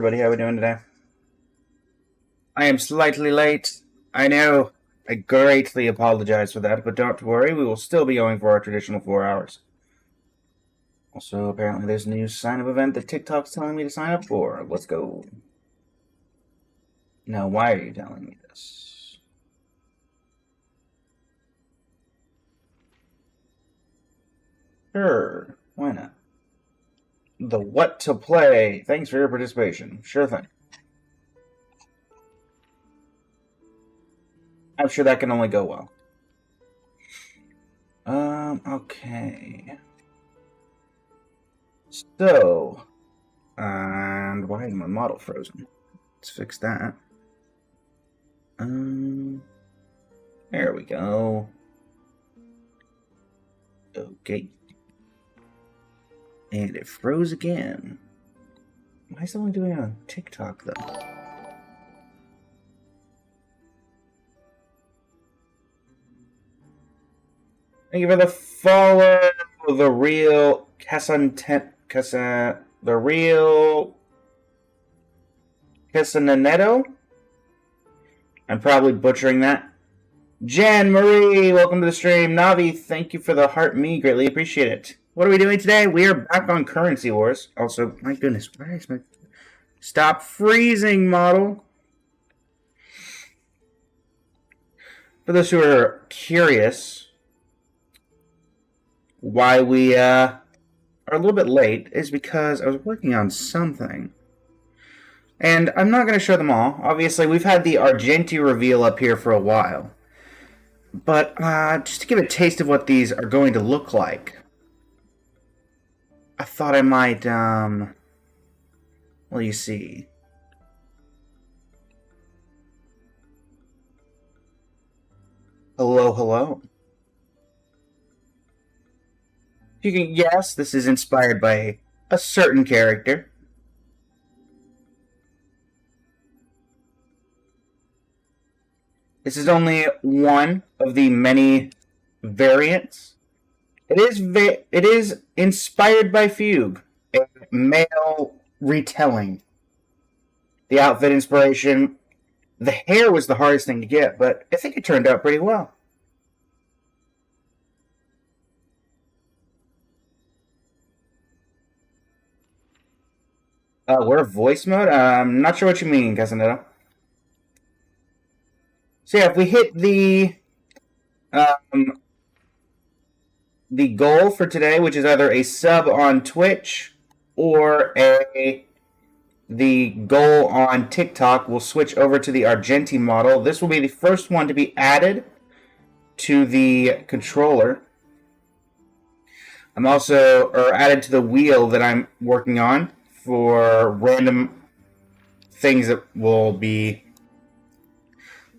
Everybody, how we doing today? I am slightly late. I know. I greatly apologize for that, but don't worry, we will still be going for our traditional 4 hours. Also, apparently there's a new sign-up event that TikTok's telling me to sign up for. Let's go. Now, why are you telling me this? Sure, why not? The what to play. Thanks for your participation. Sure thing. I'm sure that can only go well. Okay. So, and why is my model frozen? Let's fix that. There we go. Okay. And it froze again. Why is it only doing it on TikTok, though? Thank you for the follow. The real the real Casanetto. I'm probably butchering that. Jan Marie, welcome to the stream. Navi, thank you for the heart me. Greatly appreciate it. What are we doing today? We are back on Currency Wars. Also, my goodness, where is my stop freezing model? For those who are curious why we are a little bit late is because I was working on something. And I'm not going to show them all. Obviously, we've had the Argenti reveal up here for a while. But just to give a taste of what these are going to look like, I thought I might, well, you see. Hello, hello. You can guess this is inspired by a certain character. This is only one of the many variants. It is inspired by Fugue, a male retelling. The outfit inspiration, the hair was the hardest thing to get, but I think it turned out pretty well. We're voice mode? I'm not sure what you mean, Casanetto. So yeah, if we hit the goal for today, which is either a sub on Twitch or the goal on TikTok, we'll switch over to the Argenti model. This will be the first one to be added to the controller. I'm also added to the wheel that I'm working on for random things that will be.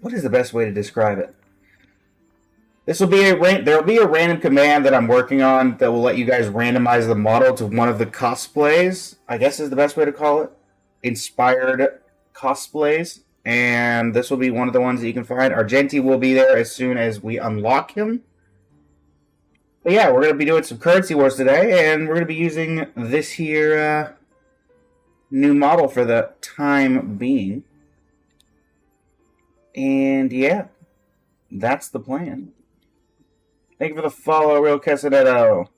What is the best way to describe it? This will be there will be a random command that I'm working on that will let you guys randomize the model to one of the cosplays. I guess is the best way to call it. Inspired cosplays, and this will be one of the ones that you can find. Argenti will be there as soon as we unlock him. But yeah, we're going to be doing some Currency Wars today, and we're going to be using this here new model for the time being. And yeah, that's the plan. Thank you for the follow, Real Casanetto.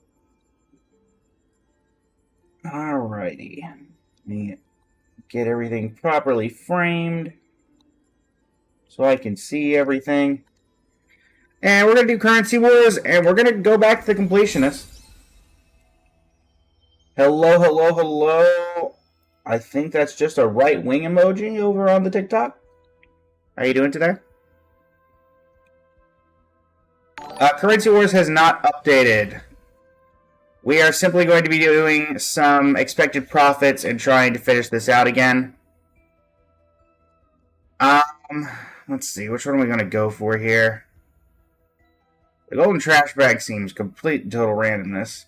Alrighty. Let me get everything properly framed so I can see everything. And we're going to do Currency Wars, and we're going to go back to the Completionist. Hello, hello, hello. I think that's just a right wing emoji over on the TikTok. How are you doing today? Currency Wars has not updated. We are simply going to be doing some expected profits and trying to finish this out again. Let's see, which one are we going to go for here? The golden trash bag seems complete and total randomness.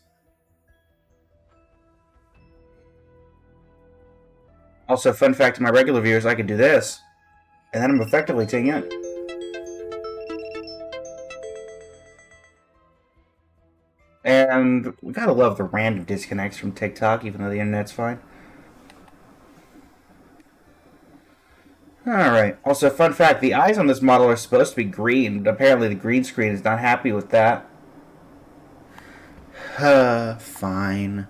Also, fun fact to my regular viewers, I could do this, and then I'm effectively taking it. And we gotta love the random disconnects from TikTok, even though the internet's fine. Alright. Also, fun fact, the eyes on this model are supposed to be green, but apparently the green screen is not happy with that. Fine.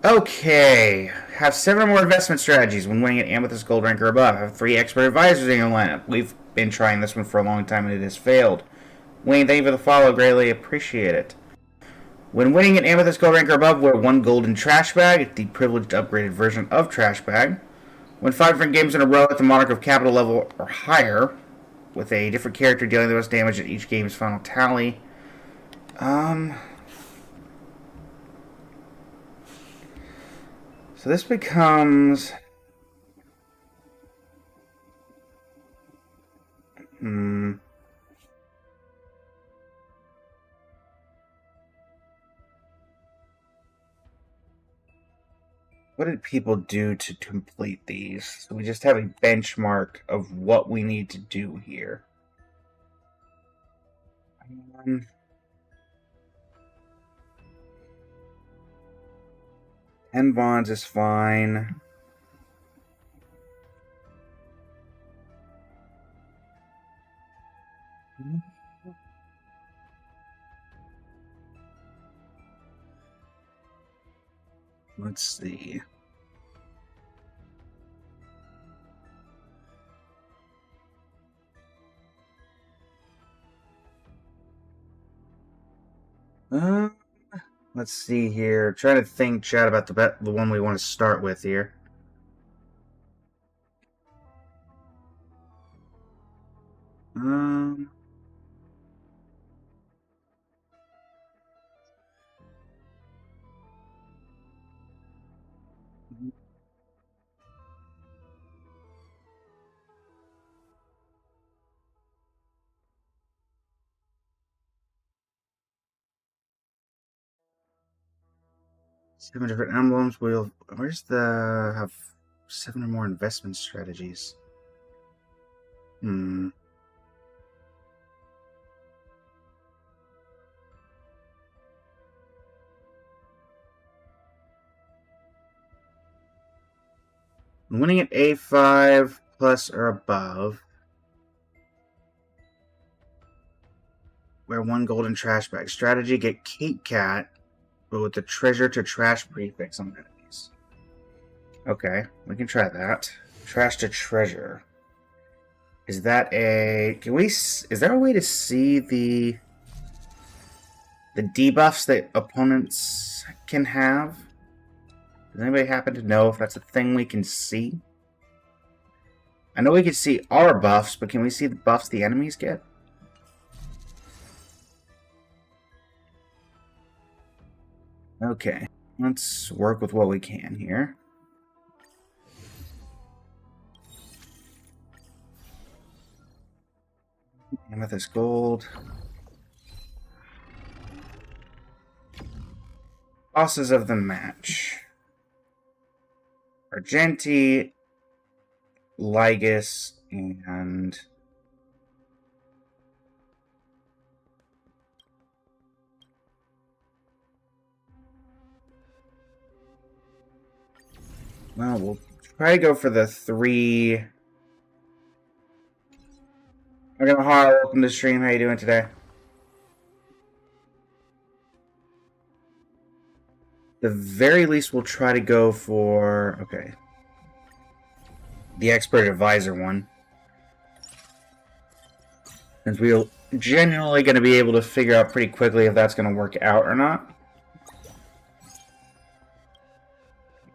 Okay. Have 7 or more investment strategies when winning an Amethyst Gold rank or above. Have 3 expert advisors in your lineup. We've been trying this one for a long time and it has failed. Wayne, thank you for the follow. Greatly appreciate it. When winning an Amethyst Gold rank or above, wear 1 golden trash bag, the privileged upgraded version of trash bag. Win 5 different games in a row at the Monarch of Capital level or higher, with a different character dealing the most damage at each game's final tally. So this becomes... What did people do to complete these? So we just have a benchmark of what we need to do here. 10 bonds is fine. Let's see. Let's see here. Trying to think, chat, about the one we want to start with here. Seven different emblems. Where's the have 7 or more investment strategies? Winning at A5 plus or above. Wear 1 golden trash bag. Strategy: get Kate Cat, but with the treasure to trash prefix on enemies. Okay, we can try that. Trash to treasure. Is that a... Is there a way to see the debuffs that opponents can have? Does anybody happen to know if that's a thing we can see? I know we can see our buffs, but can we see the buffs the enemies get? Okay, let's work with what we can here. Amethyst Gold. Bosses of the match. Argenti, Ligus, and... Well, we'll try to go for the 3... Okay, Mahar, welcome to the stream. How you doing today? The very least, we'll try to go for... Okay. The Expert Advisor one. Since we're genuinely going to be able to figure out pretty quickly if that's going to work out or not.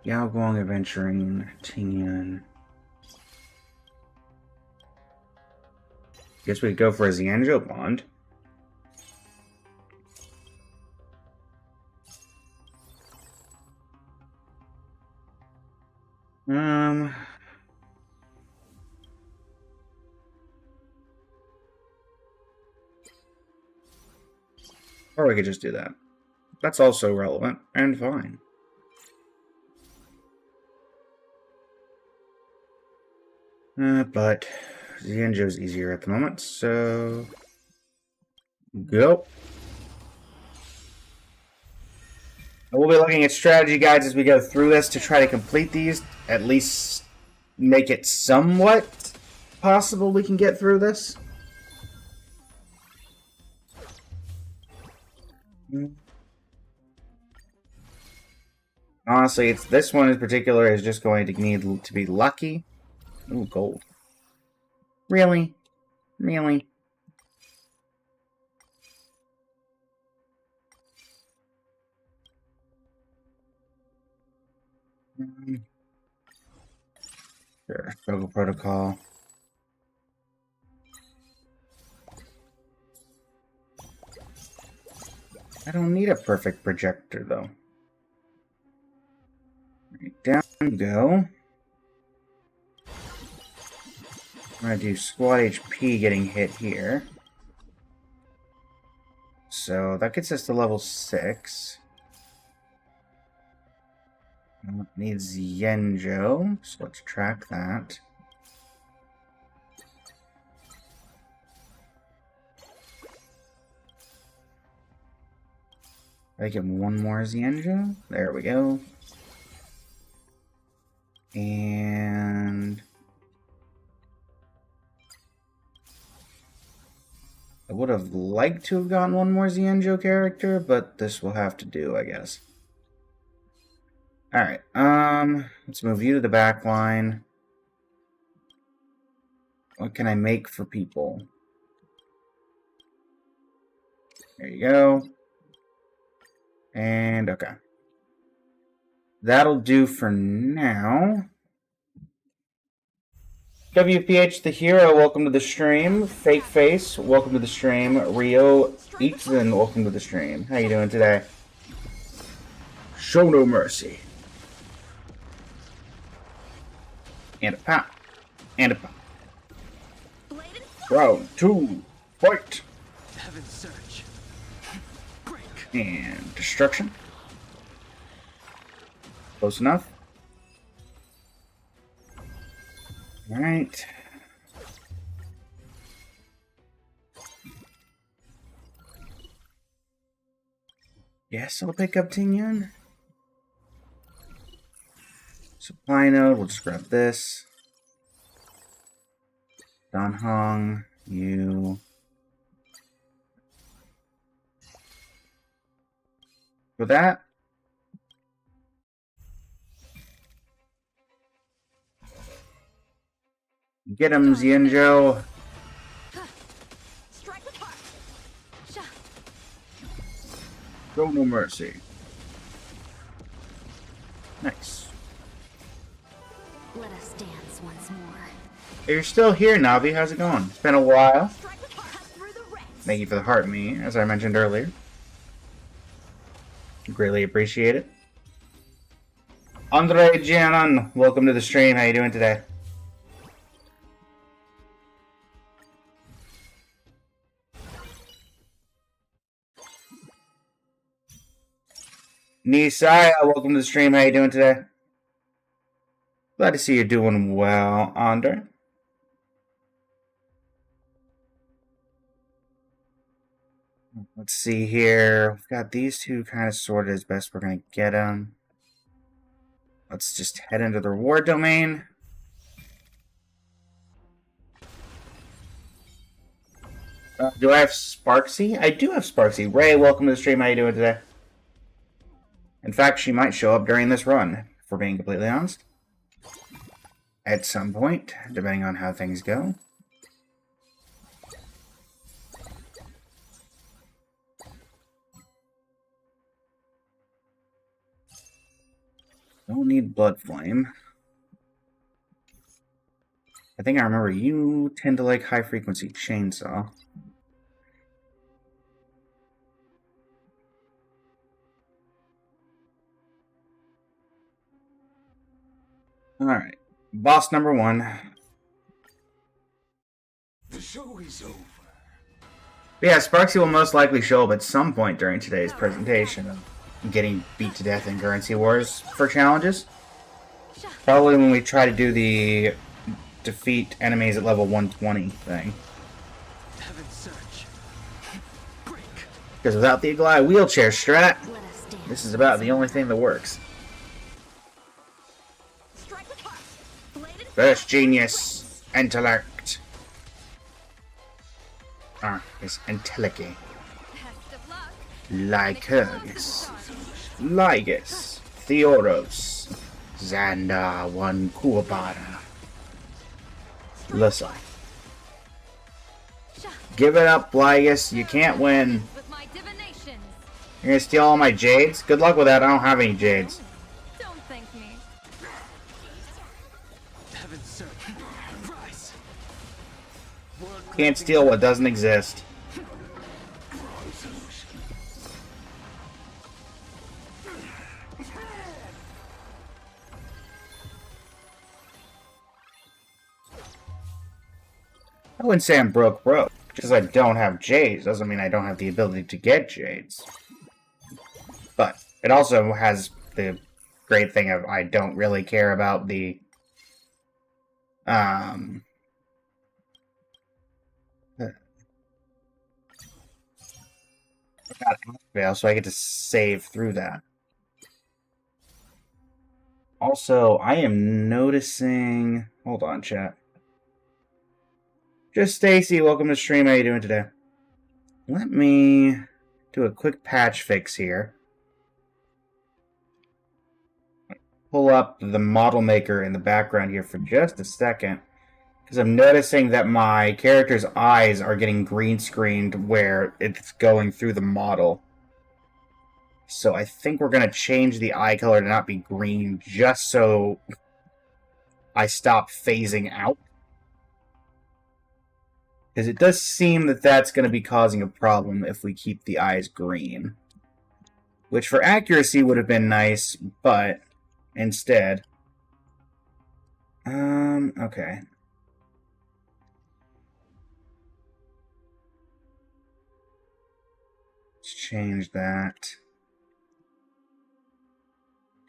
Yao Guang Adventuring, Tingyun. Guess we could go for a Xianzhou Bond. Or we could just do that. That's also relevant and fine. But Xianzhou's easier at the moment, so... Go. We'll be looking at strategy guides as we go through this to try to complete these, at least make it somewhat possible we can get through this. Honestly, it's this one in particular is just going to need to be lucky. Ooh, gold. Really? Really? Sure, Google Protocol. I don't need a perfect projector, though. Right, down we go. I'm gonna do squad HP getting hit here. So that gets us to level 6. Needs Yenjo, so let's track that. I give him one more Yenjo. There we go. And I would have liked to have gotten one more Zenjo character, but this will have to do, I guess. Alright, let's move you to the back line. What can I make for people? There you go. And, okay. That'll do for now. WPH the Hero, welcome to the stream. Fake Face, welcome to the stream. Rio Eaton, welcome to the stream. How you doing today? Show no mercy. And a pop. And a pop. Round 2. Fight. Heaven surge. Break. And destruction. Close enough. Alright. Yes, I'll pick up Tingyun. Supply node, we'll just grab this. Don Hong, you. For that. Get him, Zenjo. Show no mercy. Nice. Let us dance once more. Hey, you're still here, Navi. How's it going? It's been a while. Thank you for the heart me, as I mentioned earlier. Greatly appreciate it. Andre Gianon, welcome to the stream. How you doing today? Nisaya, welcome to the stream. How you doing today? Glad to see you're doing well, Andre. Let's see here. We've got these two kind of sorted as best we're going to get them. Let's just head into the reward domain. Do I have Sparksy? I do have Sparksy. Ray, welcome to the stream. How you doing today? In fact, she might show up during this run, if we're being completely honest. At some point, depending on how things go. Don't need Blood Flame. I think I remember you tend to like high frequency chainsaw. Alright. Boss number 1. The show is over. But yeah, Sparksy will most likely show up at some point during today's presentation of getting beat to death in Currency Wars for challenges. Probably when we try to do the defeat enemies at level 120 thing. Heaven surge. Break. Because without the Agli wheelchair strat, this is about the only thing that works. First genius. Intellect. It's Entelechy. Best of luck. Lycurgus. Ligus. Theoros. Xandar one Kuwabara. Listen. Give it up, Ligus. You can't win. With my divinations. You're gonna steal all my jades? Good luck with that. I don't have any jades. Don't thank me. Heaven search. Rise. Can't steal what doesn't exist. I wouldn't say I'm broke. Just I don't have jades doesn't mean I don't have the ability to get jades. But it also has the great thing of I don't really care about the fail, so I get to save through that. Also, I am noticing. Hold on, chat. Just Stacy, welcome to the stream. How you doing today? Let me do a quick patch fix here. Pull up the model maker in the background here for just a second, because I'm noticing that my character's eyes are getting green screened where it's going through the model. So I think we're going to change the eye color to not be green just so I stop phasing out. Because it does seem that that's going to be causing a problem if we keep the eyes green. Which for accuracy would have been nice, but instead... okay. Let's change that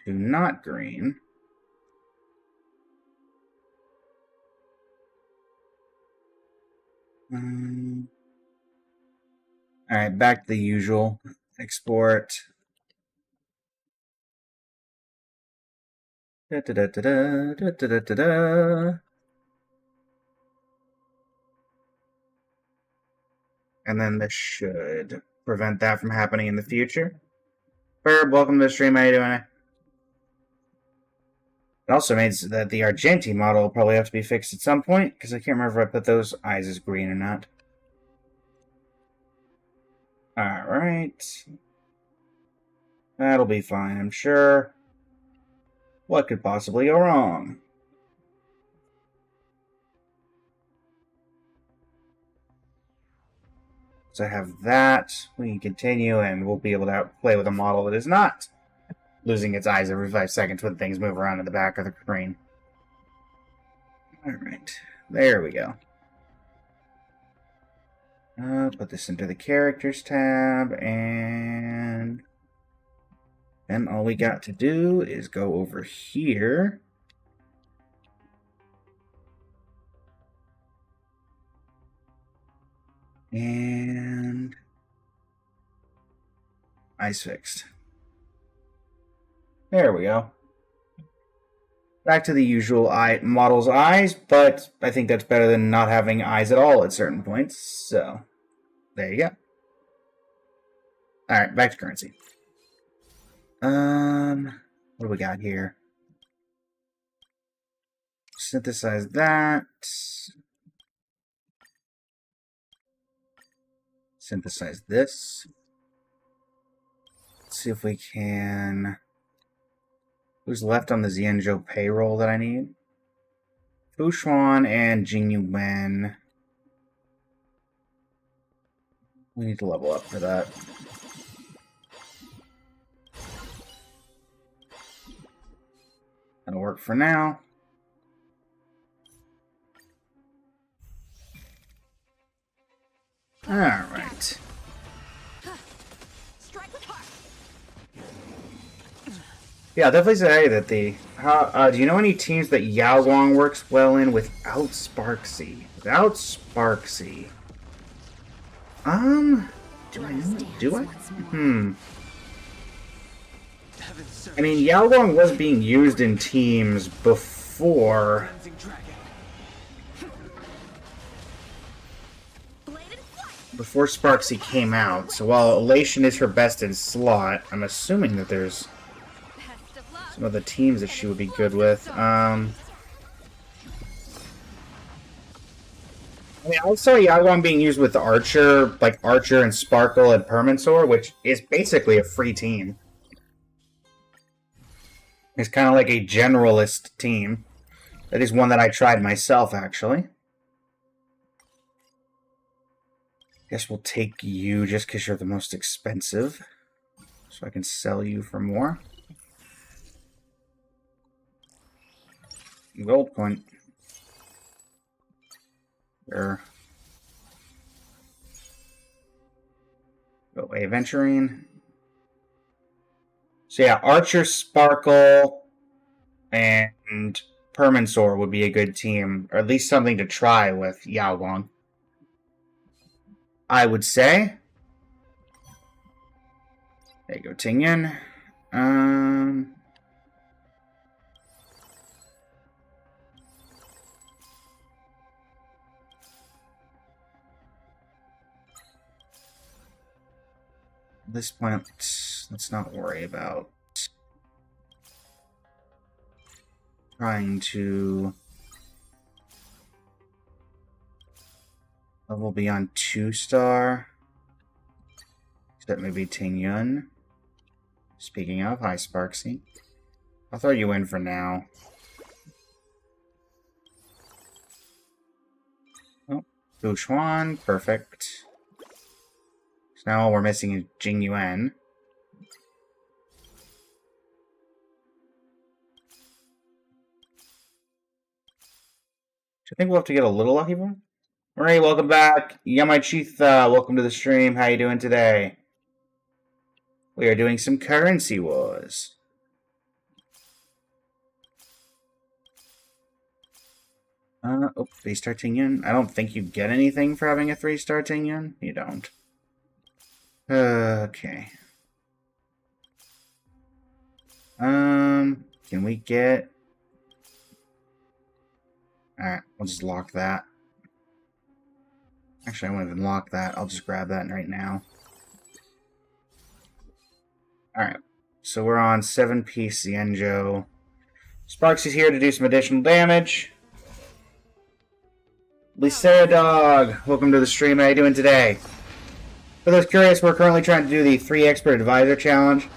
to not green. Alright, back to the usual. Export. Da, da, da, da, da, da, da, da, da. And then this should prevent that from happening in the future. Burb, welcome to the stream. How you doing? It also means that the Argenti model will probably have to be fixed at some point, because I can't remember if I put those eyes as green or not. Alright. That'll be fine, I'm sure. What could possibly go wrong? So I have that. We can continue, and we'll be able to play with a model that is not losing its eyes every 5 seconds when things move around in the back of the screen. Alright, there we go. Put this into the characters tab, and then all we got to do is go over here. And eyes fixed. There we go. Back to the usual model's eyes, but I think that's better than not having eyes at all at certain points. So, there you go. Alright, back to currency. What do we got here? Synthesize that. Synthesize this. Let's see if we can... Who's left on the Xianzhou payroll that I need? Fushuan and Jingyu Wen. We need to level up for that. That'll work for now. Alright. Yeah, I'll definitely say that the... do you know any teams that Yao Guang works well in without Sparksy? Without Sparksy. Do I know? Do I? I mean, Yao Guang was being used in teams before before Cleansing dragon. Blade and flight. before Sparksy came out. So while Elation is her best in slot, I'm assuming that there's Best of luck. some other teams that she would be good with. I mean, I saw Yagong being used with Archer, like Archer and Sparkle and Permansor, which is basically a free team. It's kind of like a generalist team. That is one that I tried myself, actually. Guess we'll take you just because you're the most expensive. So I can sell you for more. Gold coin. There. Go away, Aventurine. So yeah, Archer, Sparkle, and Permansor would be a good team, or at least something to try with Yaowong. I would say. There you go, Tingyan. At this point, let's not worry about trying to level beyond 2-star. Except maybe Tingyun. Speaking of, hi Sparksy. I'll throw you in for now. Oh, Buchuan, perfect. So now all we're missing is Jing Yuan. I think we'll have to get a little lucky for him. Alright, welcome back. Yamai Chitha, welcome to the stream. How you doing today? We are doing some currency wars. Oh, 3-star Tingyan. I don't think you get anything for having a 3-star Tingyan. You don't. Okay. Can we get... Alright, we'll just lock that. Actually, I won't even lock that. I'll just grab that right now. Alright, so we're on 7-piece Xianzhou. Sparksy's here to do some additional damage. Lysera Dog, welcome to the stream. How you doing today? For those curious, we're currently trying to do the 3 Expert Advisor Challenge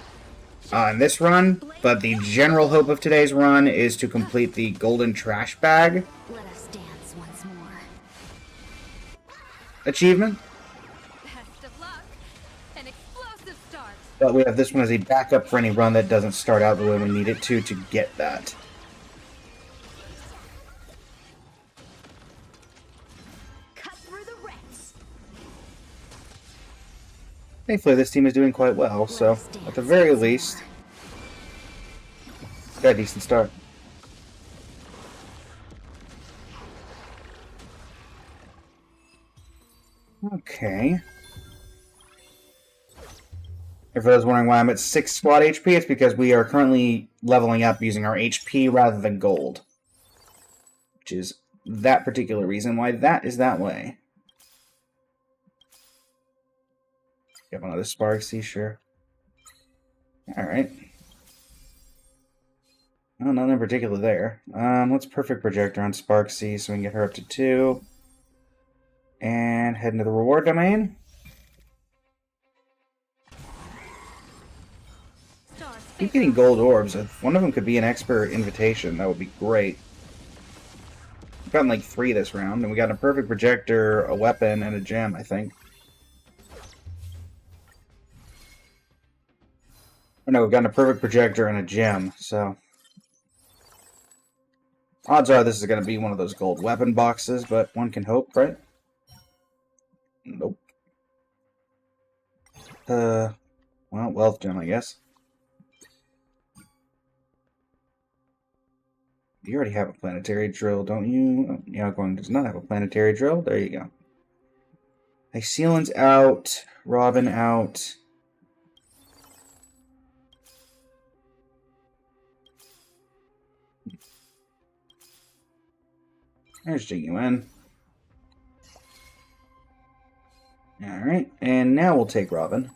in this run, but the general hope of today's run is to complete the Golden Trash Bag Let us dance once more. achievement. Best of luck. An explosive start. But we have this one as a backup for any run that doesn't start out the way we need it to get that. Cut through the ranks. Thankfully, this team is doing quite well, so at the very least, got a decent start. Okay. And for those wondering why I'm at 6 squad HP, it's because we are currently leveling up using our HP rather than gold. Which is that particular reason why that is that way. Get another Sparksy, sure. Alright. Well, nothing in particular there. Let's Perfect Projector on Sparksy so we can get her up to 2. And head into the reward domain. Keep getting gold orbs. If one of them could be an expert invitation, that would be great. We've gotten like 3 this round, and we got a Perfect Projector, a weapon, and a gem, I think. Oh, no, we've gotten a Perfect Projector and a gem, so... Odds are this is going to be one of those gold weapon boxes, but one can hope, right? Nope. Well, wealth gem, I guess. You already have a planetary drill, don't you? Yaogong does not have a planetary drill. There you go. Iceelan's out. Robin out. There's Genuine. Alright, and now we'll take Robin.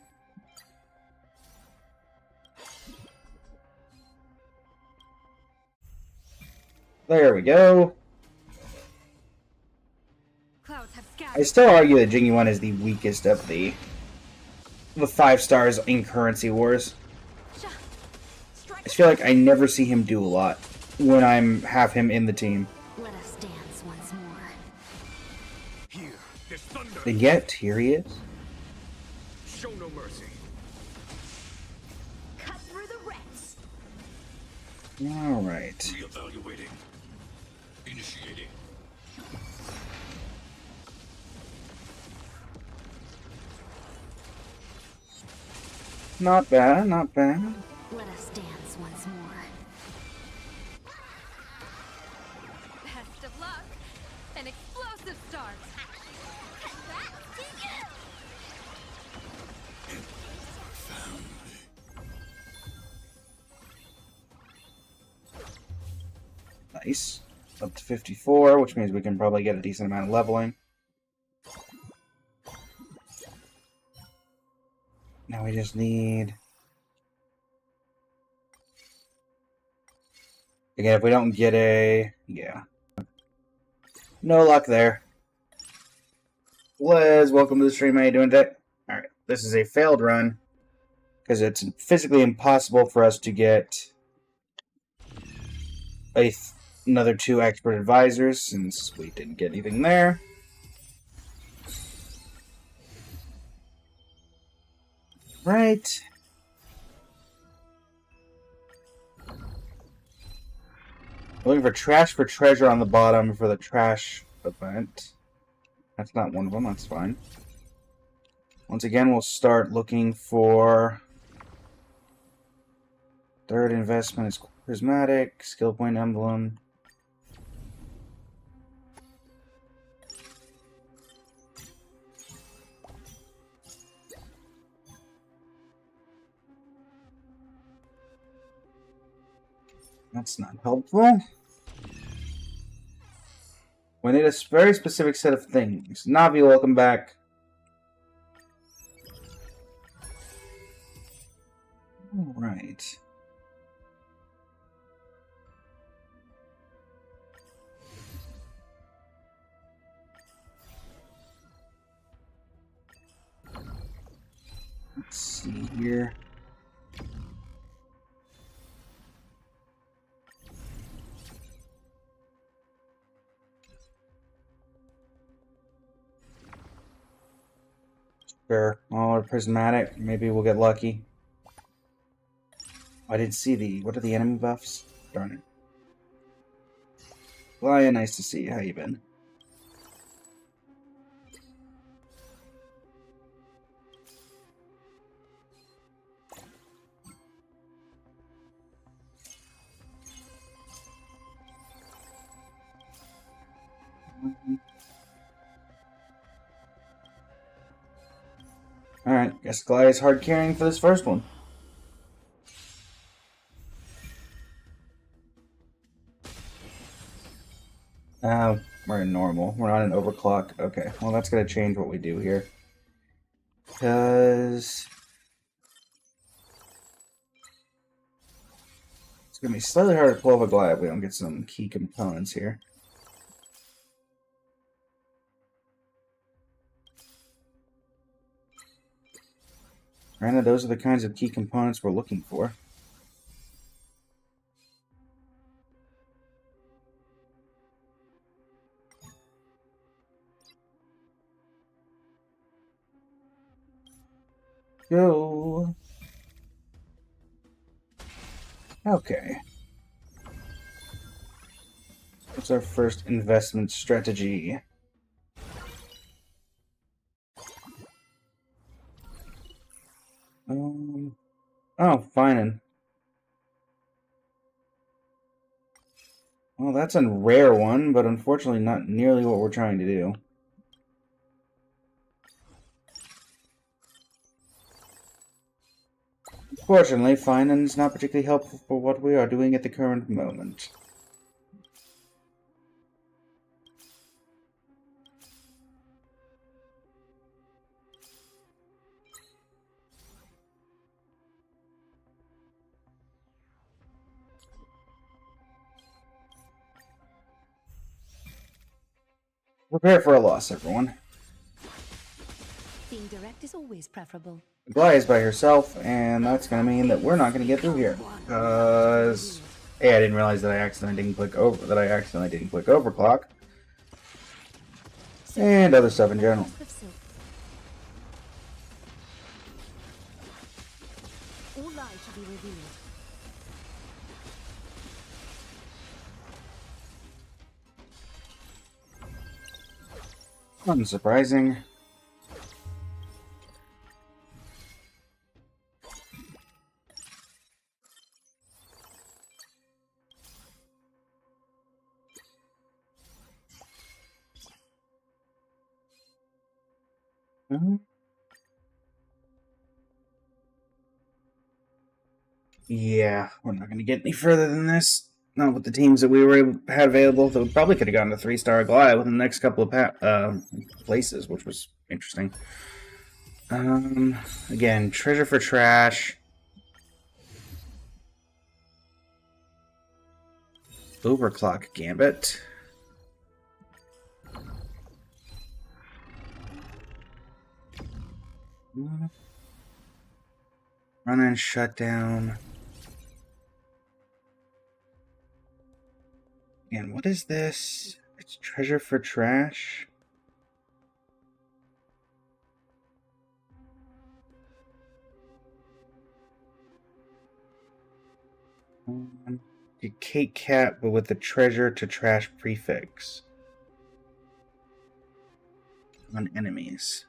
There we go. Clouds have I scattered. still argue that Genuine is the weakest of the 5 stars in Currency Wars. I just feel like I never see him do a lot when have him in the team. Let us dance once more. Here, there's thunder. And yet, here he is. Show no mercy. Cut through the ranks. Alright. Reevaluating. Initiating. Not bad, not bad. Let us dance once more. Best of luck. An explosive start. Nice. Up to 54, which means we can probably get a decent amount of leveling. Now we just need... Again, if we don't get a... Yeah. No luck there. Liz, welcome to the stream. How you doing today? Alright, this is a failed run. Because it's physically impossible for us to get another 2 expert advisors, since we didn't get anything there. Right. Looking for trash for treasure on the bottom for the trash event. That's not one of them, that's fine. Once again, we'll start looking for... Third investment is prismatic, skill point emblem. That's not helpful. We need a very specific set of things. Navi, welcome back. Alright. Let's see here. Sure. Oh, or prismatic. Maybe we'll get lucky. I didn't see the... What are the enemy buffs? Darn it. Lion, nice to see you. How you been? Alright, guess Goliath's hard carrying for this first one. We're in normal. We're not in overclock. Okay, well that's gonna change what we do here. Because... It's gonna be slightly harder to pull off a Goliath if we don't get some key components here. Granted, those are the kinds of key components we're looking for. Go. Okay. What's our first investment strategy? Oh, fine. Well, that's a rare one, but unfortunately not nearly what we're trying to do. Fortunately, finance is not particularly helpful for what we are doing at the current moment. Prepare for a loss, everyone. Being direct is always preferable. Gly is by herself, and that's going to mean that we're not going to get through here. Because, hey, I didn't realize that I accidentally didn't click overclock. And other stuff in general. All lies should be revealed. Unsurprising. Yeah, we're not going to get any further than this. Not with the teams that we had available. So we probably could have gotten a 3-star Goliath within the next couple of places, which was interesting. Again, treasure for trash. Overclock Gambit. Run and shut down. And what is this? It's treasure for trash. Cake Cat, but with the treasure to trash prefix on enemies.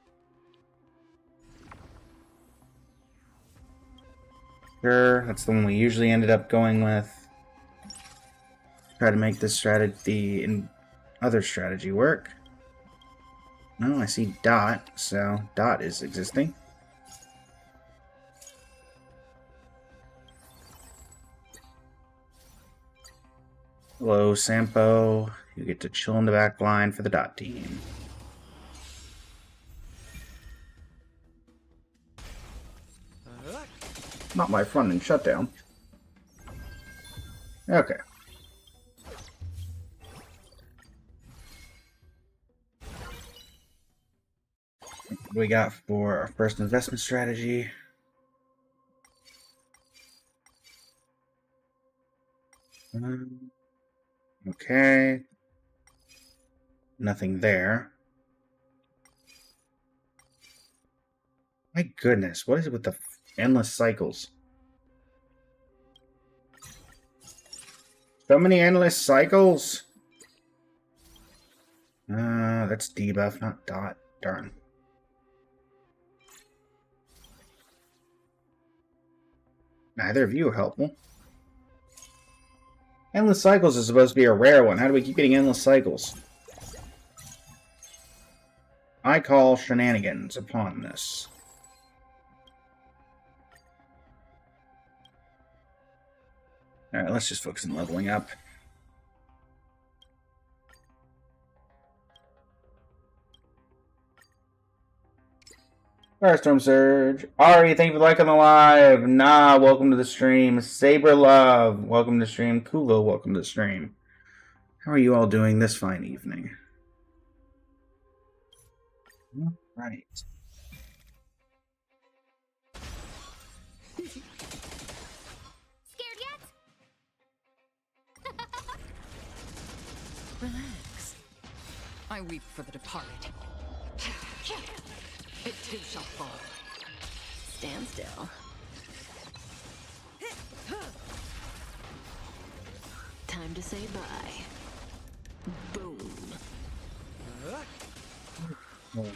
Sure, that's the one we usually ended up going with. Try to make this strategy and other strategy work. No, I see Dot, so Dot is existing. Hello, Sampo. You get to chill in the back line for the Dot team. Not my front and shutdown. Okay. What do we got for our first investment strategy? Okay. Nothing there. My goodness, what is it with the endless cycles? So many endless cycles? That's debuff, not Dot. Darn. Neither of you are helpful. Endless cycles is supposed to be a rare one. How do we keep getting endless cycles? I call shenanigans upon this. Alright, let's just focus on leveling up. Firestorm Surge. Ari, thank you for liking the live. Nah, welcome to the stream. Saber Love, welcome to the stream. Kulo, welcome to the stream. How are you all doing this fine evening? All right. Scared yet? Relax. I weep for the departed. It too shall fall. Stand still. Time to say bye. Boom.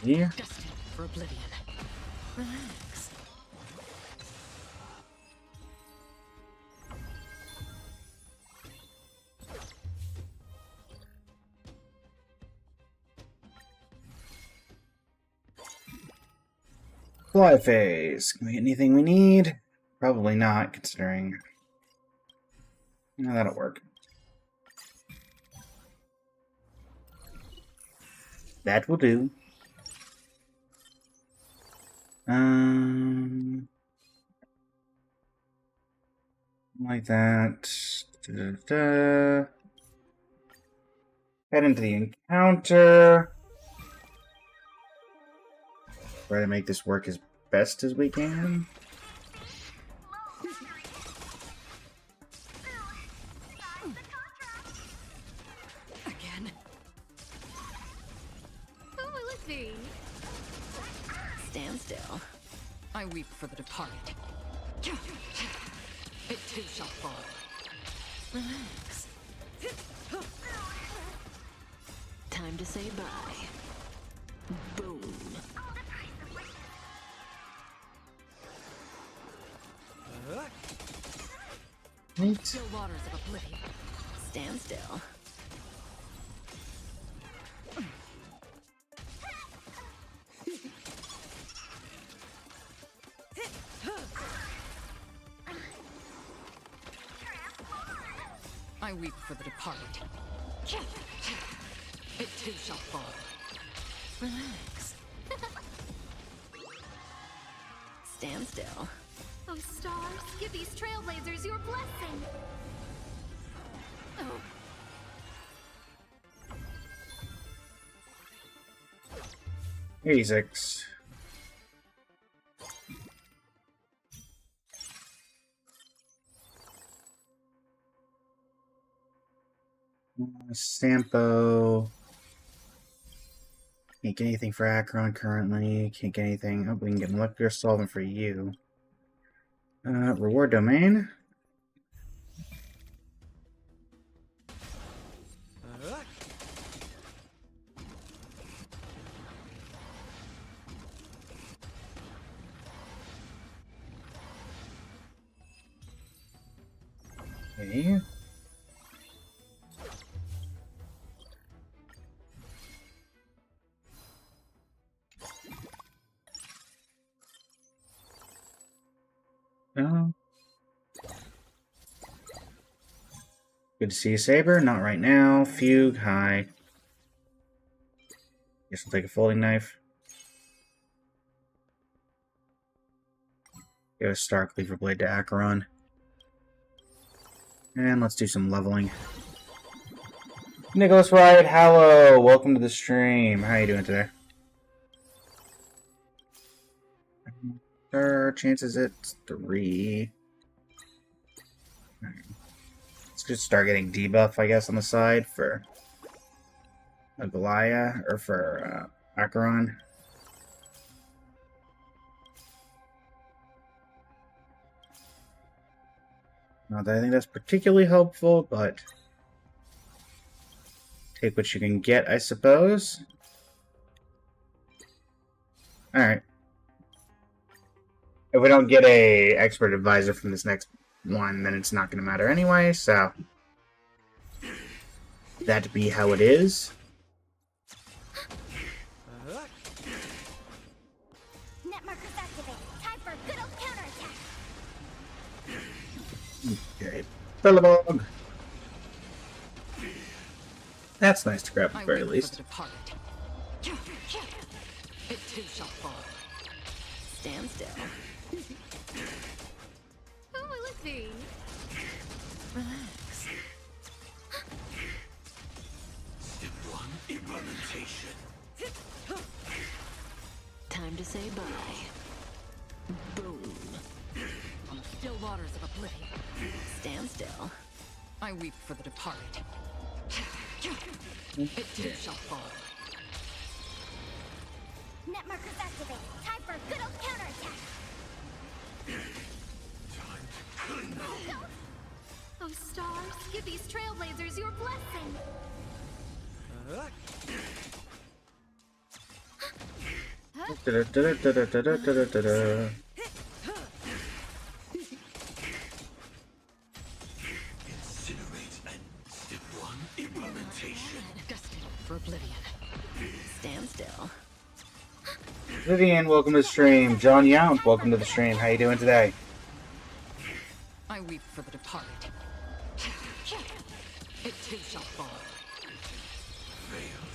Here. Destined for oblivion. Relax. Fly phase. Can we get anything we need? Probably not, considering. No, that'll work. That will do. Like that. Head into the encounter. Try to make this work as best as we can. Again. Who will it be? Stand still. I weep for the departed. It too shall fall. Relax. Time to say bye. Boom. Neat. Still waters of oblivion. Stand still. I weep for the departed. It too shall fall. Relax. Stand still. Oh, stars, give these trailblazers your blessing. Oh, Six. Sampo. Can't get anything for Akron currently. Can't get anything. Oh, we can get molecular solvent for you. Reward domain. Okay. Oh. Good to see you, Saber. Not right now. Fugue, hi. Guess we'll take a folding knife. Go a Stark Lever Blade to Acheron. And let's do some leveling. Nicholas Wright, hello. Welcome to the stream. How you doing today? Chances it's 3. Let's just start getting debuff, I guess, on the side for Goliath or for Acheron. Not that I think that's particularly helpful, but take what you can get, I suppose. Alright. If we don't get a expert advisor from this next one, then it's not going to matter anyway, so that be how it is. net markers activated. Time for a good old counterattack. Okay. Bellabog. That's nice to grab at the very least. It too shall fall. Stand still. Who will it be? Relax. Step 1, implementation. Time to say bye. Boom. On the still waters of oblivion. Stand still. I weep for the departed. It too shall fall. Net markers activated. Time for a good old counterattack. Time to clean up. Oh, stars, give these trailblazers your blessing. Da-da-da-da-da-da-da-da-da. Incinerate and step 1, implementation. Destined for oblivion. Stand still. Vivian, welcome to the stream. John Yount, welcome to the stream. How you doing today? I weep for the departed. It too shall fall. Failed.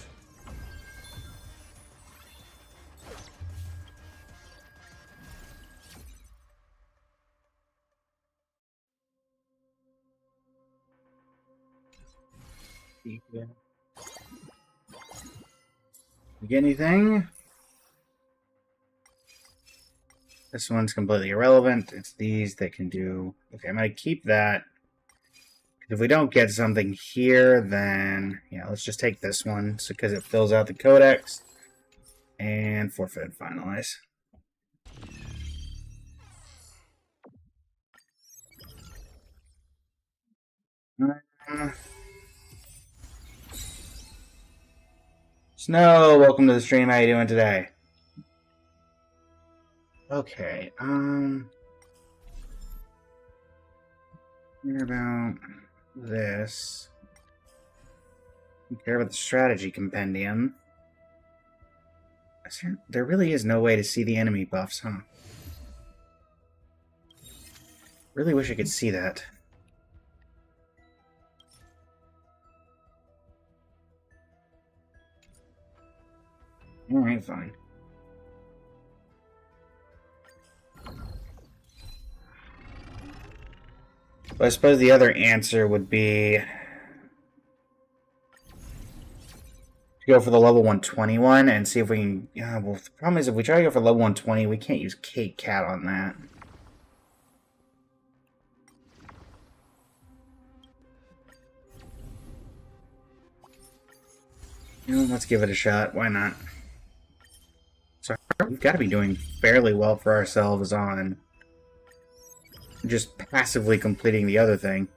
You get anything? This one's completely irrelevant. It's these that can do... Okay, I'm going to keep that. If we don't get something here, then... Yeah, let's just take this one because it fills out the codex. And forfeit and finalize. Snow, welcome to the stream. How you doing today? Okay, Hear about this. You care about the strategy compendium. There really is no way to see the enemy buffs, huh? Really wish I could see that. Alright, fine. But I suppose the other answer would be... go for the level 121 and see if we can... Yeah, well, the problem is if we try to go for level 120, we can't use Kate Cat on that. Let's give it a shot. Why not? So we've got to be doing fairly well for ourselves on just passively completing the other thing.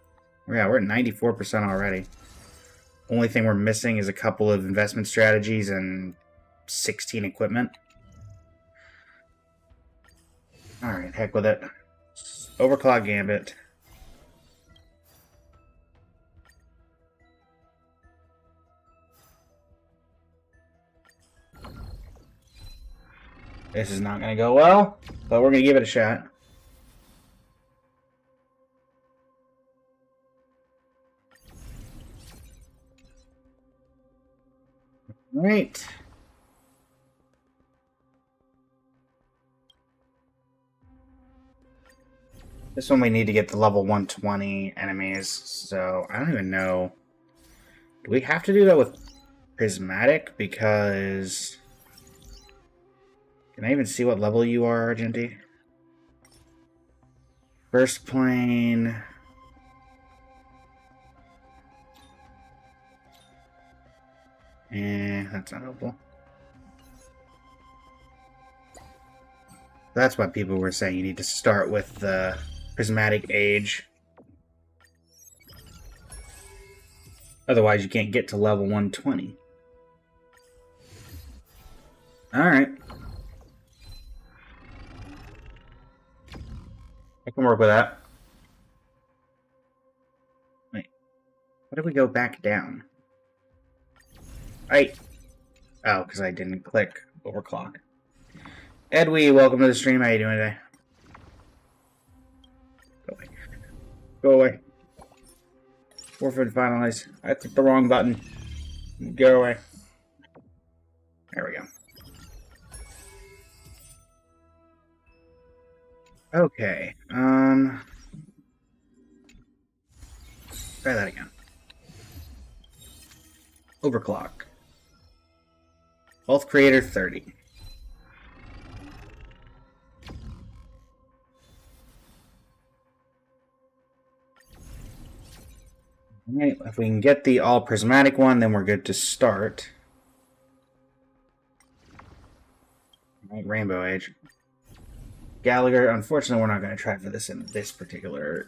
Yeah, we're at 94% already. Only thing we're missing is a couple of investment strategies and 16 equipment. Alright, heck with it. Overclock Gambit. This is not going to go well, but we're going to give it a shot. Alright. This one we need to get the level 120 enemies, so I don't even know. Do we have to do that with Prismatic? Because... Can I even see what level you are, Argenti? First plane... that's not helpful. That's why people were saying you need to start with the Prismatic Age. Otherwise, you can't get to level 120. Alright. I can work with that. Wait. What did we go back down? Right. Oh, because I didn't click overclock. Edwee, welcome to the stream. How you doing today? Go away. Go away. Forfeit finalize. I clicked the wrong button. Go away. There we go. Okay. Try that again. Overclock. Wealth Creator 30. Alright, if we can get the all prismatic one, then we're good to start. Alright, Rainbow Age. Gallagher, unfortunately, we're not going to try for this in this particular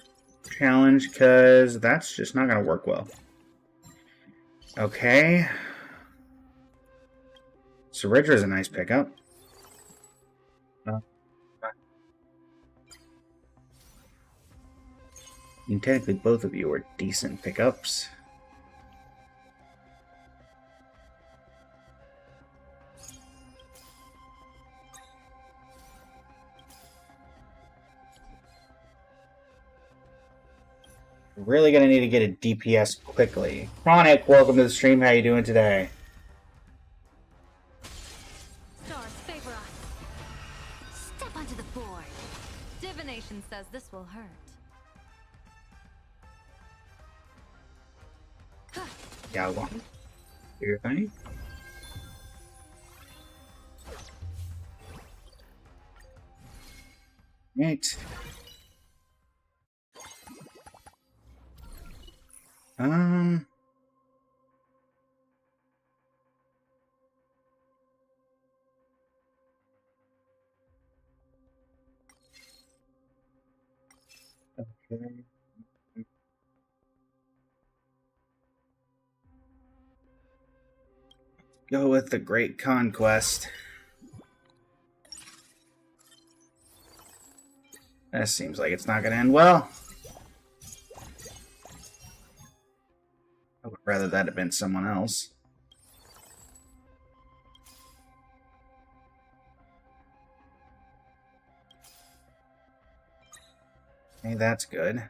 challenge, because that's just not going to work well. Okay. Saridra is a nice pickup. I mean, technically, both of you are decent pickups. Really gonna need to get a DPS quickly. Chronic, welcome to the stream. How you doing today? Stars favor us. Step onto the board. Divination says this will hurt. Yeah, one. Do your thing. Right. Um. Okay. Go with the Great Conquest. That seems like it's not going to end well. I would rather that have been someone else. Okay, that's good.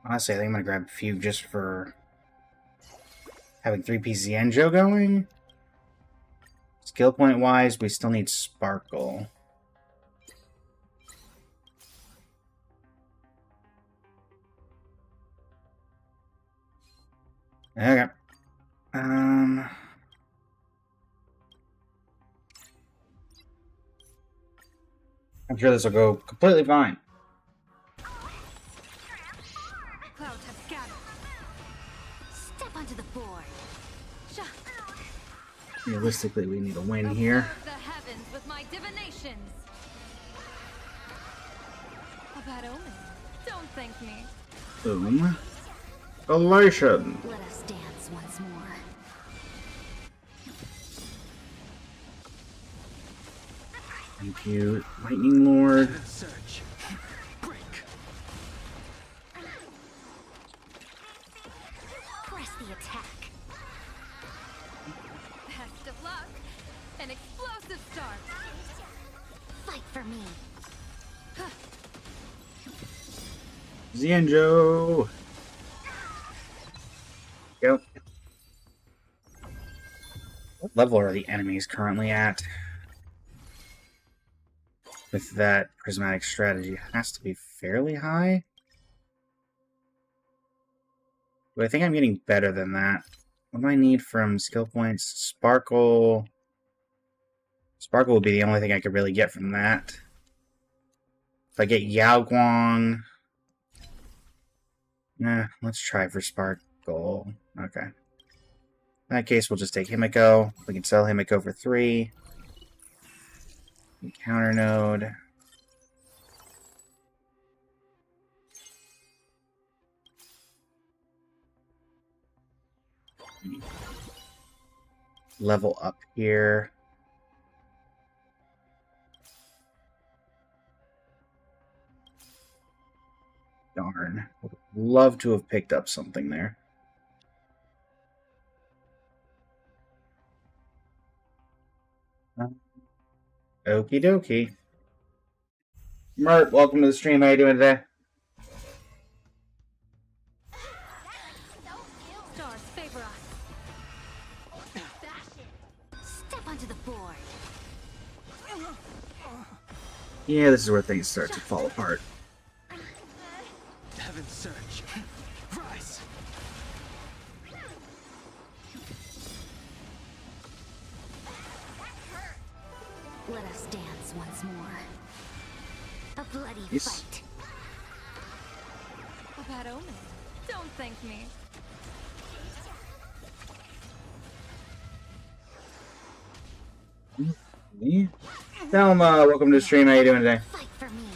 Honestly, I think I'm going to grab a few just for having 3 pieces of Enjo going. Skill point wise, we still need Sparkle. Okay. I'm sure this will go completely fine. Clouds have scattered. Step onto the board. Realistically, we need a win here. Above the heavens with my divinations. A bad omen. Don't thank me. Boom. Elation. Let us dance once more. Thank you, Lightning Lord. Search. Break. Press the attack. Best of luck. An explosive start. Fight for me. Zenjo. Go. What level are the enemies currently at? With that prismatic strategy, it has to be fairly high. But I think I'm getting better than that. What do I need from skill points? Sparkle. Sparkle would be the only thing I could really get from that. If I get Yao Guang... Nah, let's try for Sparkle. Okay. In that case, we'll just take Himiko. We can sell Himiko for 3. Counter node. Level up here. Darn. Would love to have picked up something there. Okie dokie. Mert, welcome to the stream. How you doing today? Stars favor us. Step onto the board. Yeah, this is where things start to fall apart. Heaven search. Rise. Let us dance once more. A bloody Yes. fight. A bad omen. Don't thank me. Thelma, welcome to the stream. How you doing today? Fight for me.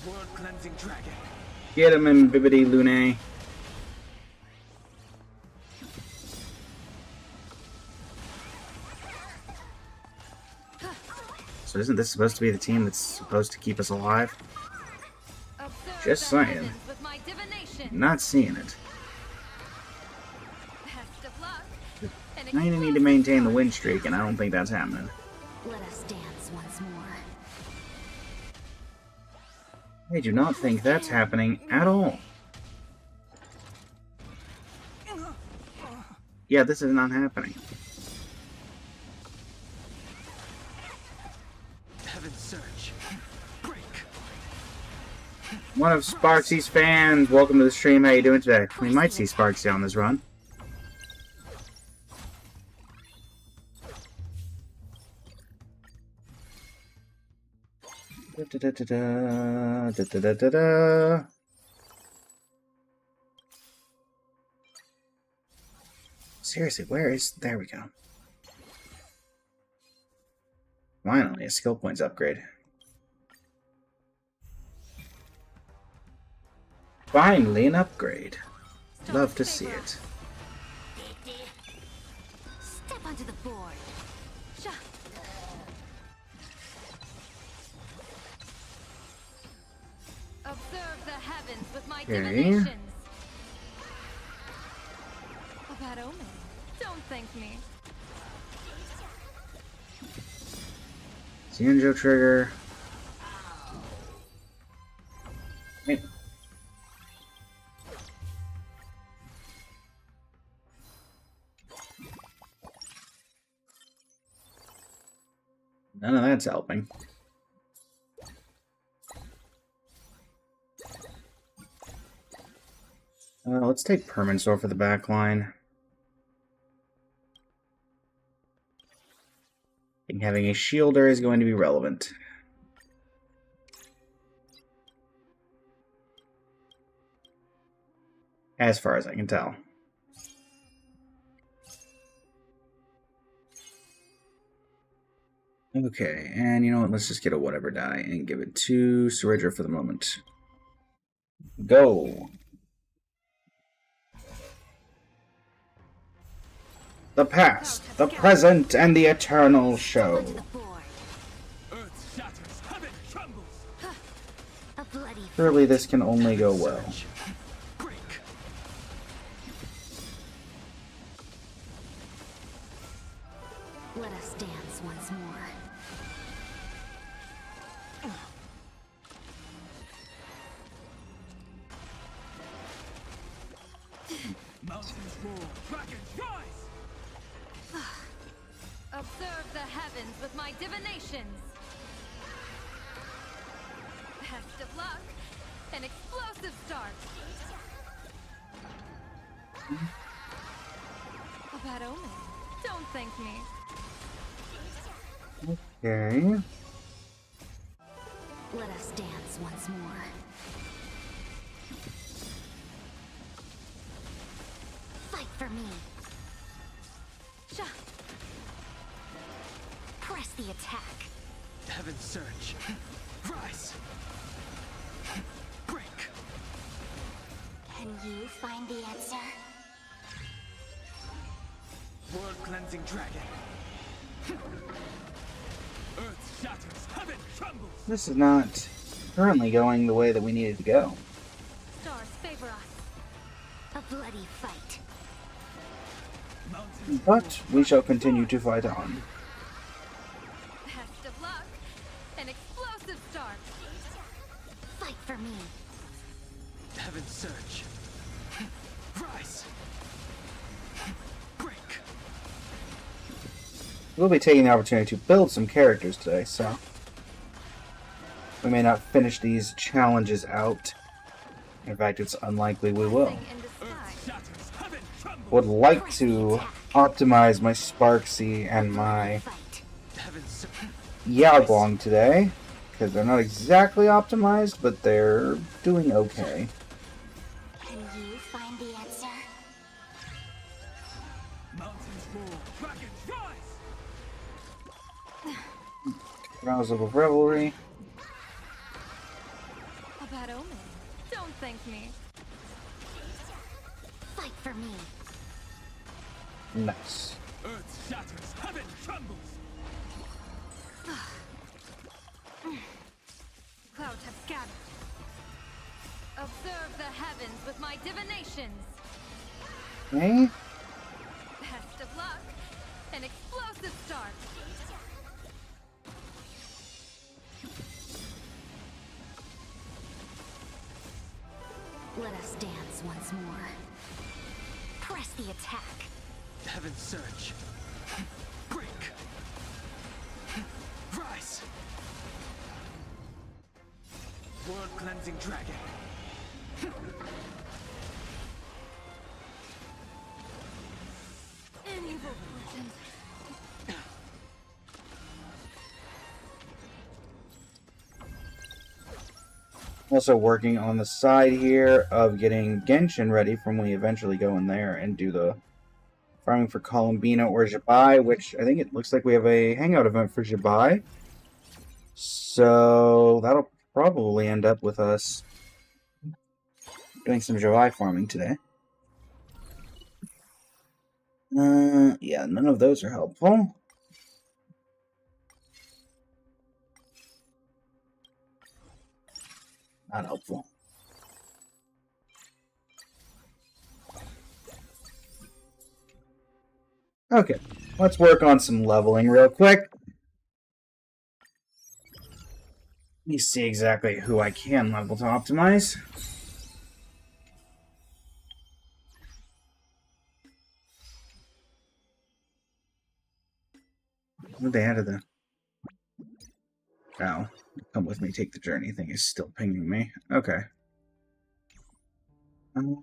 World cleansing dragon. Get him in Bibbidi Lune. So isn't this supposed to be the team that's supposed to keep us alive? Observe Just the saying. heavens with my divination. Not seeing it. Best of luck. An I need to explosive maintain the start. win streak, and I don't think that's happening. Let us dance once more. I do not think that's happening at all. Yeah, this is not happening. Heaven search. Break. One of Sparksy's fans, welcome to the stream. How you doing today? We might see Sparksy on this run. Da-da-da-da-da, da-da-da-da-da. Seriously, where is... There we go. Finally, a skill points upgrade. Finally, an upgrade. Love to see it. Step onto the board. Sha. Observe the heavens with my divinations. A bad omen. Don't thank me. Xianzhou trigger. Wait. None of that's helping. Let's take Permanent Sword for the back line. I think having a shielder is going to be relevant. As far as I can tell. Okay, and you know what? Let's just get a whatever die and give it to Surridra for the moment. Go! The past, the present, and the eternal show. Onto the board. Earth shatters, heaven trembles. A bloody Surely this can only go well. Surge. Break. Let us dance once more. Mountains roar, dragons rise. Observe the heavens with my divinations. Best of luck. An explosive start. A bad omen. Don't thank me. Okay. Let us dance once more. Fight for me. Sha. Press the attack. Heaven surge. Rise. Break. Can you find the answer? World cleansing dragon. Earth shatters, heaven trembles. This is not currently going the way that we needed to go. Stars favor us. A bloody fight. Mountains But we shall continue to fight on. Best of luck. An explosive start. Fight for me. heaven surge. Rise. Break. We'll be taking the opportunity to build some characters today, so we may not finish these challenges out. In fact, it's unlikely we will. Sing in the sky. Earth shatters, heaven trembles. Would like to optimize my Sparksy and my Fight. Heaven surge. Yaoguang today, because they're not exactly optimized, but they're doing okay. Can you find the answer? Mountains roar, dragons rise. Arousal of Revelry. A bad omen. Don't thank me. Fight for me. Nice. Earth shatters, heaven trembles. Clouds have scattered. Observe the heavens with my divinations. Okay. Best of luck. An explosive start. Let us dance once more. Press the attack. Heaven surge. Break. Rise. World cleansing dragon. An evil fortune. Also working on the side here of getting Genshin ready for when we eventually go in there and do the farming for Columbina or Jabai, which I think it looks like we have a hangout event for Jabai. So that'll probably end up with us doing some Jabai farming today. Yeah, none of those are helpful. Not helpful. Okay, let's work on some leveling real quick. Let me see exactly who I can level to optimize. What they added the... Oh, come with me, take the journey thing is still pinging me. Okay. You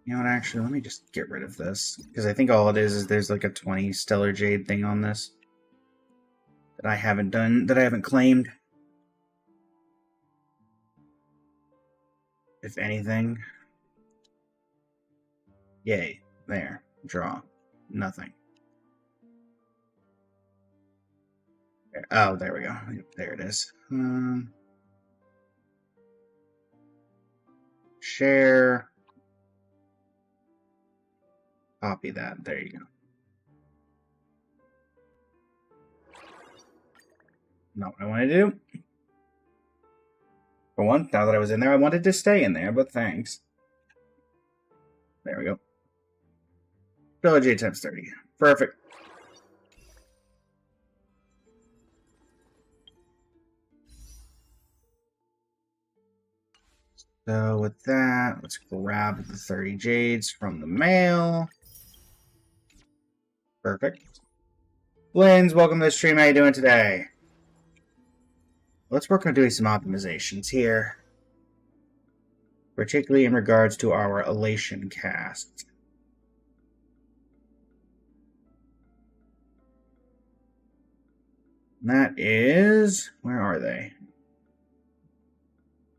know what, actually, let me just get rid of this. Because I think all it is there's like a 20 Stellar Jade thing on this. That I haven't done, that I haven't claimed. If anything. Yay. There. Draw. Nothing. Oh, there we go. There it is. Share. Copy that. There you go. Not what I wanted to do. For one, now that I was in there, I wanted to stay in there, but thanks. There we go. J times 30. Perfect. So with that, let's grab the 30 jades from the mail. Perfect. Blins, welcome to the stream. How you doing today? Let's work on doing some optimizations here. Particularly in regards to our Elation cast. And that is... Where are they?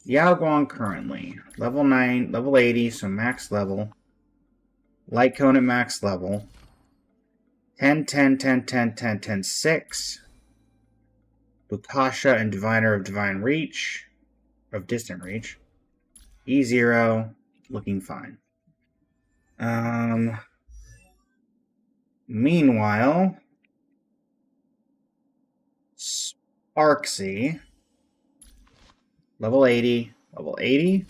Yao Guang currently. Level 9, level 80, so max level. Light Cone at max level. 10, 10, 10, 10, 10, 10, 6. Bukasha and Diviner of Divine Reach. Of Distant Reach. E0. Looking fine. Meanwhile... Sparksy. Level 80. Level 80.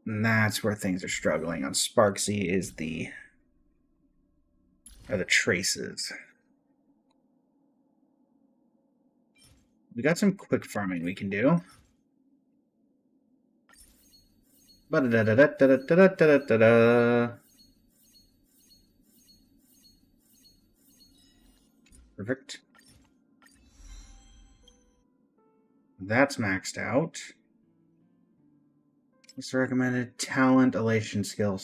And that's where things are struggling on Sparksy is the... are the traces. We got some quick farming we can do. Perfect. That's maxed out. What's the recommended? Talent, elation, skill.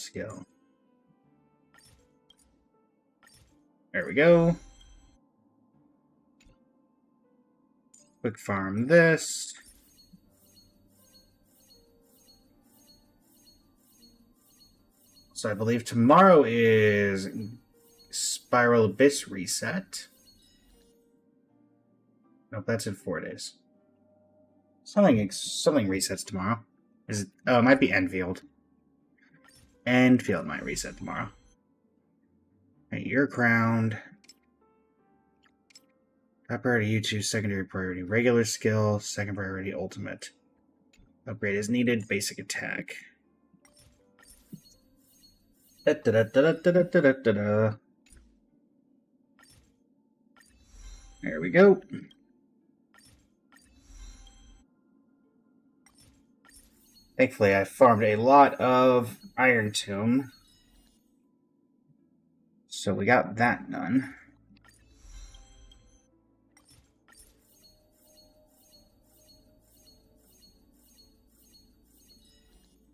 There we go. Quick farm this. So I believe tomorrow is Spiral Abyss reset. Nope, that's in 4 days. Something resets tomorrow. Is it? Oh, it might be Enfield. Enfield might reset tomorrow. Hey, you're crowned. Top priority YouTube, secondary priority regular skill, second priority ultimate. Upgrade is needed, basic attack. There we go. Thankfully, I farmed a lot of Iron Tomb. So we got that done.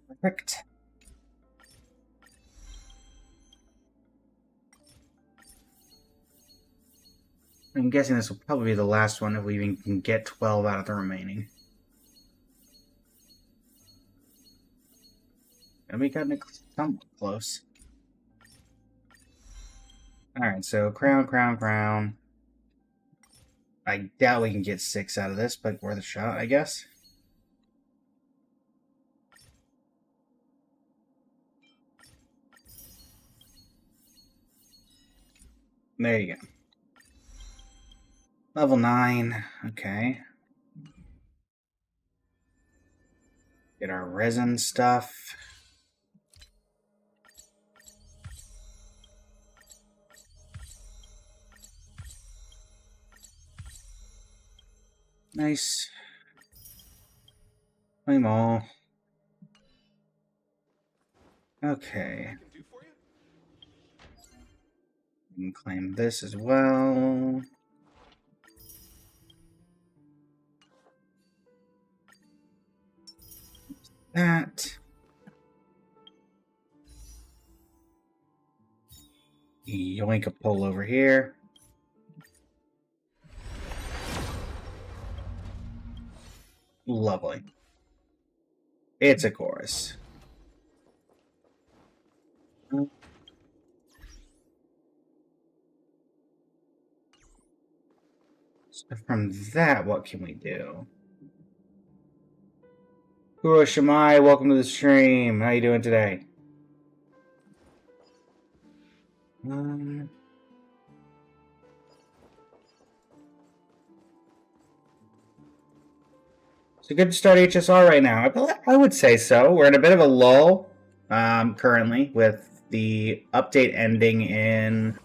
Perfect. I'm guessing this will probably be the last one if we even can get 12 out of the remaining. And we got somewhat close. Alright, so crown, crown, crown. I doubt we can get 6 out of this, but worth a shot, I guess. There you go. Level 9. Okay. Get our resin stuff. Nice. Claim all. Okay. We can claim this as well. That. Yoink a pull over here. Lovely. It's a chorus. So from that, what can we do? Kuro Shamai, welcome to the stream. How you doing today? It's a good to start HSR right now. I would say so. We're in a bit of a lull currently with the update ending in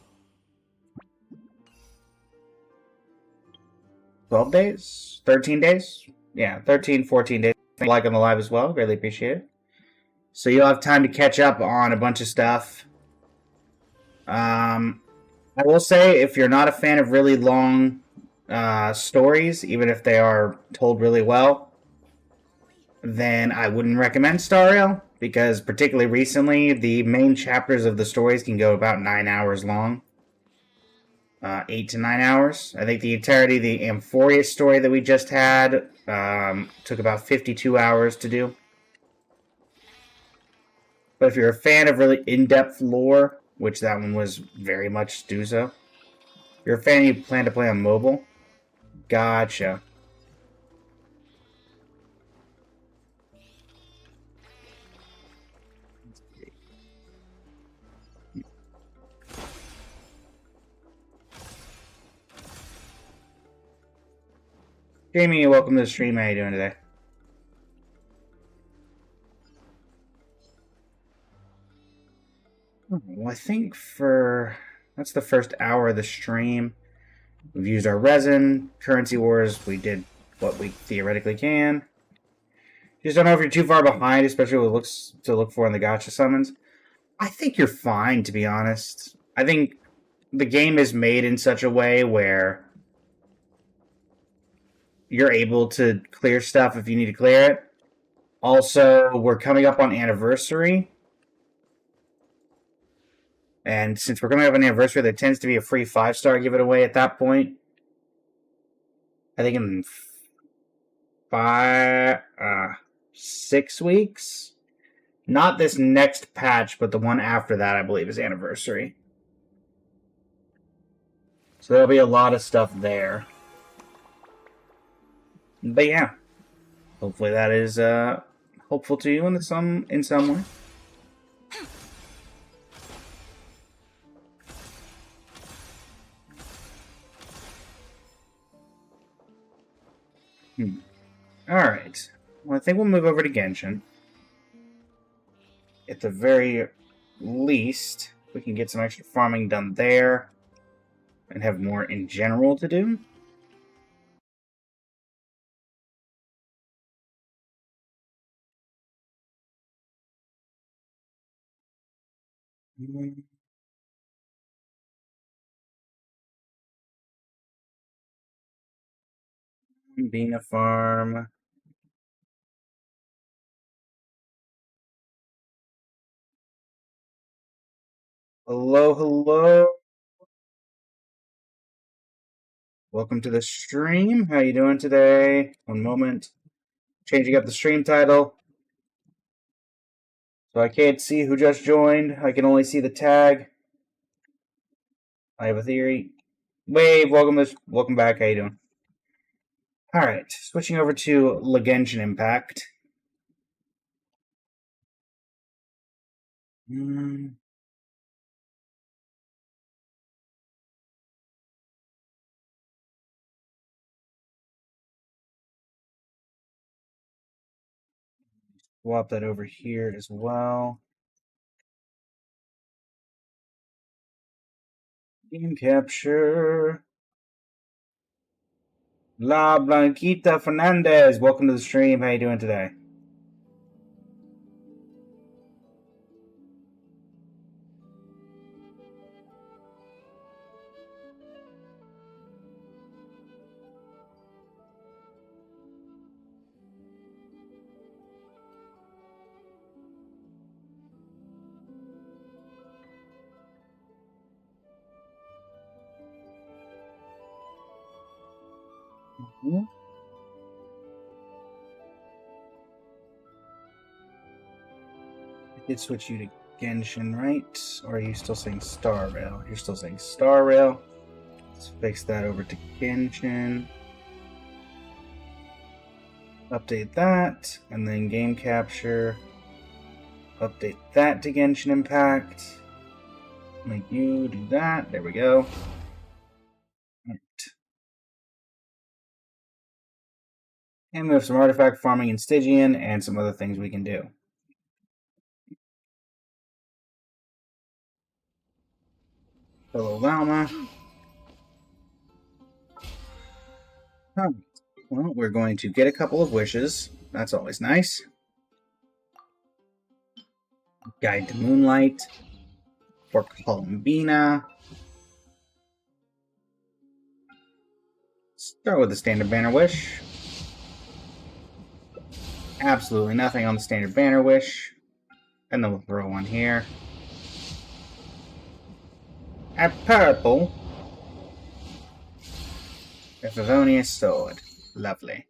12 days? 13 days? Yeah, 13, 14 days. Thank you for liking the live as well. Greatly appreciate it. So you'll have time to catch up on a bunch of stuff. I will say, if you're not a fan of really long stories, even if they are told really well, then I wouldn't recommend Star Rail, because particularly recently, the main chapters of the stories can go about 9 hours long. 8 to 9 hours. I think the entirety of the Amphoria story that we just had took about 52 hours to do. But if you're a fan of really in-depth lore, which that one was very much do so, if you're a fan and you plan to play on mobile, gotcha. Jamie, welcome to the stream. How you doing today? Well, I think that's the first hour of the stream. We've used our resin, currency wars. We did what we theoretically can. Just don't know if you're too far behind, especially what looks to look for in the gacha summons. I think you're fine, to be honest. I think the game is made in such a way where you're able to clear stuff if you need to clear it. Also, we're coming up on anniversary. And since we're coming up on anniversary, there tends to be a free 5-star giveaway at that point. I think in 6 weeks. Not this next patch, but the one after that, I believe, is anniversary. So there'll be a lot of stuff there. But yeah, hopefully that is hopeful to you in some way. Alright. Well, I think we'll move over to Genshin. At the very least, we can get some extra farming done there. And have more in general to do. Being a farm. Hello, hello. Welcome to the stream. How you doing today? One moment. Changing up the stream title. So I can't see who just joined. I can only see the tag. I have a theory. Wave, welcome back. How you doing? Alright, switching over to Genshin Impact. Swap that over here as well. Game capture. La Blanquita Fernandez, welcome to the stream. How you doing today? Mm-hmm. I did switch you to Genshin, right? Or are you still saying Star Rail? You're still saying Star Rail. Let's fix that over to Genshin. Update that, and then game capture. Update that to Genshin Impact. Make you do that. There we go. Right. And we have some artifact farming in Stygian and some other things we can do. Hello, Llama. Oh, well, we're going to get a couple of wishes. That's always nice. Guide to Moonlight for Columbina. Start with the standard banner wish. Absolutely nothing on the standard banner wish. And then we'll throw one here. A purple. A Favonius sword. Lovely.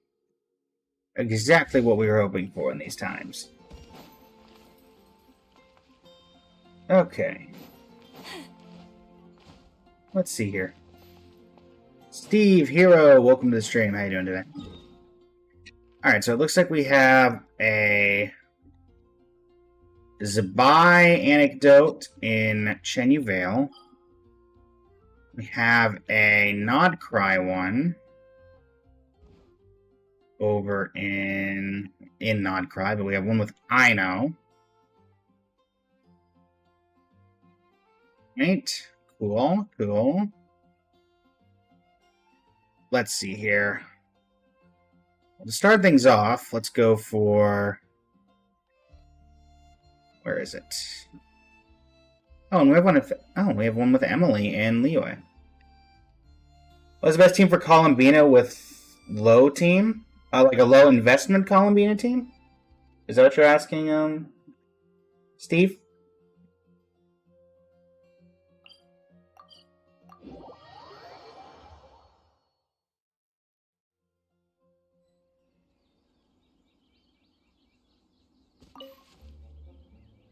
Exactly what we were hoping for in these times. Okay. Let's see here. Steve, Hero, welcome to the stream. How you doing today? Alright, so it looks like we have a Zabai anecdote in Chenyu Vale. We have a Nodcry one over in Nodcry, but we have one with Ino. Right, cool. Let's see here. Well, to start things off, let's go for... Where is it? Oh, and we have one with Emily and Liyue. What's the best team for Columbina with low team? Like a low investment Columbina team? Is that what you're asking, Steve?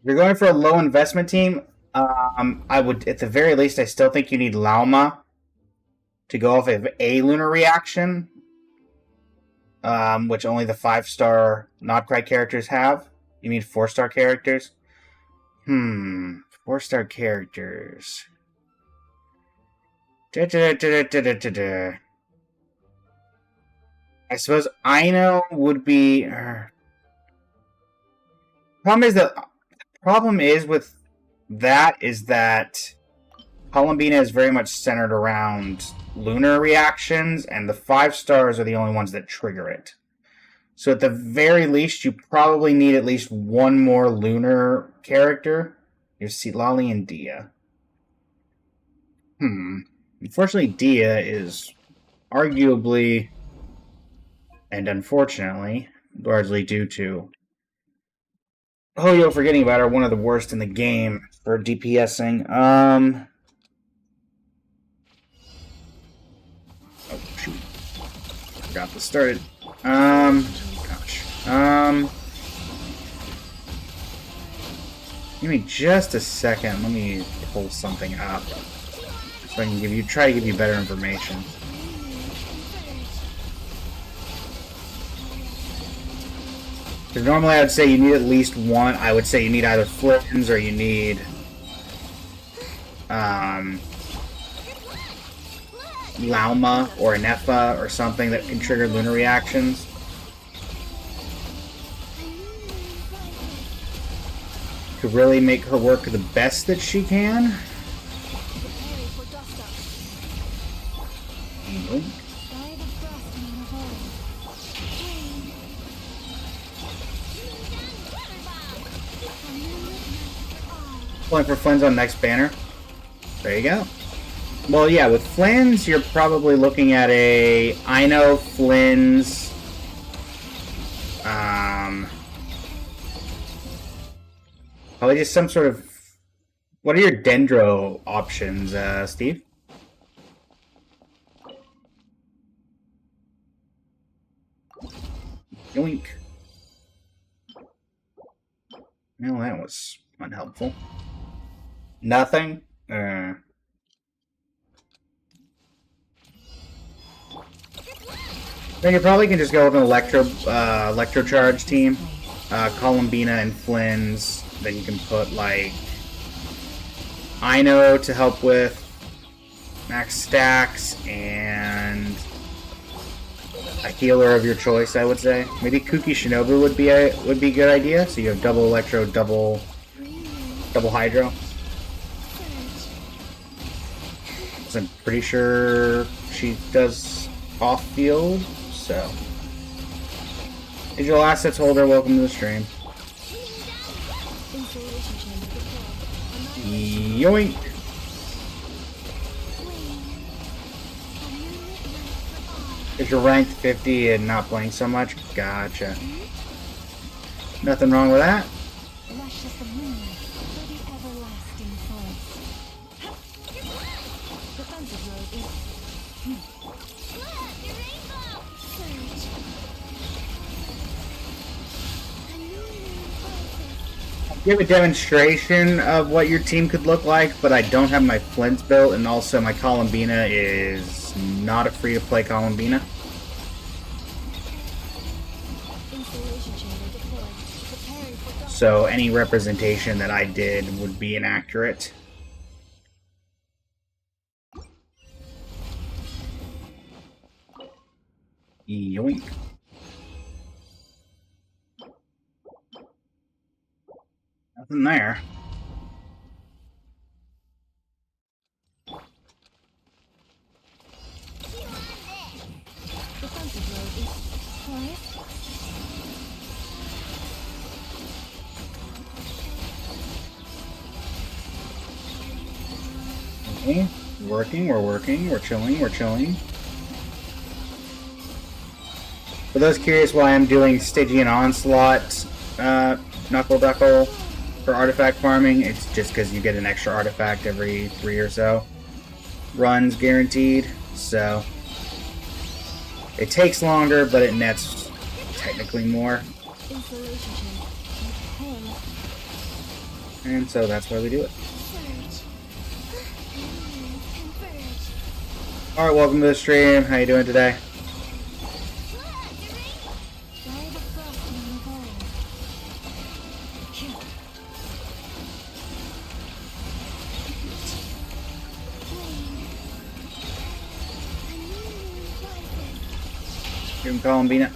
If you're going for a low investment team, I would, at the very least, I still think you need Lauma to go off of a lunar reaction, which only the 5-star Nodcry characters have. You need 4-star characters? 4-star characters. I suppose Ino would be... Problem is with that is that Columbina is very much centered around lunar reactions, and the 5 stars are the only ones that trigger it. So at the very least, you probably need at least one more lunar character. You see Lali and Dia. Unfortunately, Dia is arguably, and unfortunately, largely due to Hoyo forgetting about her, one of the worst in the game for DPSing. got this started. Gosh. Give me just a second. Let me pull something up so I can try to give you better information. Because normally I would say you need at least one. I would say you need either Flittins or you need Lauma or an Nepha or something that can trigger lunar reactions. To really make her work the best that she can. Pulling for Flins on next banner. There you go. Well, yeah, with Flins, you're probably looking at a Ino, Flins, probably just some sort of... What are your Dendro options, Steve? Yoink. Well, that was unhelpful. Nothing? Then you probably can just go with an Electro Charge team. Columbina and Flins. Then you can put, like, Ino to help with max stacks, and a healer of your choice, I would say. Maybe Kuki Shinobu would be a good idea. So you have double Electro, double Hydro. I'm pretty sure she does off-field, so. Digital Assets Holder, welcome to the stream. Yoink! If you're ranked 50 and not playing so much, gotcha. Nothing wrong with that. Give a demonstration of what your team could look like, but I don't have my Flints built, and also my Columbina is not a free-to-play Columbina. So any representation that I did would be inaccurate. Yoink. Nothing there. Okay, we're working, we're chilling. For those curious why I'm doing Stygian Onslaught, Knuckle Duckle for artifact farming, it's just because you get an extra artifact every 3 or so runs guaranteed, so it takes longer, but it nets technically more. And so that's why we do it. Alright, welcome to the stream. How you doing today? Give him Columbina.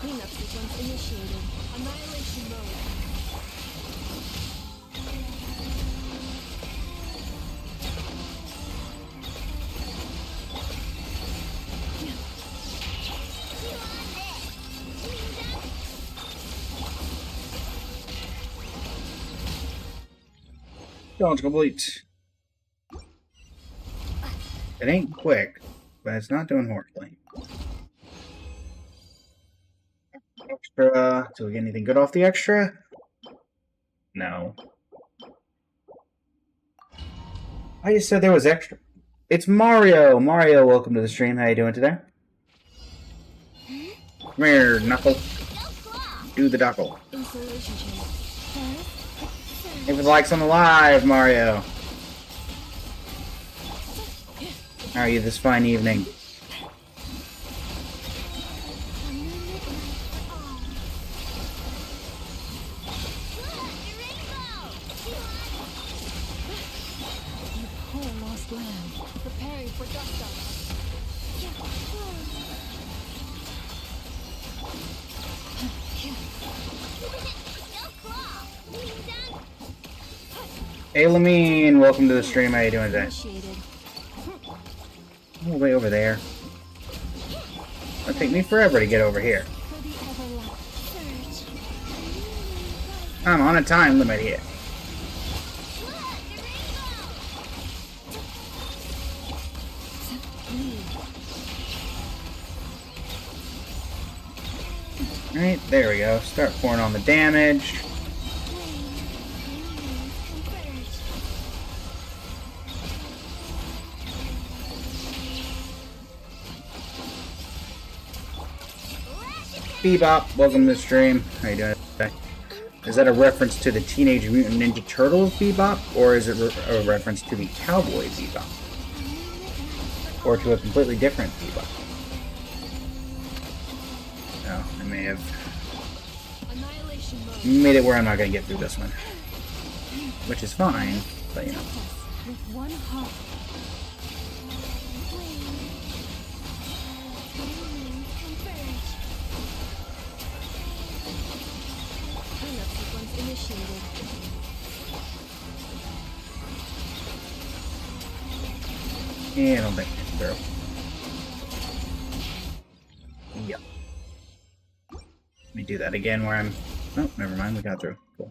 Challenge complete. It ain't quick, but it's not doing horribly. Extra. Do we get anything good off the extra? No. I just said there was extra. It's Mario! Mario, welcome to the stream. How you doing today? Come here, Knuckle. Do the duckle. Insulation channel. Leave the likes on the live, Mario. How are you this fine evening? Whole lost land. Preparing for dust up. Hey, Lamine, welcome to the stream. How you doing today? Initiated. Oh, way over there. It'll take me forever to get over here. For the everlasting. I'm on a time limit here. Alright, there we go. Start pouring on the damage. Bebop, welcome to the stream. How you doing today? Is that a reference to the Teenage Mutant Ninja Turtles Bebop, or is it a reference to the Cowboy Bebop? Or to a completely different Bebop? No, I may have Annihilation mode. made it where I'm not going to get through this one. Which is fine, but you know. With one heart. Cleanup sequence initiated. Yeah, I don't think it's through. Yep. Let me do that again where I'm... Oh, never mind, we got through. Cool.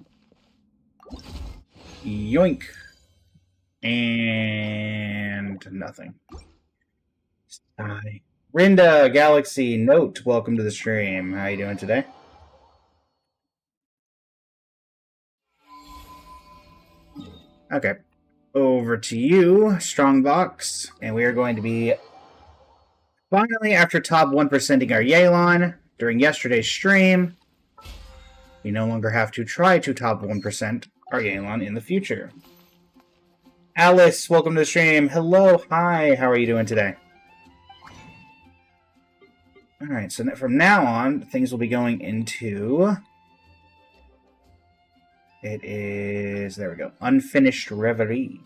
Yoink! And... nothing. Sigh. Rinda, Galaxy, Note, welcome to the stream. How you doing today? Okay. Over to you, Strongbox. And we are going to be... Finally, after top 1%ing our Yelan during yesterday's stream, we no longer have to try to top 1% our Yelan in the future. Alice, welcome to the stream. Hello, hi, how are you doing today? Alright, so from now on, things will be going into... It is... there we go. Unfinished Reverie.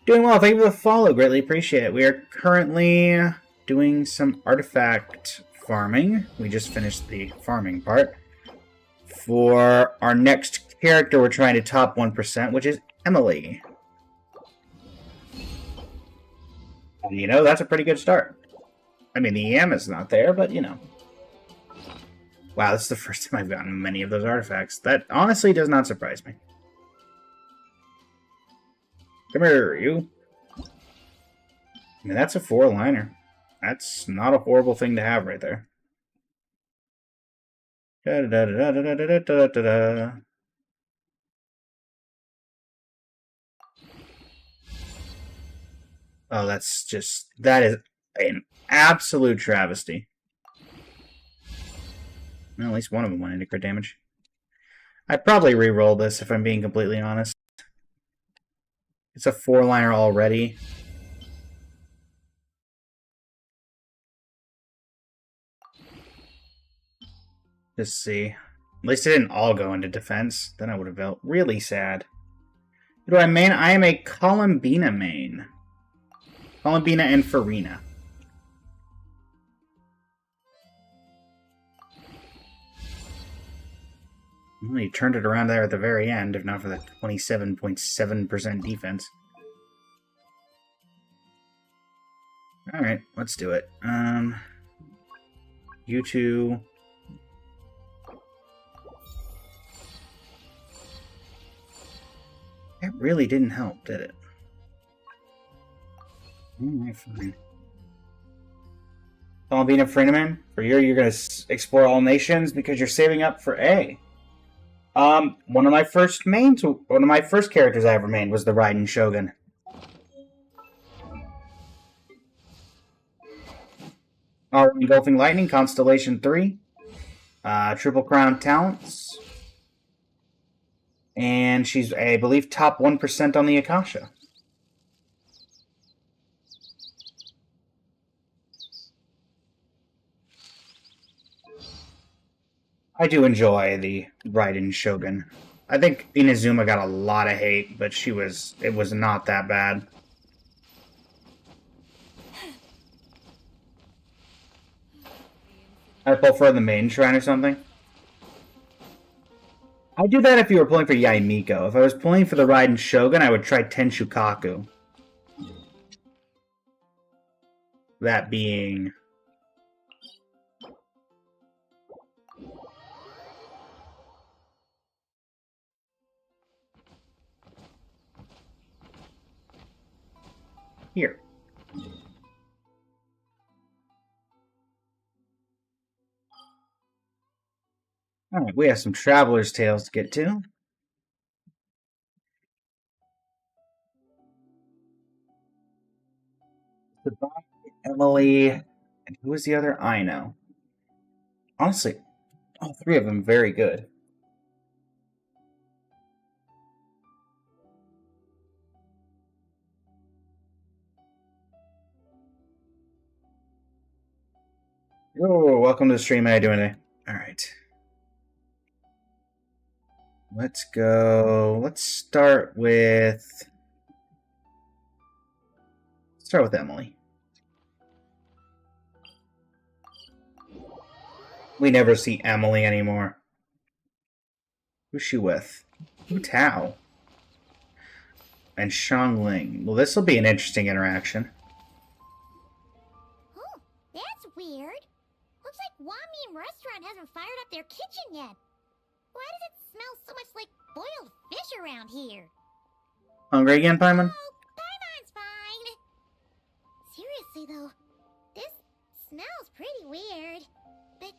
Doing well, thank you for the follow, greatly appreciate it. We are currently doing some artifact farming. We just finished the farming part. For our next character, we're trying to top 1%, which is Emily. You know, that's a pretty good start. I mean, the EM is not there, but, you know. Wow, this is the first time I've gotten many of those artifacts. That honestly does not surprise me. Come here, you. I mean, that's a 4-liner. That's not a horrible thing to have right there. Da-da-da-da-da-da-da-da-da-da. Oh, that's just... that is an absolute travesty. Well, at least one of them went into crit damage. I'd probably re-roll this if I'm being completely honest. It's a 4-liner already. Just see. At least it didn't all go into defense. Then I would have felt really sad. Who do I main? I am a Columbina main. Columbina and Farina. Well, you turned it around there at the very end, if not for the 27.7% defense. Alright, let's do it. You two... That really didn't help, did it? Alright, fine. Columbina Freeman, for you're going to explore all nations because you're saving up for A. One of my first characters I ever made was the Raiden Shogun. Our Engulfing Lightning, Constellation 3. Triple Crown Talents. And she's, I believe, top 1% on the Akasha. I do enjoy the Raiden Shogun. I think Inazuma got a lot of hate, but it was not that bad. I pull for the main shrine or something. I'd do that if you were pulling for Yaimiko. If I was pulling for the Raiden Shogun, I would try Tenshukaku. That being... here. Alright, we have some Traveler's Tales to get to. Goodbye, Emily, and who was the other? I know. Honestly, all three of them very good. Oh, welcome to the stream. How you doing today? Alright. Let's go. Let's start with Emily. We never see Emily anymore. Who's she with? Hu Tao. And Xiangling. Well, this will be an interesting interaction. Oh, that's weird. Looks like Wamian Restaurant hasn't fired up their kitchen yet. Why does it smell so much like boiled fish around here? Hungry again, Paimon? Oh, Paimon's fine. Seriously, though, this smells pretty weird. But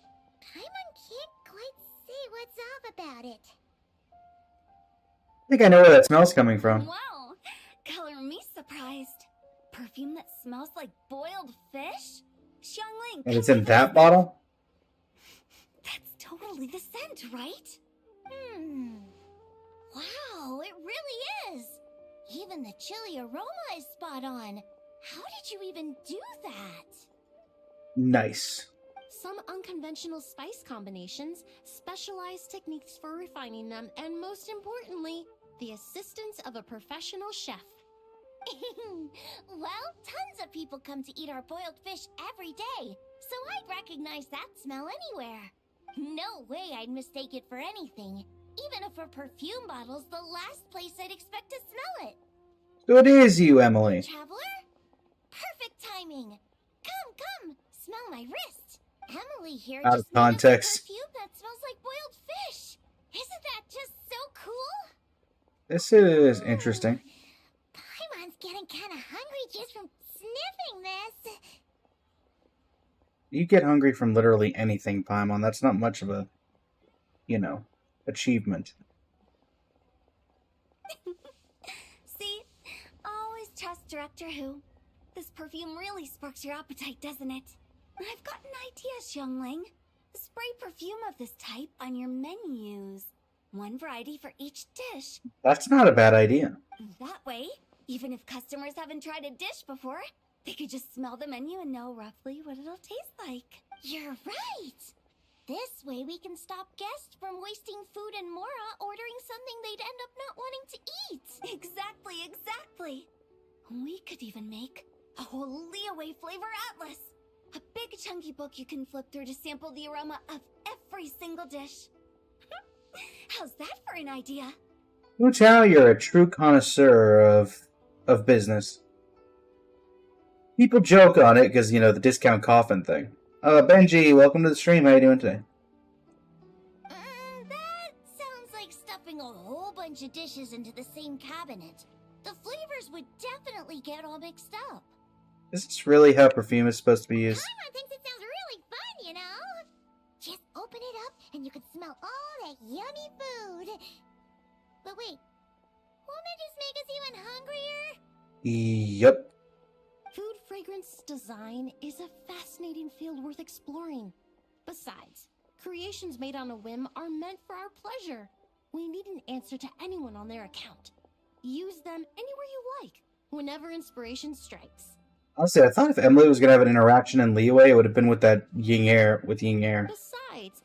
Paimon can't quite see what's off about it. I think I know where that smell's coming from. Wow, color me surprised. Perfume that smells like boiled fish? Xiangling, And it's in that bottle? that's totally the scent, right? Wow, it really is. Even the chili aroma is spot on. How did you even do that? Nice. Some unconventional spice combinations, specialized techniques for refining them, and most importantly, the assistance of a professional chef. Well, tons of people come to eat our boiled fish every day, so I'd recognize that smell anywhere. No way I'd mistake it for anything, even if a perfume bottle's the last place I'd expect to smell it. So it is you, Emily. Traveler? Perfect timing. Come, smell my wrist. Emily here Out of just made us a context. perfume that smells like boiled fish. Isn't that just so cool? This is interesting. Paimon's getting kind of hungry just from sniffing this. You get hungry from literally anything, Paimon. That's not much of a, achievement. See? Always trust Director Who. This perfume really sparks your appetite, doesn't it? I've got an idea, Xiangling. Spray perfume of this type on your menus. One variety for each dish. That's not a bad idea. That way, even if customers haven't tried a dish before, they could just smell the menu and know roughly what it'll taste like. You're right. This way we can stop guests from wasting food and Mora ordering something they'd end up not wanting to eat. Exactly. We could even make a whole Leeway flavor atlas. A big chunky book you can flip through to sample the aroma of every single dish. How's that for an idea? Hu Tao, you're a true connoisseur of business. People joke on it because, the discount coffin thing. Benji, welcome to the stream. How you doing today? That sounds like stuffing a whole bunch of dishes into the same cabinet. The flavors would definitely get all mixed up. Is this really how perfume is supposed to be used? Paimon thinks it sounds really fun, you know? Just open it up and you can smell all that yummy food. But wait, won't that just make us even hungrier? Yep. Food fragrance design is a fascinating field worth exploring. Besides, creations made on a whim are meant for our pleasure. We need an answer to anyone on their account. Use them anywhere you like, whenever inspiration strikes. Honestly, I thought if Emily was gonna have an interaction in Liyue, it would have been with that Ying Air, with Ying Air. Besides,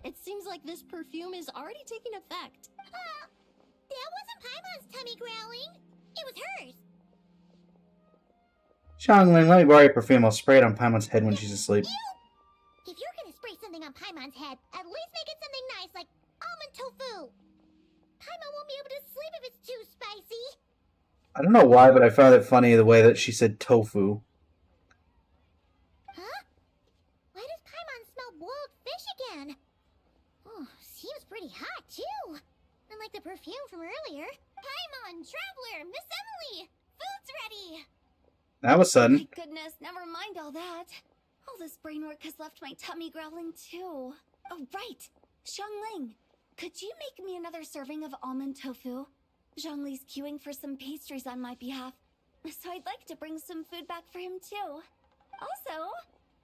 it seems like this perfume is already taking effect. That wasn't Paimon's tummy growling. It was hers. Xiangling, let me borrow your perfume. I'll spray it on Paimon's head when she's asleep. If you're gonna spray something on Paimon's head, at least make it something nice like almond tofu. Paimon won't be able to sleep if it's too spicy. I don't know why, but I found it funny the way that she said tofu. Huh? Why does Paimon smell boiled fish again? Oh, seems pretty hot too. Unlike the perfume from earlier. Paimon, Traveler, Miss Emily, food's ready. That was sudden. My goodness, never mind all that. All this brain work has left my tummy growling too. Oh, right. Xiangling, could you make me another serving of almond tofu? Zhongli's queuing for some pastries on my behalf, so I'd like to bring some food back for him too. Also,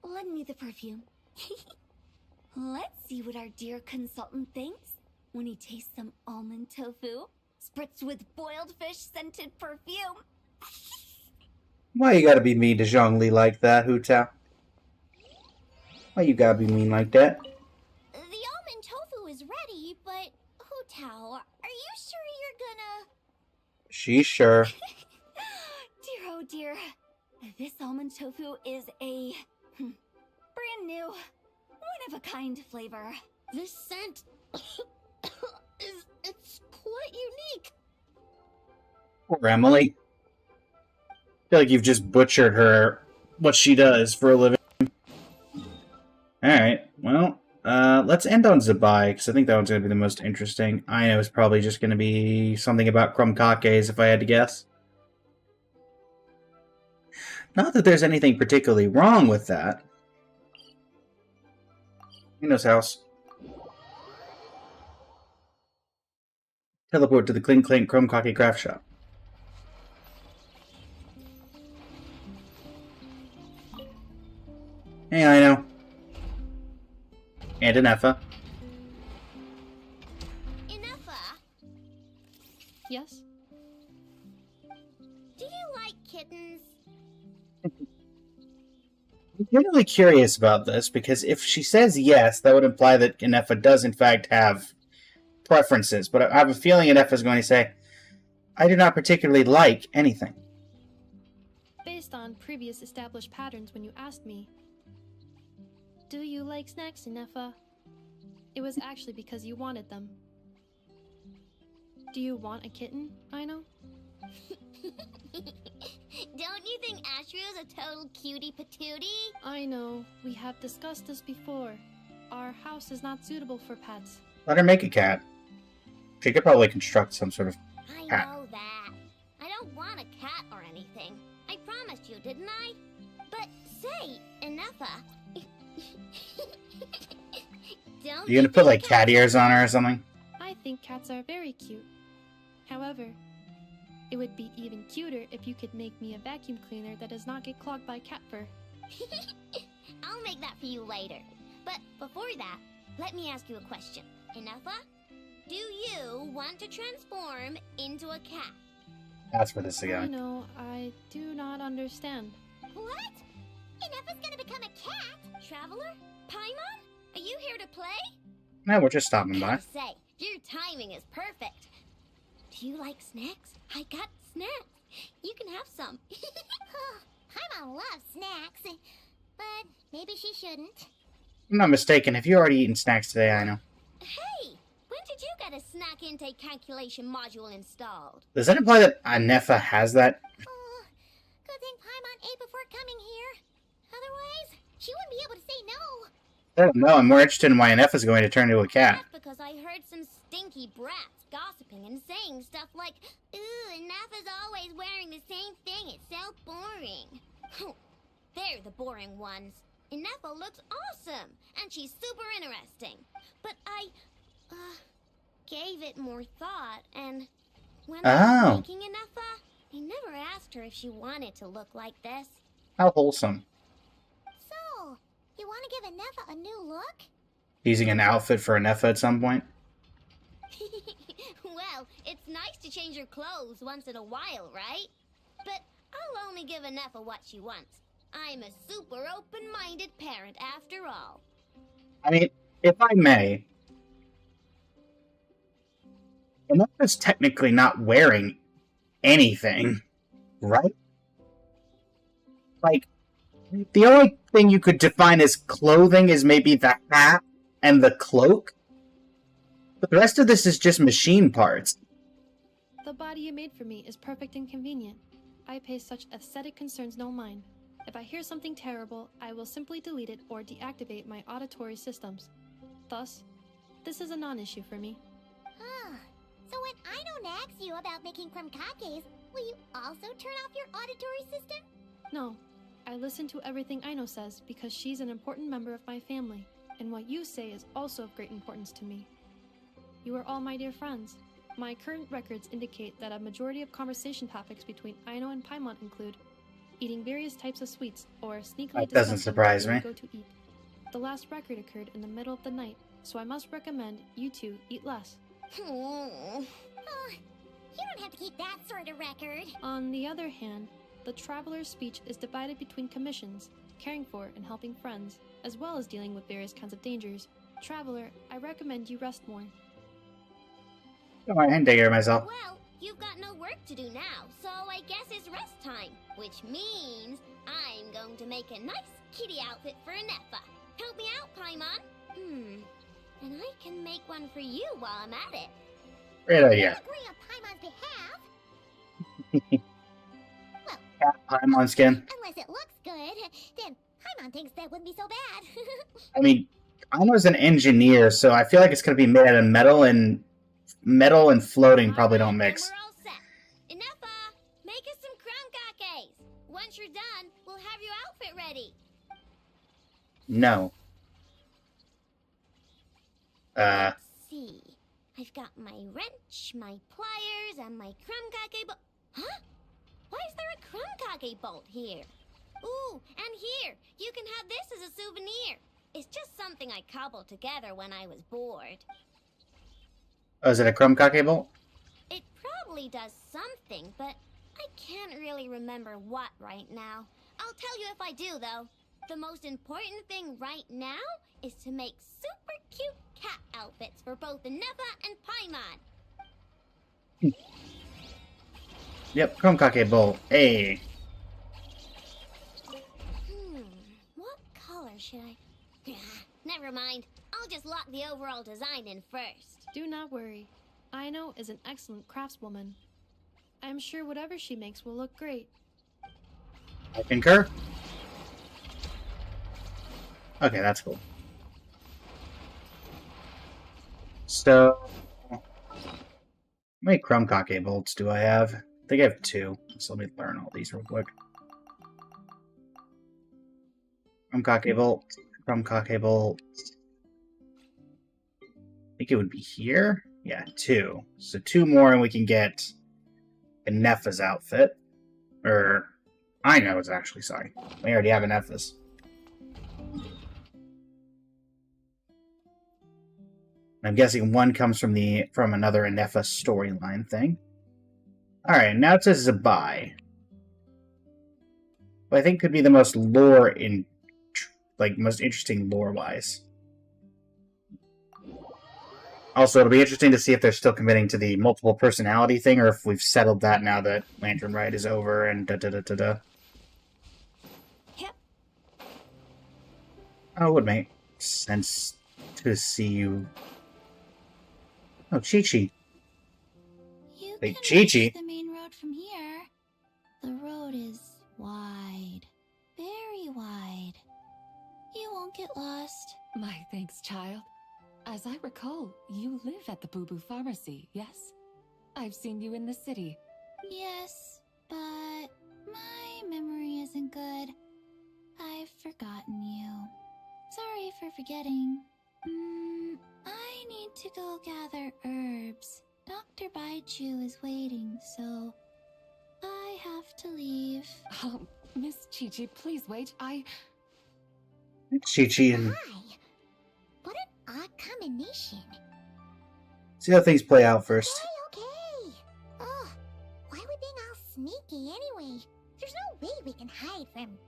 lend me the perfume. Let's see what our dear consultant thinks when he tastes some almond tofu, spritzed with boiled fish scented perfume. Why you gotta be mean to Zhongli like that, Hu Tao? Why you gotta be mean like that? The almond tofu is ready, but Hu Tao, are you sure you're gonna... She's sure. Dear oh dear, this almond tofu is a brand new, one-of-a-kind flavor. This scent it's quite unique. Poor Emily. I feel like you've just butchered her, what she does for a living. Alright, well, let's end on Zabai, because I think that one's going to be the most interesting. I know it's probably just going to be something about Krumkakes, if I had to guess. Not that there's anything particularly wrong with that. Nino's house. Teleport to the Clink Clink Krumkake craft shop. Hey, I know. And Anefa. Enough, Yes? do you like kittens? I'm really curious about this, because if she says yes, that would imply that Anefa does in fact have preferences, but I have a feeling Anefa is going to say, I do not particularly like anything. Based on previous established patterns when you asked me, do you like snacks, Nefa? It was actually because you wanted them. Do you want a kitten, Aino? Don't you think Ashrio's a total cutie patootie? I know, we have discussed this before. Our house is not suitable for pets. Let her make a cat. She could probably construct some sort of I cat. know that. I don't want a cat or anything. I promised you, didn't I? But say, Enougha. Don't You gonna put like cat ears on her or something? I think cats are very cute. However, it would be even cuter if you could make me a vacuum cleaner that does not get clogged by cat fur. I'll make that for you later. But before that, let me ask you a question. Enougha? Do you want to transform into a cat? That's where this is I going. know, I do not understand. What? Enougha's gonna become a cat? Traveler? Paimon? Are you here to play? No, we're just stopping by. I say, your timing is perfect. Do you like snacks? I got snacks. You can have some. Paimon loves snacks, but maybe she shouldn't. I'm not mistaken. Have you already eaten snacks today, I know? Hey, when did you get a snack intake calculation module installed? Does that imply that Anefa has that? Oh, good thing Paimon ate before coming here. Otherwise, she wouldn't be able to say no. I don't know. I'm more interested in why Anefa is going to turn into a cat. That's because I heard some stinky brats gossiping and saying stuff like, ooh, Anafa's always wearing the same thing. It's so boring. They're the boring ones. Anafa looks awesome, and she's super interesting. But I, gave it more thought, and when I was Oh. thinking Anafa, I never asked her if she wanted to look like this. How wholesome. So, you want to give Anefa a new look? Using an outfit for Anefa at some point. Well, it's nice to change your clothes once in a while, right? But I'll only give Anefa what she wants. I'm a super open-minded parent after all. I mean, if I may, Anefa's technically not wearing anything, right? Like, the only thing you could define as clothing is maybe the hat and the cloak. But the rest of this is just machine parts. The body you made for me is perfect and convenient. I pay such aesthetic concerns no mind. If I hear something terrible, I will simply delete it or deactivate my auditory systems. Thus, this is a non-issue for me. Ah, so when Aino nags you about making krumkakes, will you also turn off your auditory system? No, I listen to everything Aino says because she's an important member of my family, and what you say is also of great importance to me. You are all my dear friends. My current records indicate that a majority of conversation topics between Aino and Paimon include eating various types of sweets or sneakily That doesn't discussing surprise where me. we go to eat. The last record occurred in the middle of the night, so I must recommend you two eat less. Oh, you don't have to keep that sort of record. On the other hand, the traveler's speech is divided between commissions, caring for and helping friends, as well as dealing with various kinds of dangers. Traveler, I recommend you rest more. Come on, I can take care of myself. Well, you've got no work to do now, so I guess it's rest time. Which means I'm going to make a nice kitty outfit for Anefa. Help me out, Paimon. And I can make one for you while I'm at it. Great idea. Agree on Paimon's behalf. Cat Paimon skin. Unless it looks good, then Paimon thinks that wouldn't be so bad. I mean, Aino's an engineer, so I feel like it's going to be made out of metal and floating probably don't mix. We're all set. Anefa, make us some krumkakes. Once you're done, we'll have your outfit ready. No. Let's see. I've got my wrench, my pliers, and my krumkake bolt. Huh? Why is there a krumkake bolt here? Ooh, and here, you can have this as a souvenir. It's just something I cobbled together when I was bored. Oh, is it a krumkake bolt? It probably does something, but I can't really remember what right now. I'll tell you if I do, though. The most important thing right now is to make super cute cat outfits for both Anefa and Paimon. Yep, krumkake bolt. Hey. What color should I... Never mind. I'll just lock the overall design in first. Do not worry. Aino is an excellent craftswoman. I'm sure whatever she makes will look great. I concur. Okay, that's cool. So, how many krumkake bolts do I have? I think I have 2. So let me learn all these real quick. Krumkake bolt, krumkake bolt. I think it would be here. Yeah, 2. So 2 more and we can get Anefa's outfit. Or, I know it's actually, sorry. We already have Anefa's. I'm guessing one comes from another Anefa storyline thing. Alright, now it says Zabai. What I think could be the most most interesting lore-wise. Also, it'll be interesting to see if they're still committing to the multiple personality thing, or if we've settled that now that Lantern Ride is over and da-da-da-da-da. Yep. Oh, it would make sense to see you... Oh, Chi-Chi. You Hey, can Chi-Chi. reach the main road from here. The road is wide. Very wide. You won't get lost. My thanks, child. As I recall, you live at the Boo Boo Pharmacy, yes? I've seen you in the city. Yes, but my memory isn't good. I've forgotten you. Sorry for forgetting. I need to go gather herbs. Dr. Baichu is waiting, so I have to leave. Oh, Miss Chi-Chi, please wait. Chi-Chi and Hi. What an odd combination. see how things play out first. Okay. Oh, why are we being all sneaky anyway? There's no way we can hide from.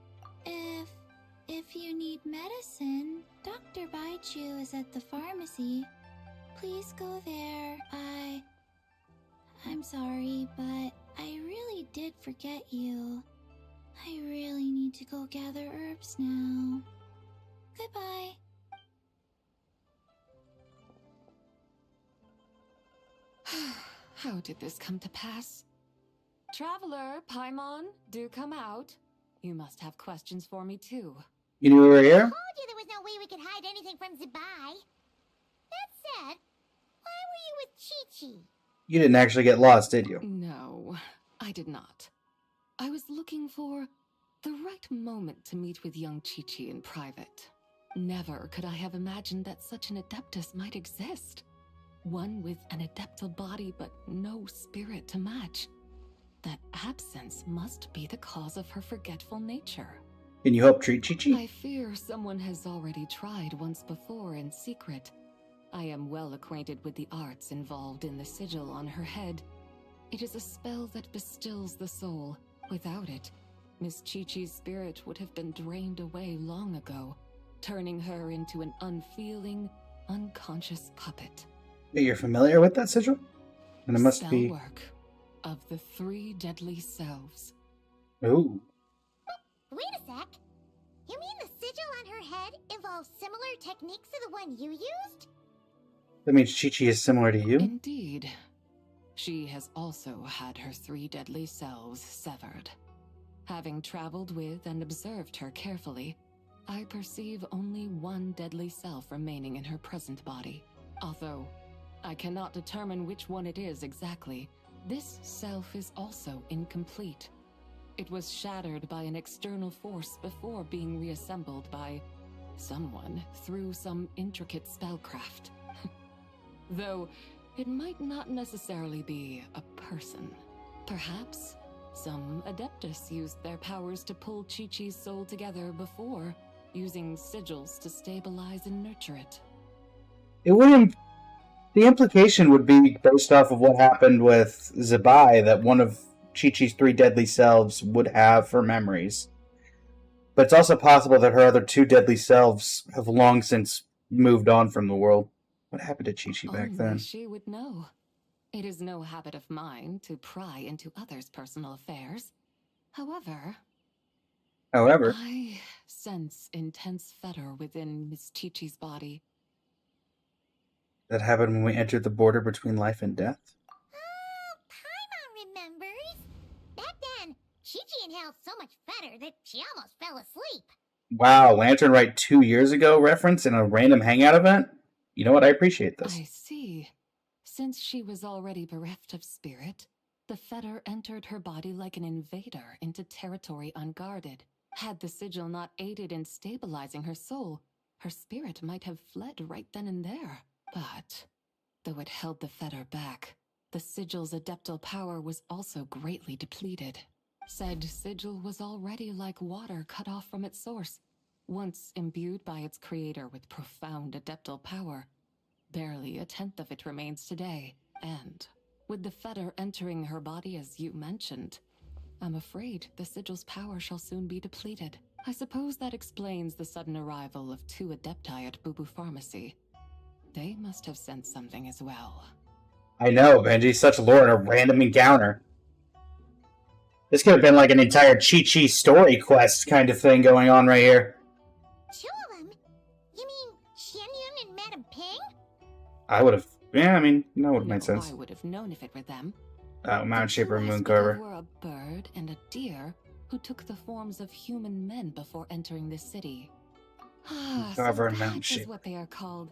If you need medicine, Dr. Baichu is at the pharmacy. Please go there. I'm sorry, but I really did forget you. I really need to go gather herbs now. Goodbye. How did this come to pass? Traveler, Paimon, do come out. You must have questions for me too. You knew we were here? Told you there was no way we could hide anything from Zebai. That said, why were you with Chi-Chi? You didn't actually get lost, did you? No, I did not. I was looking for the right moment to meet with young Chi-Chi in private. Never could I have imagined that such an adeptus might exist. One with an adeptal body but no spirit to match. That absence must be the cause of her forgetful nature. Can you help treat Chi-Chi? I fear someone has already tried once before in secret. I am well acquainted with the arts involved in the sigil on her head. It is a spell that bestills the soul. Without it, Miss Chi-Chi's spirit would have been drained away long ago, turning her into an unfeeling, unconscious puppet. You're familiar with that sigil? And it must Spell be... work of the 3 deadly selves. Ooh. Wait a sec. You mean the sigil on her head involves similar techniques to the one you used? That means Chi-Chi is similar to you? Indeed. She has also had her 3 deadly selves severed. Having traveled with and observed her carefully, I perceive only one deadly self remaining in her present body. Although I cannot determine which one it is exactly, this self is also incomplete. It was shattered by an external force before being reassembled by someone through some intricate spellcraft. Though it might not necessarily be a person. Perhaps some adeptus used their powers to pull Chi-Chi's soul together before, using sigils to stabilize and nurture it. It wouldn't... The implication would be, based off of what happened with Zebai, that one of Chi-Chi's 3 deadly selves would have her memories. But it's also possible that her other 2 deadly selves have long since moved on from the world. What happened to Chi-Chi back Only then? she would know. It is no habit of mine to pry into others' personal affairs. However, I sense intense fetter within Miss Chi-Chi's body. That happened when we entered the border between life and death? Oh, Paimon remembers. Back then, Chi-Chi inhaled so much fatter that she almost fell asleep. Wow, Lantern Right 2 years ago reference in a random hangout event? You know what? I appreciate this. I see. Since she was already bereft of spirit, the fetter entered her body like an invader into territory unguarded. Had the sigil not aided in stabilizing her soul, her spirit might have fled right then and there. But, though it held the fetter back, the sigil's adeptal power was also greatly depleted. Said sigil was already like water cut off from its source, once imbued by its creator with profound adeptal power. Barely a tenth of it remains today, and with the fetter entering her body as you mentioned, I'm afraid the sigil's power shall soon be depleted. I suppose that explains the sudden arrival of 2 adepti at Bubu Pharmacy. They must have sensed something as well. I know, Benji, such lore in a random encounter. This could have been like an entire Chi-Chi story quest kind of thing going on right here. 2 of them? You mean Xianyun and Madame Ping? I would have... Yeah, I mean, that would have made sense. I would have known if it were them. Oh, Mount The Shaper two I Moon speak Carver. of were a bird and a deer who took the forms of human men before entering the city. Carver So and Mountain that is Shaper. what they are called.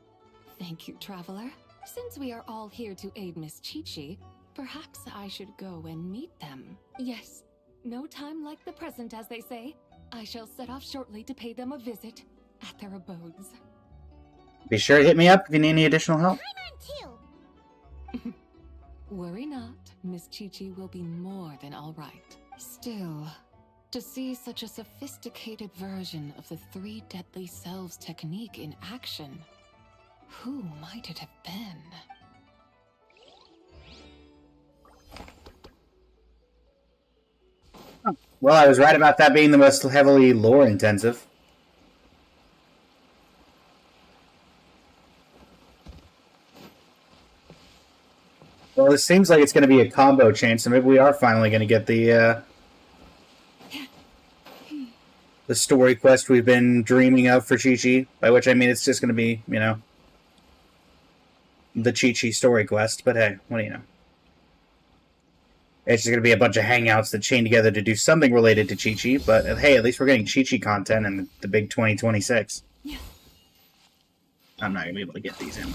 Thank you, Traveler. Since we are all here to aid Miss Chi-Chi, perhaps I should go and meet them. Yes, no time like the present, as they say. I shall set off shortly to pay them a visit at their abodes. Be sure to hit me up if you need any additional help. Paimon too. Worry not, Miss Chi-Chi will be more than all right. Still, to see such a sophisticated version of the three deadly selves technique in action, who might it have been? Well, I was right about that being the most heavily lore intensive. Well, it seems like it's going to be a combo chain, so maybe we are finally going to get the story quest we've been dreaming of for Chi-Chi. By which I mean it's just going to be, you know, the Chi-Chi story quest. But hey, what do you know? It's just going to be a bunch of hangouts that chain together to do something related to Chi-Chi. But hey, at least we're getting Chi-Chi content in the big 2026. I'm not going to be able to get these in.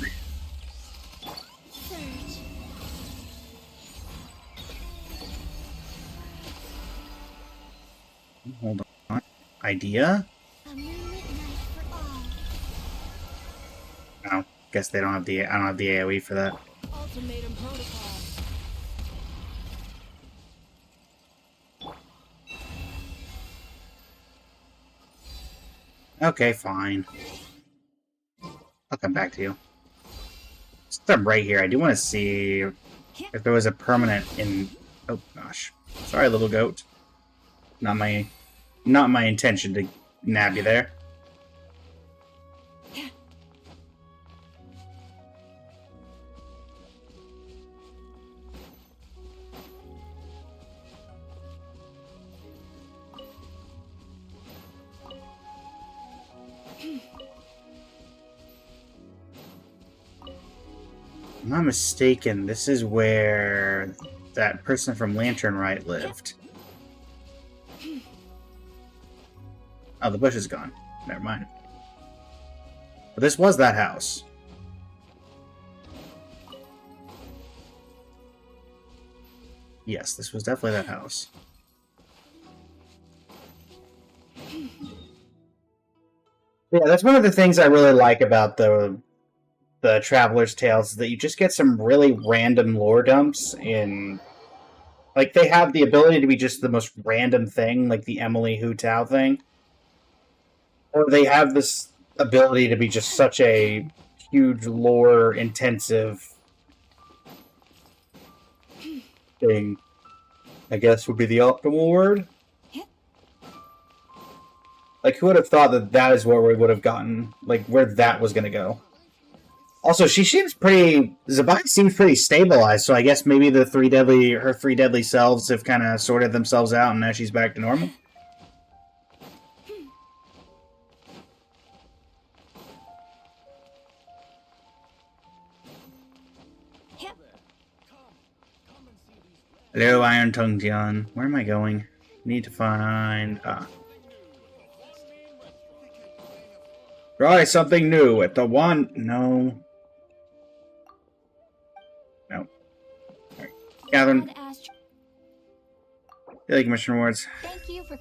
Hold on. Idea? Oh, guess they don't have the. I don't have the AOE for that. Ultimatum protocol. Okay, fine. I'll come back to you. Since I'm right here, I do want to see if there was a permanent in. Oh gosh, sorry, little goat. Not my intention to nab you there. If I'm not mistaken, this is where that person from Lantern Rite lived. Oh, the bush is gone. Never mind. But this was that house. Yes, this was definitely that house. Yeah, that's one of the things I really like about the Traveler's Tales, is that you just get some really random lore dumps in... Like, they have the ability to be just the most random thing, like the Emily Hu Tao thing. Or they have this ability to be just such a huge lore-intensive thing, I guess would be the optimal word. Like, who would have thought that that is where we would have gotten, like, where that was going to go? Also, she seems pretty... Zabai seems pretty stabilized, so I guess maybe her three deadly selves have kind of sorted themselves out, and now she's back to normal. Hello, Iron Tongue Tian. Where am I going? Need to find... Try something new at the one... No. No. Alright. Catherine. Daily commission rewards. Thank you for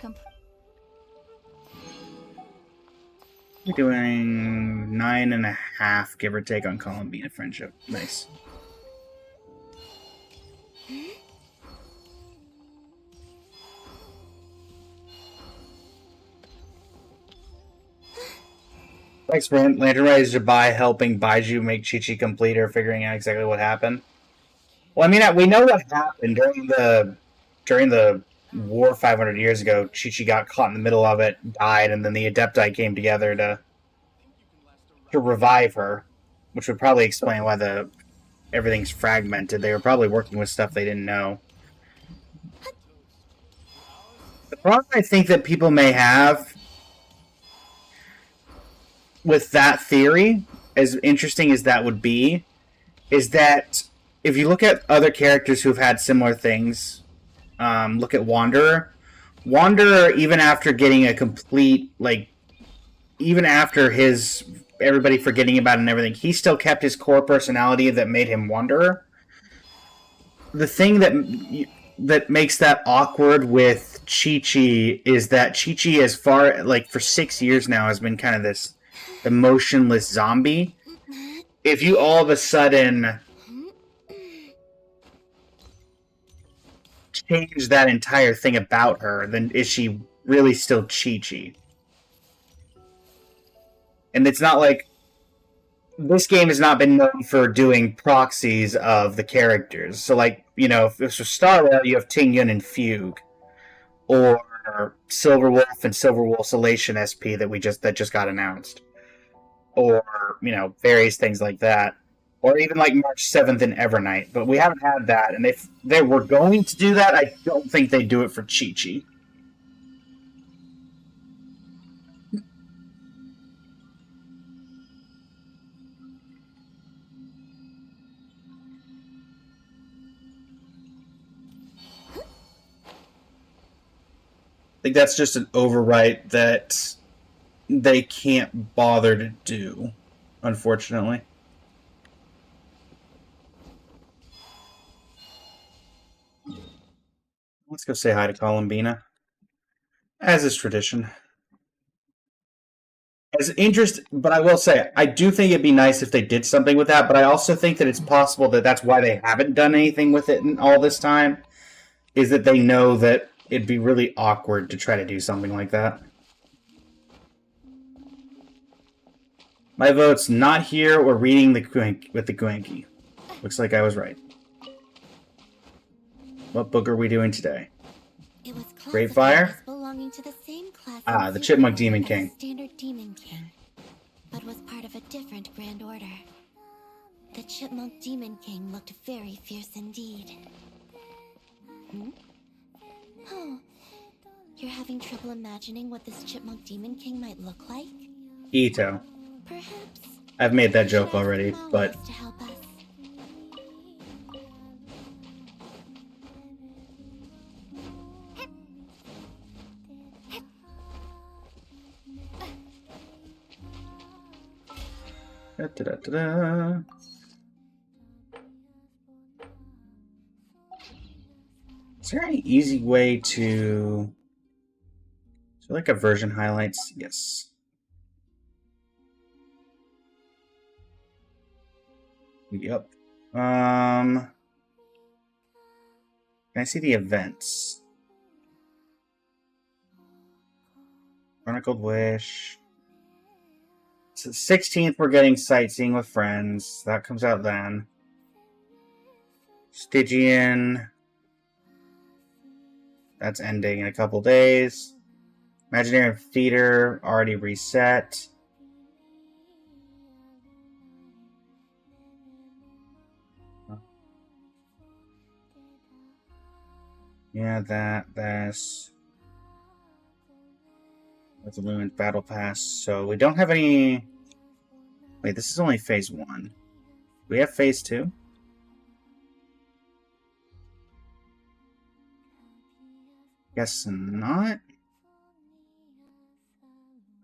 We're doing 9.5, give or take, on Columbina friendship. Nice. Thanks, man. Lantern Rise Jabai helping Baiju make Chi-Chi complete or figuring out exactly what happened. Well, I mean, we know what happened during the war 500 years ago. Chi-Chi got caught in the middle of it, died, and then the Adepti came together to revive her, which would probably explain why everything's fragmented. They were probably working with stuff they didn't know. The problem I think that people may have with that theory, as interesting as that would be, is that if you look at other characters who've had similar things, look at Wanderer. Wanderer, even after getting a complete, like, even after everybody forgetting about it and everything, he still kept his core personality that made him Wanderer. The thing that makes that awkward with Chi-Chi is that Chi-Chi, as far, like, for 6 years now, has been kind of this emotionless zombie. If you all of a sudden change that entire thing about her, then is she really still Chi-Chi? And it's not like this game has not been known for doing proxies of the characters. So, like, you know, if it's for Star Rail, you have Ting Yun and Fugue, or Silver Wolf and Silver Wolf's Elation SP that just got announced, or you know, various things like that, or even like March 7th in Evernight. But we haven't had that, and if they were going to do that, I don't think they'd do it for Chi-Chi. I think that's just an overwrite that they can't bother to do, unfortunately. Let's go say hi to Columbina, as is tradition. But I will say, I do think it'd be nice if they did something with that, but I also think that it's possible that that's why they haven't done anything with it in all this time, is that they know that it'd be really awkward to try to do something like that. My vote's not here or reading with the Gwenki. Looks like I was right. What book are we doing today? It was Great classified Fire? as belonging to the same class Ah, in the Chipmunk Superorder Demon as King. Standard Demon King, but was part of a different Grand Order. The Chipmunk Demon King looked very fierce indeed. Oh, you're having trouble imagining what this Chipmunk Demon King might look like? Ito. Perhaps I've made that we should joke ask already, some but allies to help us. Da-da-da-da-da. Is there any easy way to... Is there like a version highlights? Yes. Yep. Can I see the events? Chronicled Wish. So the 16th, we're getting Sightseeing with Friends. That comes out then. Stygian. That's ending in a couple days. Imaginary Theater already reset. Yeah, that's with the Lumen's Battle Pass. So we don't have any... Wait, this is only Phase 1. Do we have Phase 2? Guess not.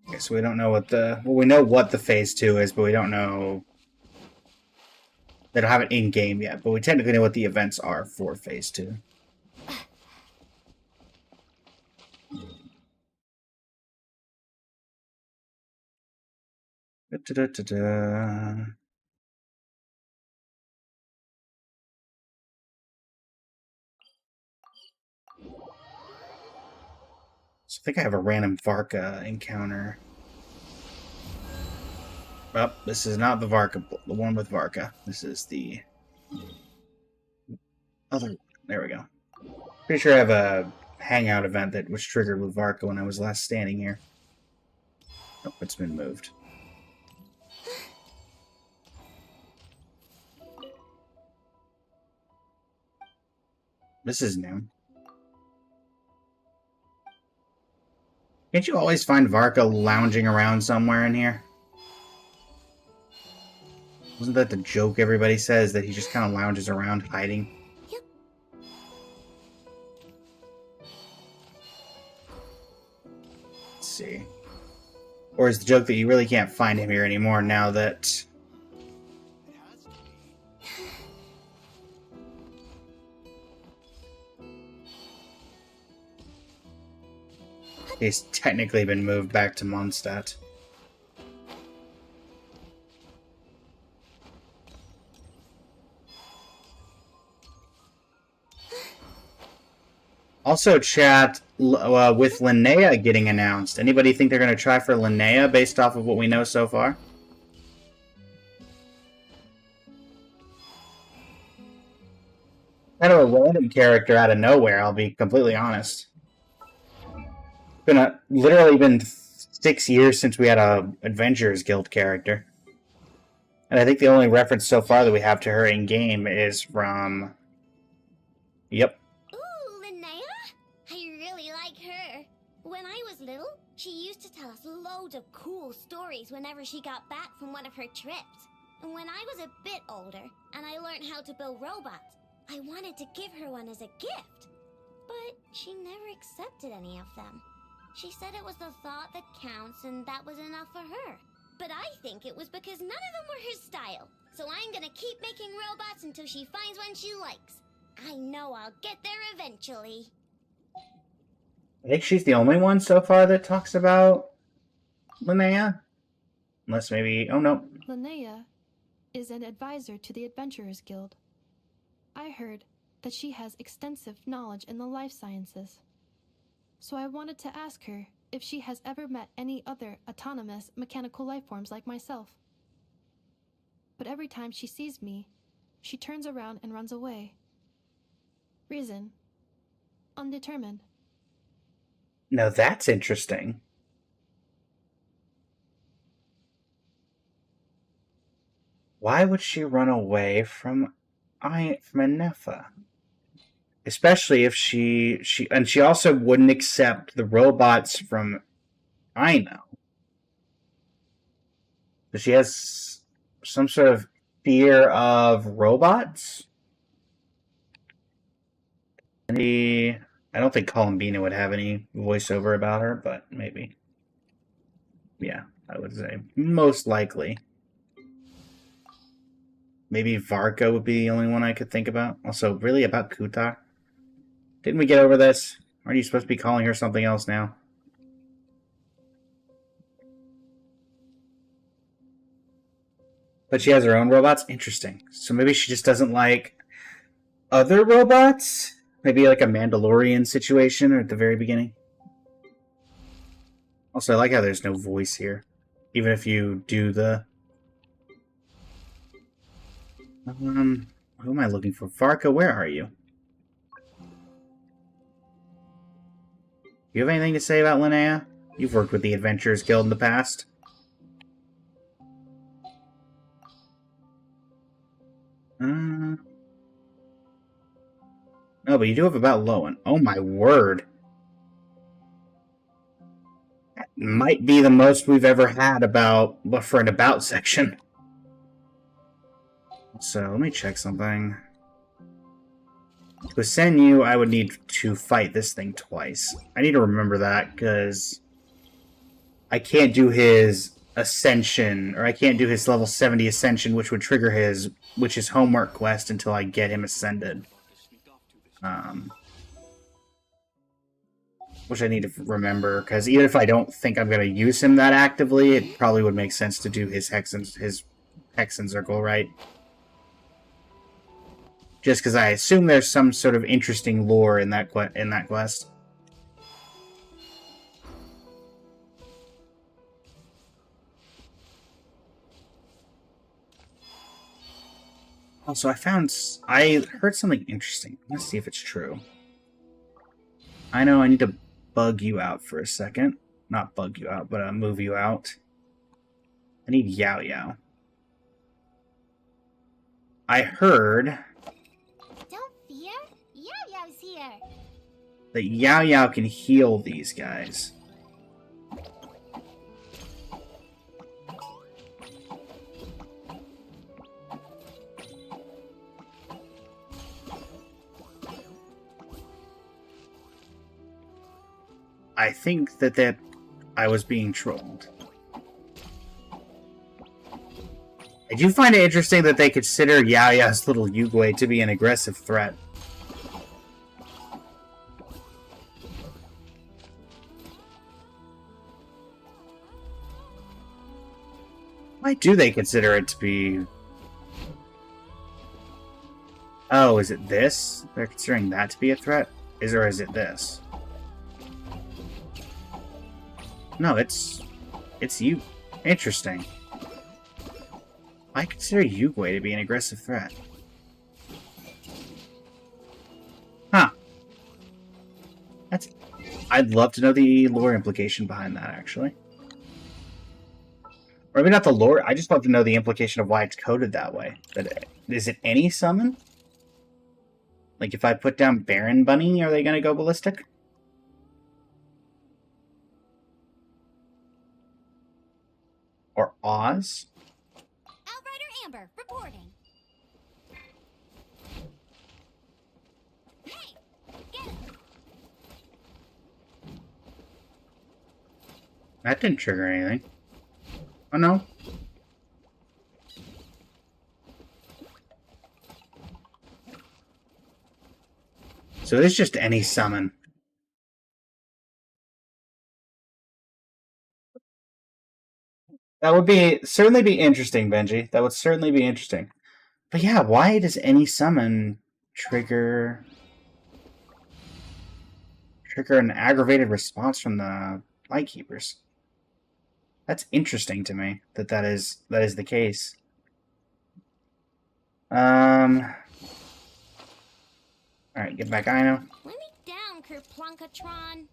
Okay, so we don't know what the... Well, we know what the Phase 2 is, but we don't know... They don't have it in-game yet, but we technically know what the events are for Phase 2. Da-da-da-da. So I think I have a random Varka encounter. Oh, this is not the Varka, the one with Varka. This is the other. There we go. Pretty sure I have a hangout event that was triggered with Varka when I was last standing here. Oh, it's been moved. This is new. Can't you always find Varka lounging around somewhere in here? Wasn't that the joke everybody says, that he just kind of lounges around hiding? Yep. Let's see. Or is the joke that you really can't find him here anymore now that... He's technically been moved back to Mondstadt. Also, chat with Linnea getting announced. Anybody think they're going to try for Linnea based off of what we know so far? Kind of a random character out of nowhere, I'll be completely honest. Literally been 6 years since we had a Adventurers Guild character. And I think the only reference so far that we have to her in-game is from... Yep. Ooh, Linnea? I really like her. When I was little, she used to tell us loads of cool stories whenever she got back from one of her trips. And when I was a bit older, and I learned how to build robots, I wanted to give her one as a gift. But she never accepted any of them. She said it was the thought that counts, and that was enough for her. But I think it was because none of them were her style. So I'm gonna keep making robots until she finds one she likes. I know I'll get there eventually. I think she's the only one so far that talks about Linnea. Unless maybe... Oh, no. Linnea is an advisor to the Adventurers Guild. I heard that she has extensive knowledge in the life sciences. So I wanted to ask her if she has ever met any other autonomous mechanical life forms like myself. But every time she sees me, she turns around and runs away. Reason: undetermined. No, that's interesting. Why would she run away from Anefa? Especially if she also wouldn't accept the robots from Ino. But she has some sort of fear of robots? I don't think Columbina would have any voiceover about her, but maybe. Yeah, I would say most likely. Maybe Varka would be the only one I could think about. Also, really about Kuta? Didn't we get over this? Aren't you supposed to be calling her something else now? But she has her own robots? Interesting. So maybe she just doesn't like other robots? Maybe like a Mandalorian situation at the very beginning? Also, I like how there's no voice here. Even if you do the... who am I looking for? Varka, where are you? You have anything to say about Linnea? You've worked with the Adventurers Guild in the past. No, but you do have about Lowen. Oh my word. That might be the most we've ever had for an about section. So, let me check something. To ascend you, I would need to fight this thing twice. I need to remember that, because I can't do his ascension, or I can't do his level 70 ascension, which would trigger his homework quest until I get him ascended. Which I need to remember, because even if I don't think I'm going to use him that actively, it probably would make sense to do his Hexen Circle, right? Just because I assume there's some sort of interesting lore in that quest. Also, I heard something interesting. Let's see if it's true. I know I need to bug you out for a second. Not bug you out, but move you out. I need Yao Yao. I heard... Don't fear, Yao Yao's here. that Yao Yao can heal these guys. I think that I was being trolled. I do find it interesting that they consider Yao Yao's little Yugui to be an aggressive threat. Why do they consider it to be... Oh, is it this? They're considering that to be a threat? Is it this? No, it's you. Interesting. I consider Yugway to be an aggressive threat. Huh. I'd love to know the lore implication behind that, actually. Or maybe not the lore, I just love to know the implication of why it's coded that way. Is it any summon? Like, if I put down Baron Bunny, are they going to go ballistic? Or Oz? Outrider Amber, reporting. Hey, get it. That didn't trigger anything. Oh, no. So it's just any summon. That would certainly be interesting, Benji. That would certainly be interesting. But yeah, why does any summon trigger an aggravated response from the Lightkeepers? That's interesting to me that is the case. Alright, get back Ino. Let me down, Kerplunkatron.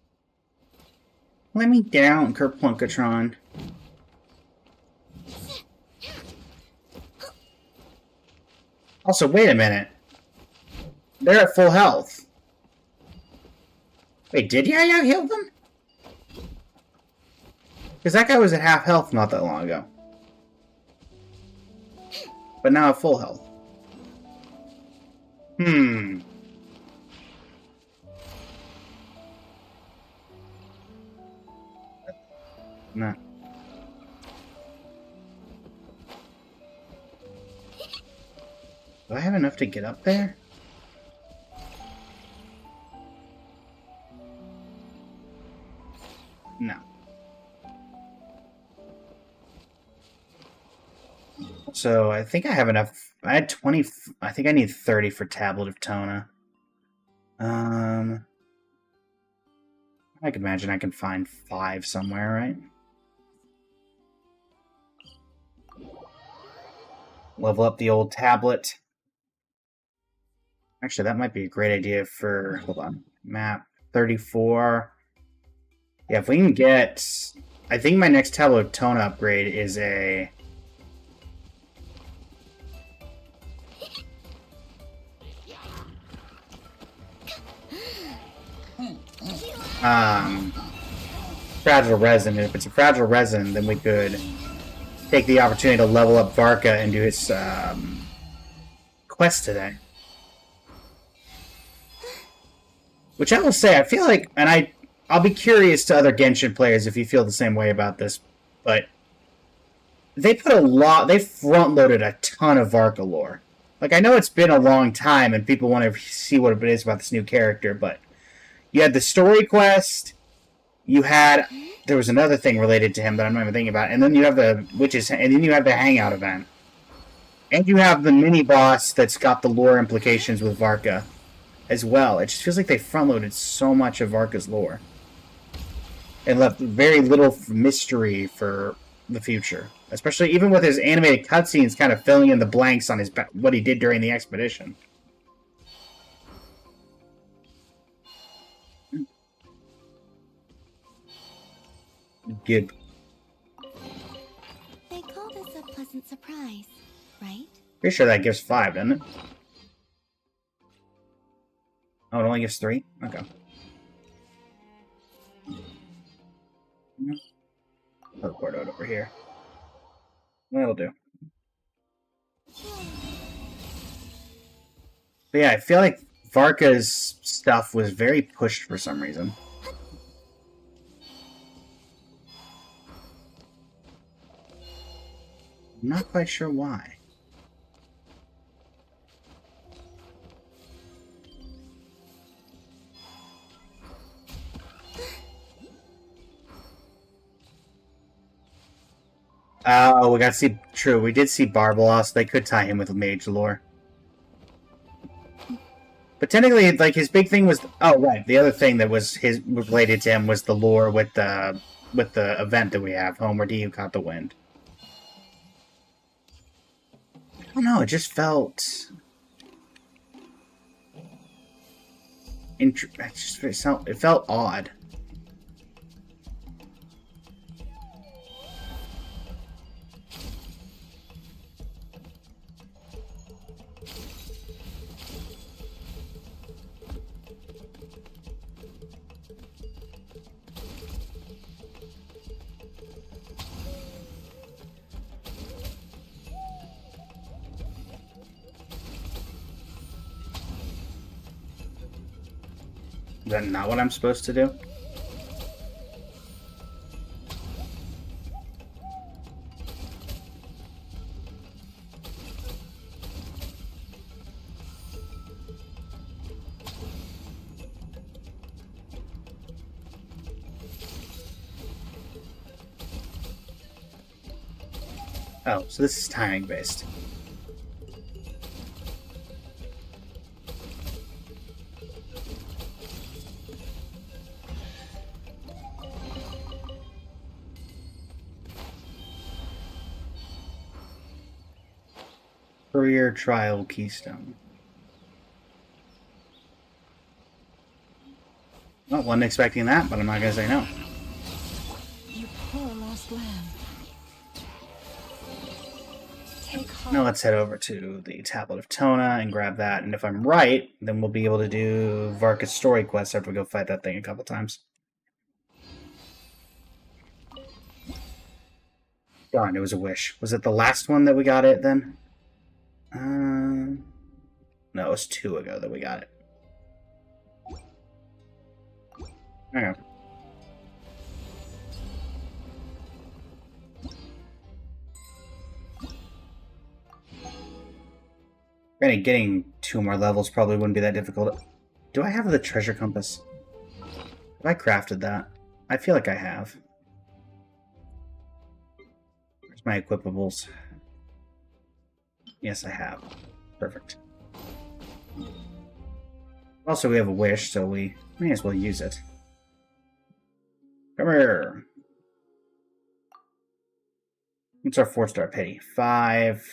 Let me down, Kerplunkatron. Also, wait a minute. They're at full health. Wait, did Yaya heal them? Because that guy was at half health not that long ago. But now at full health. No. Do I have enough to get up there? No. So I think I have enough. I had 20. I think I need 30 for Tablet of Tona. I can imagine I can find 5 somewhere, right? Level up the old tablet. Actually, that might be a great idea for... Hold on. Map 34. Yeah, if we can get... I think my next Tablet of Tona upgrade is a... Fragile Resin. And if it's a Fragile Resin, then we could take the opportunity to level up Varka and do his quest today. Which I will say, I feel like, and I'll be curious to other Genshin players if you feel the same way about this, but they front-loaded a ton of Varka lore. Like, I know it's been a long time and people want to see what it is about this new character, but you had the story quest, there was another thing related to him that I'm not even thinking about, and then you have and then you have the Hangout event. And you have the mini-boss that's got the lore implications with Varka as well. It just feels like they front-loaded so much of Varka's lore. And left very little mystery for the future. Especially even with his animated cutscenes kind of filling in the blanks on what he did during the expedition. Gib. They call this a pleasant surprise, right? Pretty sure that gives 5, doesn't it? Oh, it only gives 3? Okay. Teleport out over here. That'll do. But yeah, I feel like Varka's stuff was very pushed for some reason. I'm not quite sure why. Oh, we got to see... True, we did see Barbalos. They could tie him with Mage Lore. But technically, like, his big thing was... Oh, right. The other thing that was related to him was the lore with the event that we have, Homer D. Who Caught the Wind. I don't know, it just felt... It felt odd. Is that not what I'm supposed to do? Oh, so this is timing based. Career Trial Keystone. Well, wasn't expecting that, but I'm not gonna say no. You poor lost lamb. Take heart. Now let's head over to the Tablet of Tona and grab that, and if I'm right, then we'll be able to do Varka's story quest after we go fight that thing a couple times. Darn, it was a wish. Was it the last one that we got it, then? No, it was 2 ago that we got it. Okay. Granted, getting 2 more levels probably wouldn't be that difficult. Do I have the treasure compass? Have I crafted that? I feel like I have. Where's my equipables? Yes, I have. Perfect. Also, we have a wish, so we may as well use it. Come here. What's our 4-star pity? 5,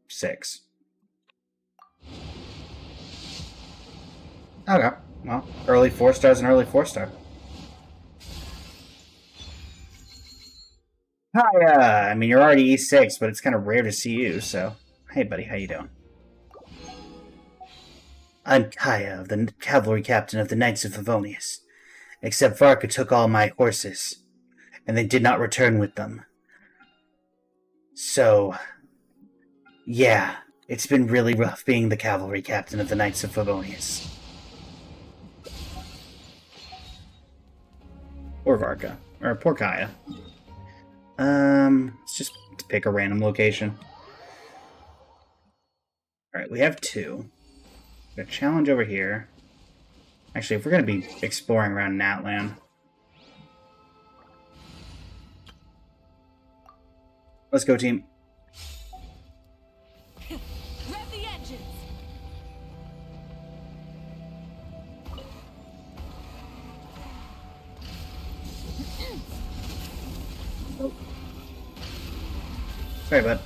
6. Okay, well, early 4-star's an early 4-star. Hi, I mean, you're already E6, but it's kind of rare to see you, so... Hey, buddy, how you doing? I'm Kaya, the cavalry captain of the Knights of Favonius. Except Varka took all my horses, and they did not return with them. So... yeah, it's been really rough being the cavalry captain of the Knights of Favonius. Or Varka. Or poor Kaya. Let's just pick a random location. Alright, we have 2. Got a challenge over here. Actually, if we're going to be exploring around Natlan. Let's go, team. Rev the engines. Sorry, bud.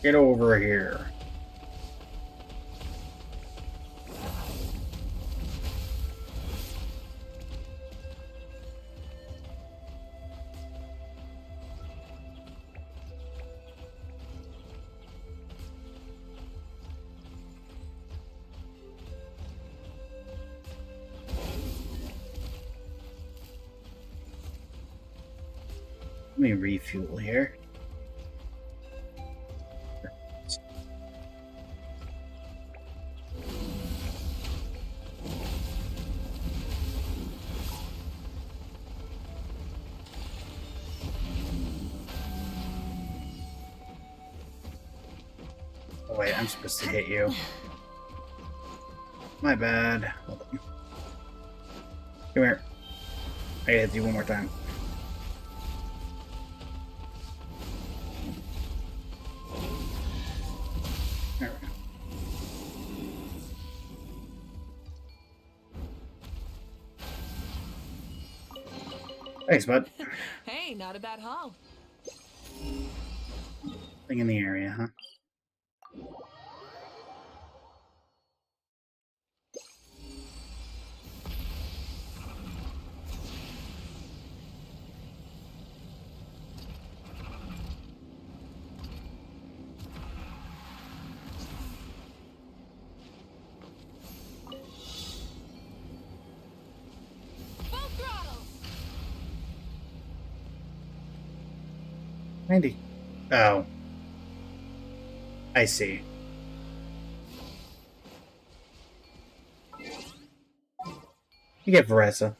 Get over here. Let me refuel here. Oh, wait, I'm supposed to hit you. My bad. Hold on. Come here. I gotta hit you one more time. There we go. Thanks, bud. Hey, not a bad haul. Thing in the area, huh? Full throttle! 90. Oh. I see. You get Varesa.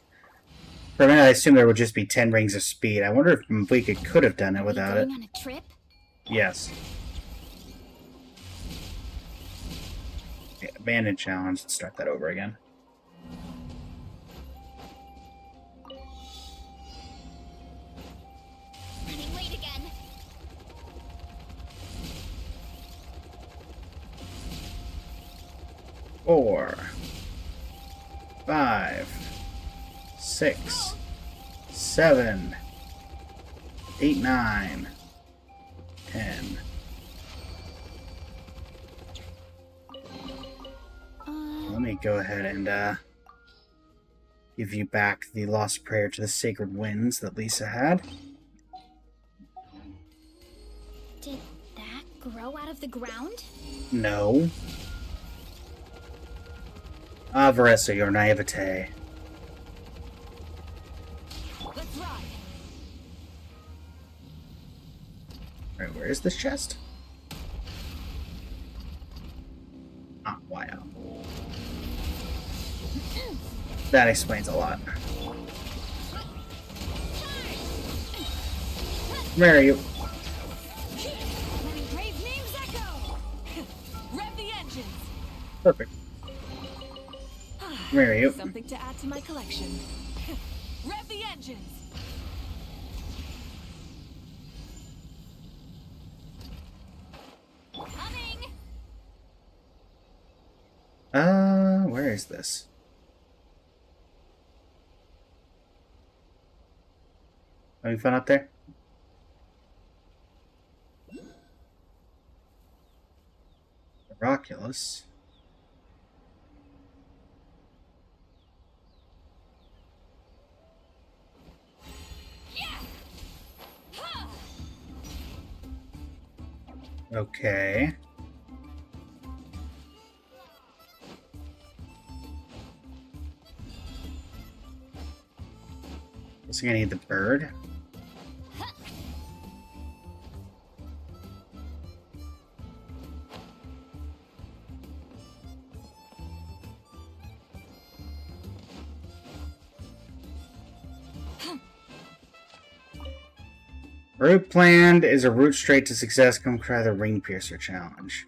For a minute, I assumed there would just be 10 rings of speed. I wonder if Mvika could have done it without it. Going on a trip? Yes. Okay, abandoned challenge. Let's start that over again. Running late again. Four, 5, 6, 7, 8, 9, 10. Let me go ahead and give you back the lost prayer to the sacred winds that Lisa had. Did that grow out of the ground? No. Ah, Varesa, your naivete. Let's ride. Alright, where is this chest? Ah, wow. That explains a lot. Where are you? Letting brave names echo. Rev the engines. Perfect. Where are you? Something to add to my collection. Rev the engines. Coming. Where is this? Having fun up there? Miraculous. Okay. Guessing I need the bird. Route planned is a route straight to success. Come try the Ring Piercer challenge.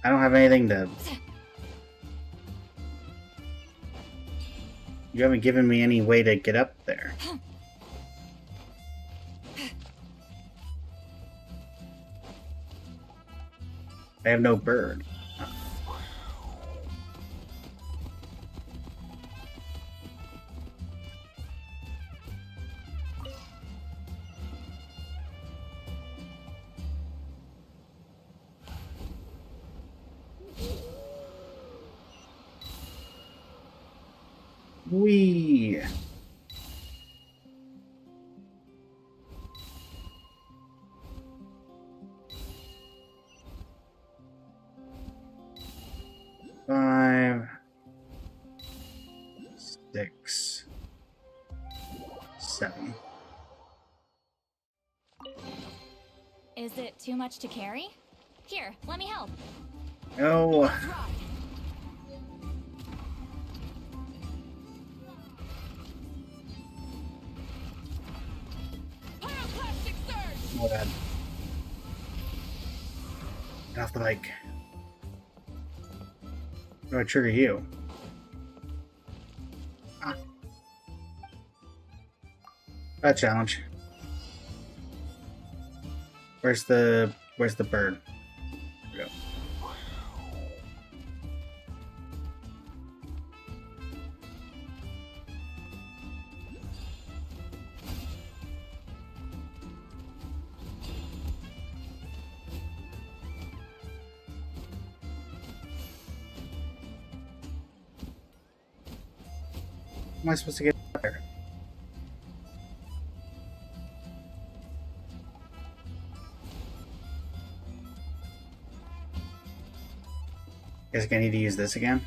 I don't have anything to... You haven't given me any way to get up there. I have no bird. Wee. Five, 6, 7. Is it too much to carry? Here, let me help. Oh. have to, like... How do I trigger you? Ah. A challenge. Where's the bird? There we go. How am I supposed to get there? Guess I need to use this again.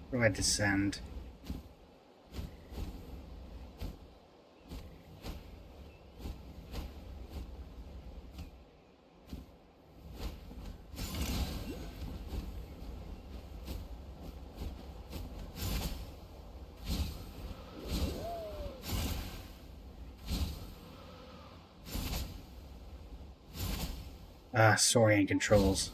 Where do I descend? Saurian controls.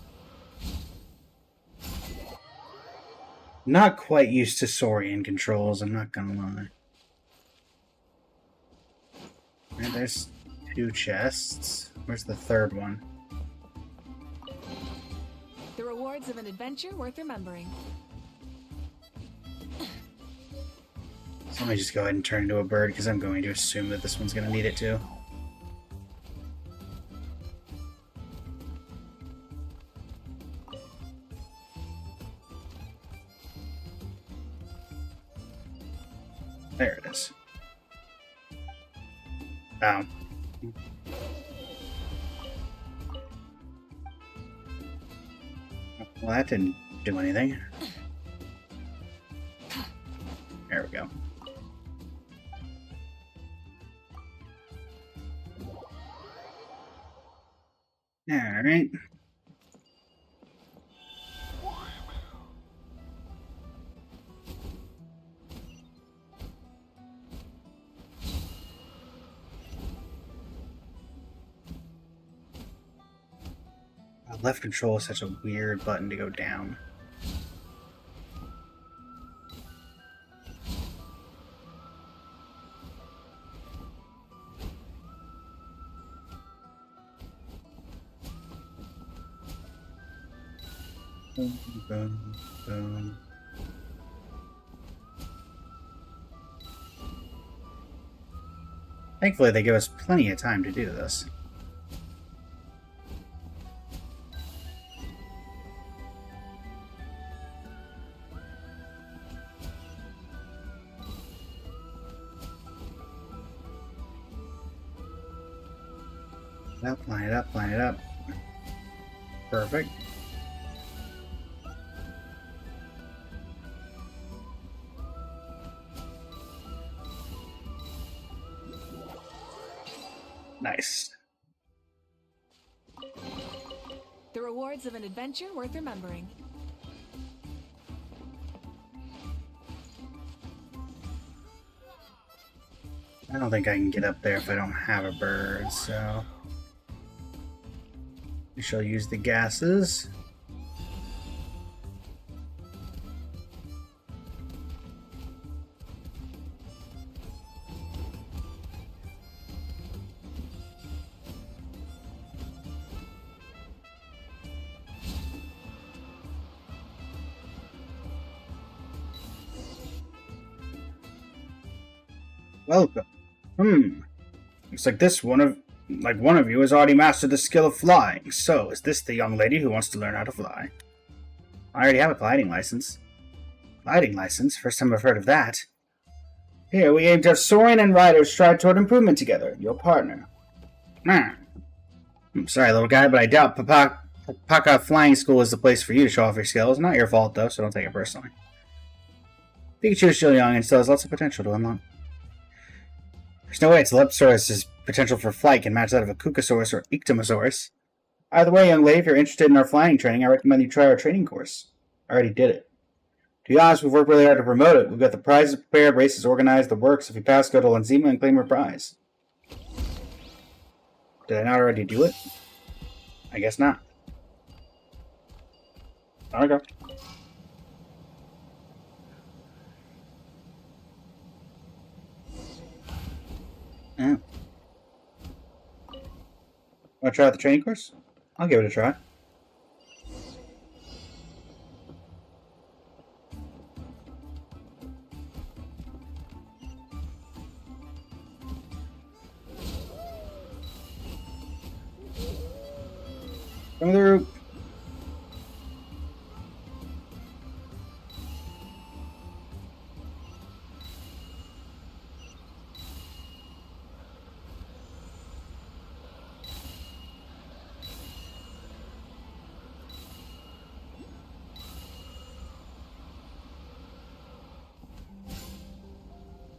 Not quite used to Saurian controls, I'm not gonna lie. Right, there's 2 chests. Where's the third one? The rewards of an adventure worth remembering. So let me just go ahead and turn into a bird, because I'm going to assume that this one's gonna need it too. There it is. Oh. Well, that didn't do anything. There we go. Alright. Left control is such a weird button to go down. Boom, boom, boom. Thankfully, they give us plenty of time to do this. Line it up, line it up. Perfect. Nice. The rewards of an adventure worth remembering. I don't think I can get up there if I don't have a bird, so... we shall use the gases. Welcome. Looks like one of you has already mastered the skill of flying. So, is this the young lady who wants to learn how to fly? I already have a gliding license. Gliding license? First time I've heard of that. Here, we aim to have Soren and Ryder strive toward improvement together. Your partner. I'm sorry, little guy, but I doubt Papaka Flying School is the place for you to show off your skills. Not your fault, though, so don't take it personally. Pikachu is still young and still has lots of potential to unlock. There's no way Telepsaurus' potential for flight can match that of a Kukasaurus or Ictomosaurus. Either way, young lady, if you're interested in our flying training, I recommend you try our training course. I already did it. To be honest, we've worked really hard to promote it. We've got the prizes prepared, races organized, the works. If you pass, go to Lanzima and claim your prize. Did I not already do it? I guess not. Okay. Yeah. Want to try out the training course? I'll give it a try. Come through.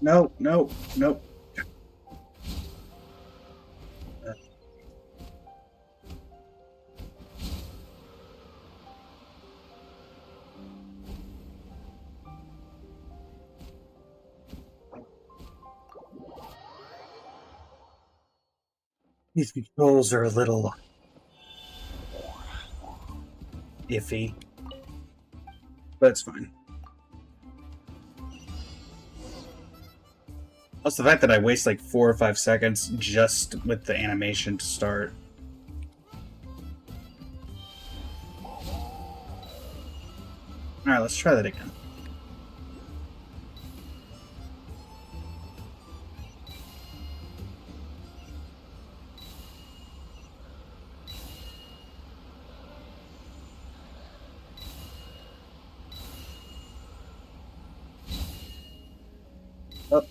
No, no, no. These controls are a little iffy, but it's fine. Also, the fact that I waste like 4 or 5 seconds just with the animation to start. Alright, let's try that again. Up.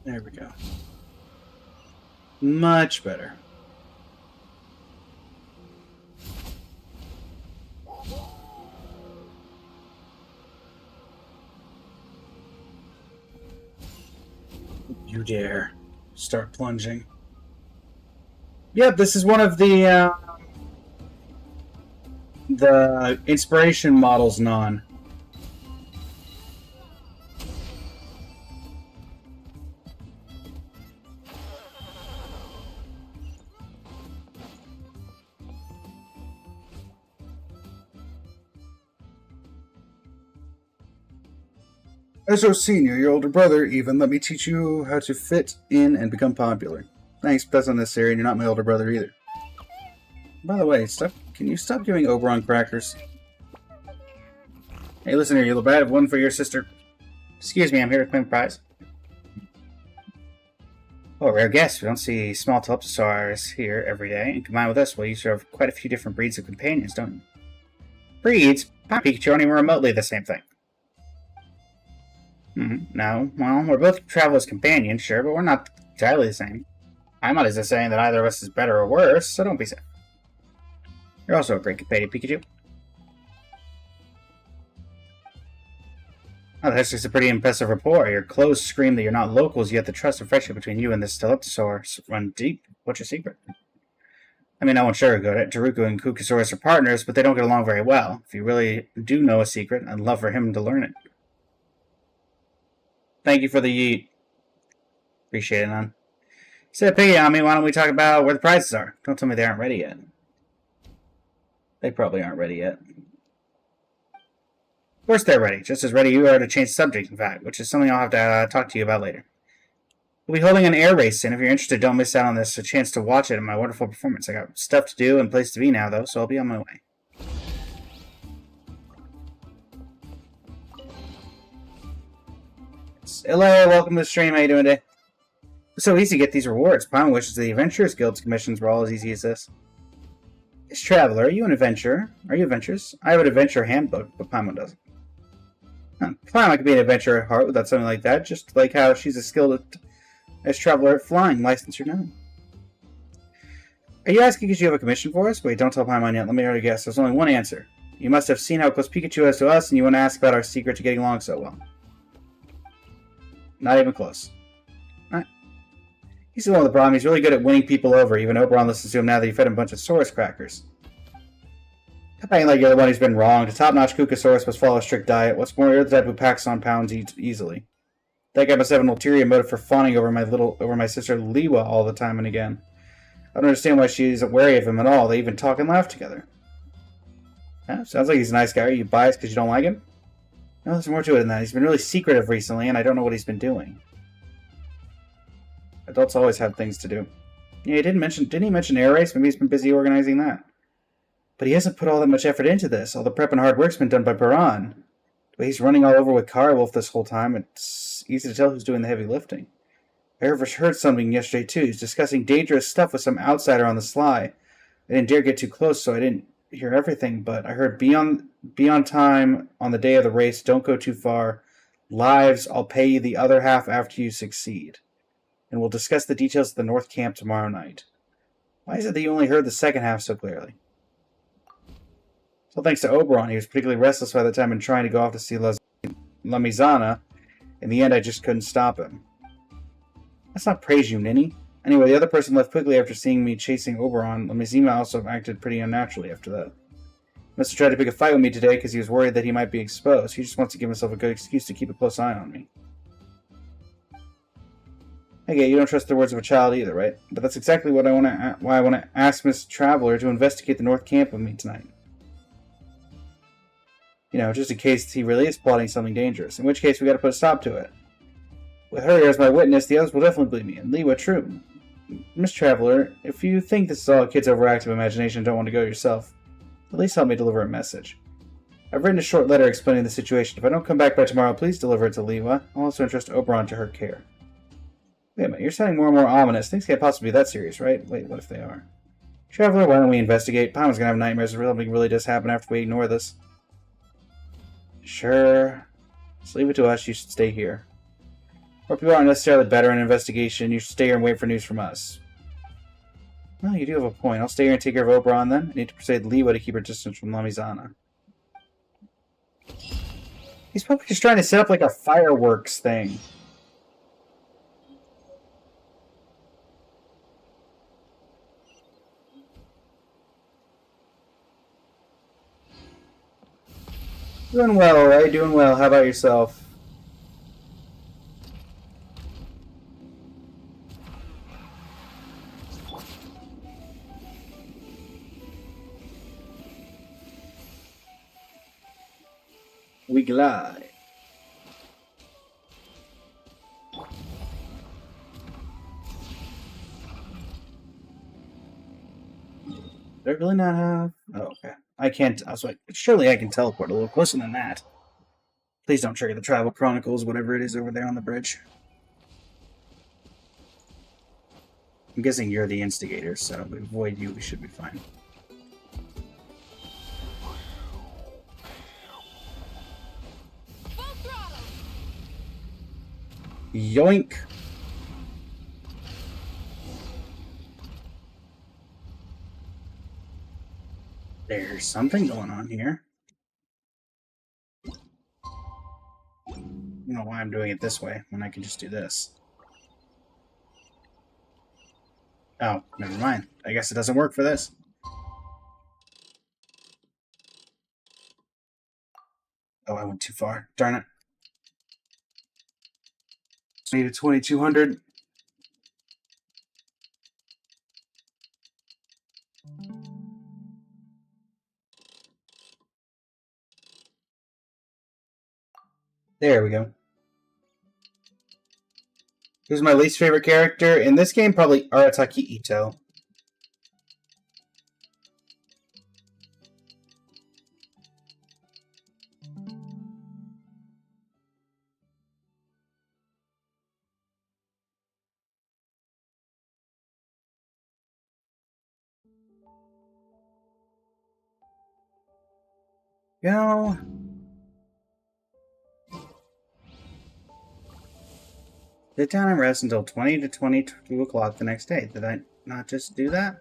There we go. Much better. You dare start plunging. Yep, this is one of the inspiration models non. As your senior, your older brother, even, let me teach you how to fit in and become popular. Thanks, but that's unnecessary, and you're not my older brother either. By the way, can you stop giving Oberon crackers? Hey, listen here, you little brat, I have one for your sister. Excuse me, I'm here to claim a prize. Oh, rare guest. We don't see small teleptosaurs here every day, and combined with us, well, you serve quite a few different breeds of companions, don't you? Breeds? Pikachu aren't even remotely the same thing. No, well, we're both travelers' companions, sure, but we're not entirely the same. I'm not just saying that either of us is better or worse, so don't be sad. You're also a great companion, Pikachu. Oh, that's just a pretty impressive rapport. Your clothes scream that you're not locals, yet the trust and friendship between you and this Teleptosaur run deep. What's your secret? I mean, I won't sugarcoat it. Taruku and Kukasaurus are partners, but they don't get along very well. If you really do know a secret, I'd love for him to learn it. Thank you for the yeet. Appreciate it, none. Instead of picking on me, why don't we talk about where the prizes are? Don't tell me they aren't ready yet. They probably aren't ready yet. Of course they're ready. Just as ready you are to change the subject, in fact, which is something I'll have to talk to you about later. We'll be holding an air race, and if you're interested, don't miss out on this a chance to watch it and my wonderful performance. I got stuff to do and place to be now, though, so I'll be on my way. Hello, welcome to the stream. How you doing today? It's so easy to get these rewards. Paimon wishes the Adventurers Guild's commissions were all as easy as this. Yes, Traveler, are you an adventurer? Are you adventurous? I have an adventure handbook, but Paimon doesn't. Paimon could be an adventurer at heart without something like that, just like how she's a skilled as traveler at flying, licensed or not. Are you asking because you have a commission for us? Wait, don't tell Paimon yet. Let me already guess. There's only one answer. You must have seen how close Pikachu is to us, and you want to ask about our secret to getting along so well. Not even close. Alright. He's the one with the problem. He's really good at winning people over. Even Oberon listens to him now that you fed him a bunch of Saurus crackers. Stop acting like you're the one who's been wrong. The top-notch Kukasaurus must follow a strict diet. What's more, you're the type who packs on pounds easily. That guy must have an ulterior motive for fawning over my sister Liwa all the time and again. I don't understand why she isn't wary of him at all. They even talk and laugh together. Yeah, sounds like he's a nice guy. Are you biased because you don't like him? No, there's more to it than that. He's been really secretive recently, and I don't know what he's been doing. Adults always have things to do. Yeah, didn't he mention air race? Maybe he's been busy organizing that. But he hasn't put all that much effort into this. All the prep and hard work's been done by Baran. The way he's running all over with Carwolf this whole time, it's easy to tell who's doing the heavy lifting. I heard something yesterday, too. He's discussing dangerous stuff with some outsider on the sly. I didn't dare get too close, so I didn't hear everything, but I heard be on time on the day of the race, don't go too far. Lives, I'll pay you the other half after you succeed. And we'll discuss the details at the North Camp tomorrow night. Why is it that you only heard the second half so clearly? So thanks to Oberon, he was particularly restless by the time and trying to go off to see La Mizana. In the end, I just couldn't stop him. Let's not praise you, Ninny. Anyway, the other person left quickly after seeing me chasing Oberon. Lamizima also acted pretty unnaturally after that. He must have tried to pick a fight with me today because he was worried that he might be exposed. He just wants to give himself a good excuse to keep a close eye on me. Okay, you don't trust the words of a child either, right? But that's exactly why I want to ask Miss Traveler to investigate the North Camp with me tonight. You know, just in case he really is plotting something dangerous. In which case, we got to put a stop to it. With her as my witness, the others will definitely believe me. And Liwa, true. Miss Traveler, if you think this is all a kid's overactive imagination and don't want to go yourself, at least help me deliver a message. I've written a short letter explaining the situation. If I don't come back by tomorrow, please deliver it to Liwa. I'll also entrust Oberon to her care. Wait a minute, you're sounding more and more ominous. Things can't possibly be that serious, right? Wait, what if they are? Traveler, why don't we investigate? Paimon's gonna have nightmares if something really does happen after we ignore this. Sure. Just leave it to us. You should stay here. Or people aren't necessarily better in investigation. You should stay here and wait for news from us. Well, you do have a point. I'll stay here and take care of Oberon then. I need to persuade Liwa to keep her distance from Lamizana. He's probably just trying to set up like a fireworks thing. Doing well, right? Doing well. How about yourself? We glide. Do I really not have? Oh, okay. I can't. I was like, surely I can teleport a little closer than that. Please don't trigger the Travel Chronicles, whatever it is over there on the bridge. I'm guessing you're the instigator, so if we avoid you, we should be fine. Yoink! There's something going on here. I don't know why I'm doing it this way when I can just do this. Oh, never mind. I guess it doesn't work for this. Oh, I went too far. Darn it. Just needed 2200. There we go. Who's my least favorite character? In this game, probably Arataki Ito. Go. Sit down and rest until 20 to 22 o'clock the next day. Did I not just do that?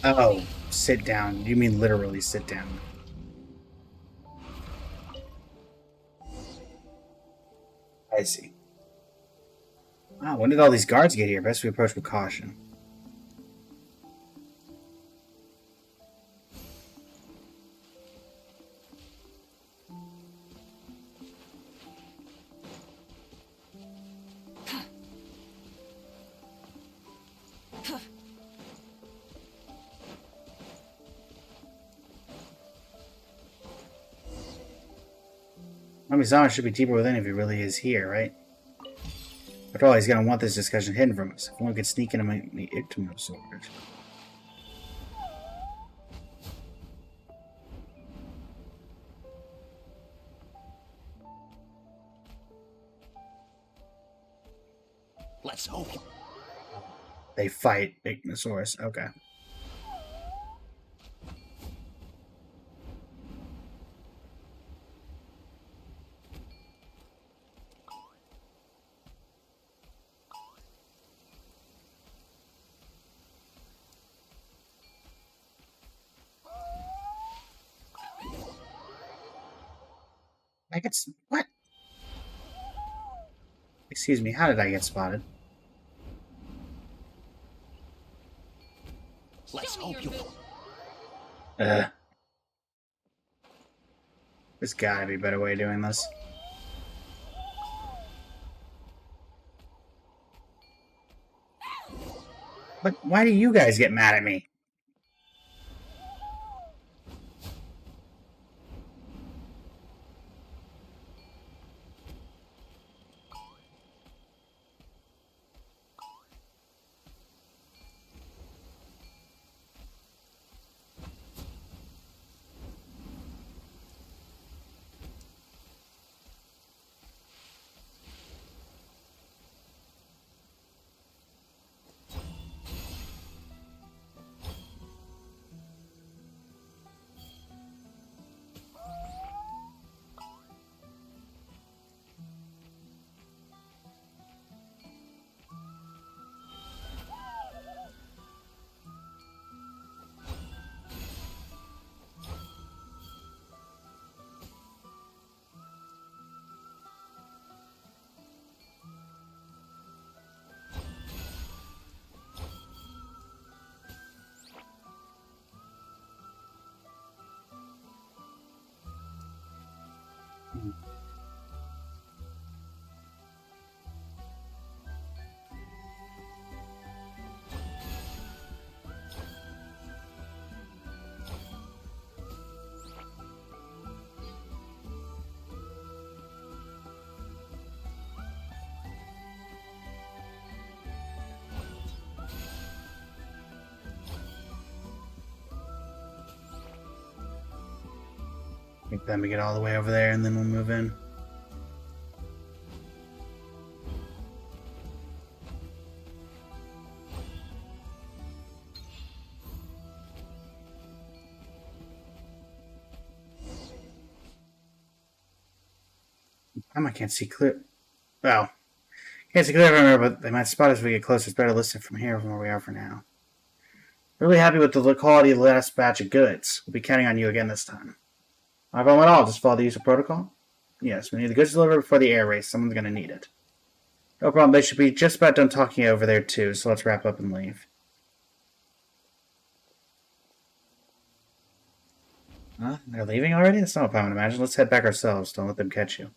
Oh, sit down. You mean literally sit down. I see. Wow, when did all these guards get here? Best we approach with caution. Amizama should be deeper within if he really is here, right? After all, he's gonna want this discussion hidden from us. If one could sneak into my Ictimo sword. Let's hope. They fight Ignosaurus. Okay. I get what? Excuse me, how did I get spotted? Let's hope you. There's gotta be a better way of doing this. But why do you guys get mad at me? Let me get all the way over there and then we'll move in. I can't see clear. Well, can't see clear from here, but they might spot us if we get closer. It's better to listen from here from where we are for now. Really happy with the quality of the last batch of goods. We'll be counting on you again this time. Not problem at all. Just follow the use of protocol. Yes, we need the goods delivered before the air race. Someone's going to need it. No problem. They should be just about done talking over there, too, so let's wrap up and leave. Huh? They're leaving already? That's not what I would imagine. Let's head back ourselves. Don't let them catch you.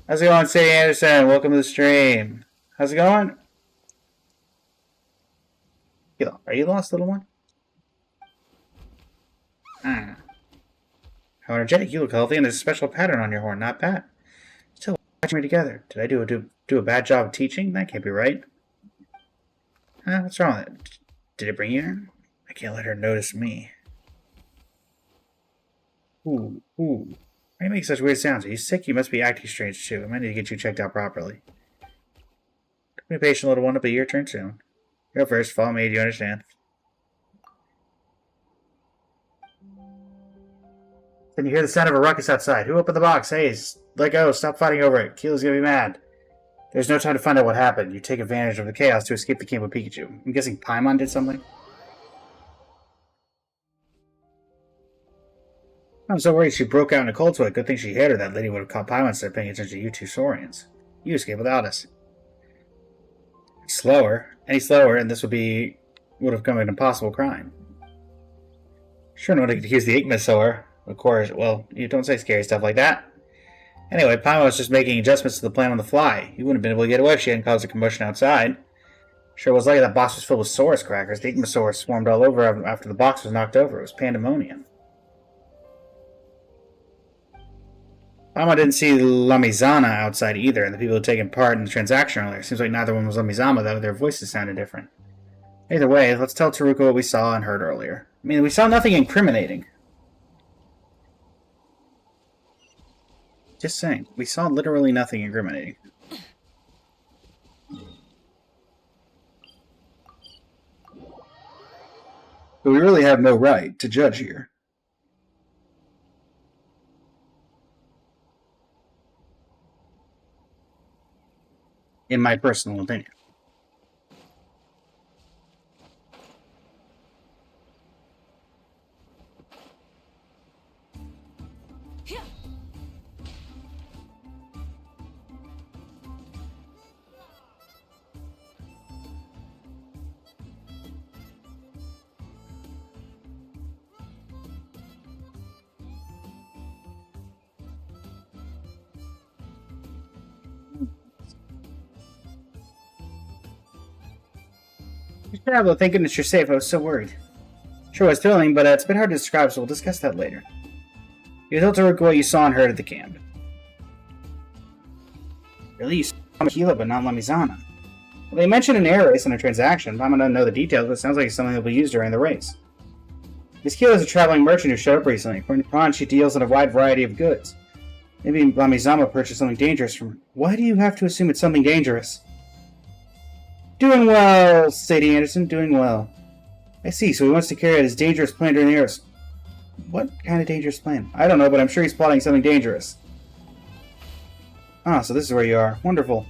How's it going, Sadie Anderson? Welcome to the stream. How's it going? Are you lost, little one? How energetic. You look healthy, and there's a special pattern on your horn. Not bad. Still watching me together. Did I do a bad job of teaching? That can't be right. What's wrong with it? Did it bring you here? I can't let her notice me. Ooh. Why do you make such weird sounds? Are you sick? You must be acting strange, too. I might need to get you checked out properly. Be patient, little one. It'll be your turn soon. Go first. Follow me. Do you understand? Then you hear the sound of a ruckus outside. Who opened the box? Hey, let go. Stop fighting over it. Keela's gonna be mad. There's no time to find out what happened. You take advantage of the chaos to escape the camp with Pikachu. I'm guessing Paimon did something? I'm so worried she broke out in a cold sweat. Good thing she hid her. That lady would have caught Paimon instead of paying attention to you two Saurians. You escaped without us. Any slower, and this would have become an impossible crime. Sure, no one could accuse the Igma Sower. Of course, well, you don't say scary stuff like that. Anyway, Paimon was just making adjustments to the plan on the fly. He wouldn't have been able to get away if she hadn't caused a commotion outside. Sure was lucky that box was filled with Saurus crackers. The Igma Sower swarmed all over after the box was knocked over. It was pandemonium. Paimon didn't see Lamizana outside either, and the people who had taken part in the transaction earlier. Seems like neither one was Lamizama, though. Their voices sounded different. Either way, let's tell Taruka what we saw and heard earlier. I mean, we saw nothing incriminating. Just saying. We saw literally nothing incriminating. But we really have no right to judge here. In my personal opinion. Travel, thank goodness you're safe. I was so worried. Sure was thrilling, but it's a bit hard to describe, so we'll discuss that later. You told Taruka what you saw and heard at the camp. Really, you saw Makila, but not Lamizana. Well, they mentioned an air race and a transaction. Paimon doesn't know the details, but it sounds like it's something that will be used during the race. Miss Keela is a traveling merchant who showed up recently. According to Paimon, she deals in a wide variety of goods. Maybe Lamizama purchased something dangerous from her. Why do you have to assume it's something dangerous? Doing well, Sadie Anderson, doing well. I see, so he wants to carry out his dangerous plan during the air. What kind of dangerous plan? I don't know, but I'm sure he's plotting something dangerous. Ah, so this is where you are. Wonderful.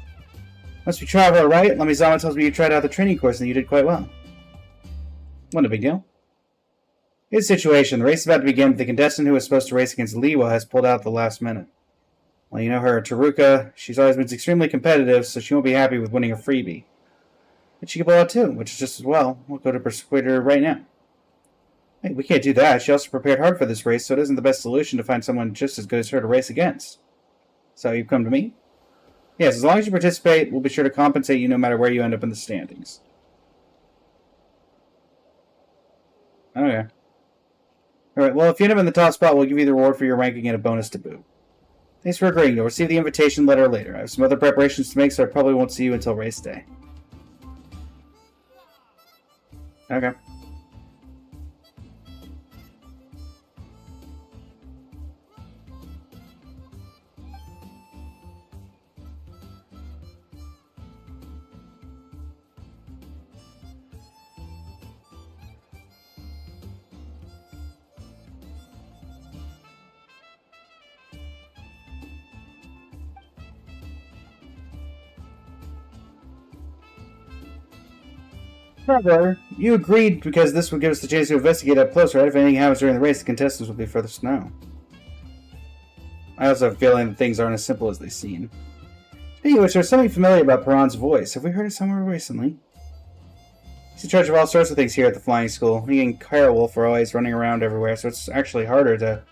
Must be traveler, right? Lamizama tells me you tried out the training course and you did quite well. What a big deal. His situation. The race is about to begin, but the contestant who was supposed to race against Liwa has pulled out at the last minute. Well, you know her, Taruka. She's always been extremely competitive, so she won't be happy with winning a freebie. But she can pull out too, which is just as well. We'll go to persuade her right now. Hey, we can't do that. She also prepared hard for this race, so it isn't the best solution to find someone just as good as her to race against. So you've come to me? Yes, as long as you participate, we'll be sure to compensate you no matter where you end up in the standings. Okay. Alright, well, if you end up in the top spot, we'll give you the reward for your ranking and a bonus to boot. Thanks for agreeing. You'll receive the invitation letter later. I have some other preparations to make, so I probably won't see you until race day. Okay. However, you agreed because this would give us the chance to investigate up close, right? If anything happens during the race, the contestants will be furthest to know. I also have a feeling that things aren't as simple as they seem. Speaking of which, there's something familiar about Perron's voice. Have we heard it somewhere recently? He's in charge of all sorts of things here at the flying school. He and Kirewolf are always running around everywhere, so it's actually harder to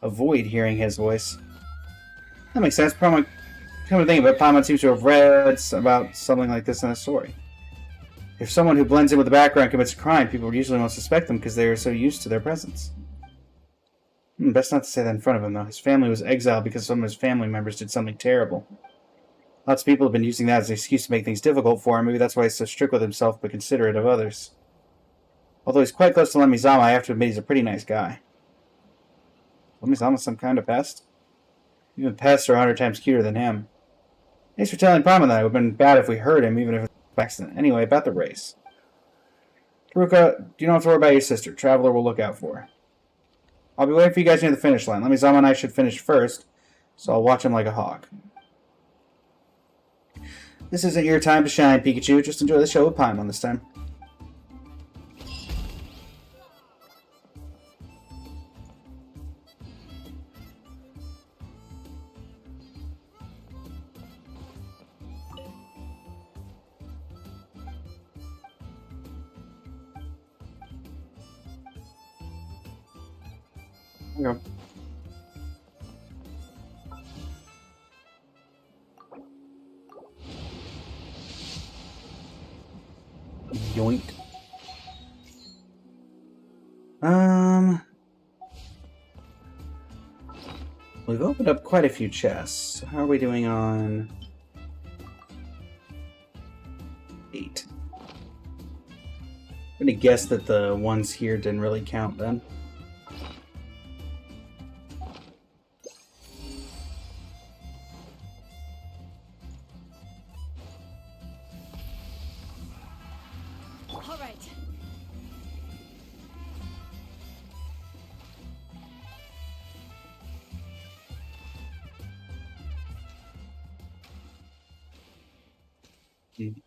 avoid hearing his voice. That makes sense. Come to think of it, Paimon seems to have read about something like this in a story. If someone who blends in with the background commits a crime, people usually won't suspect them because they are so used to their presence. Best not to say that in front of him, though. His family was exiled because some of his family members did something terrible. Lots of people have been using that as an excuse to make things difficult for him. Maybe that's why he's so strict with himself but considerate of others. Although he's quite close to Lamizama, I have to admit he's a pretty nice guy. Lamizama's some kind of pest? Even pests are 100 times cuter than him. Thanks for telling Paimon that. It would have been bad if we heard him, even if it was accident. Anyway, about the race. Taruka, you don't have to worry about your sister. Traveler will look out for her. I'll be waiting for you guys near the finish line. Lamizama and I should finish first, so I'll watch him like a hawk. This isn't your time to shine, Pikachu. Just enjoy the show with Paimon this time. There we go. Yoink. We've opened up quite a few chests. How are we doing on 8? I'm gonna guess that the ones here didn't really count then. All right. Mm.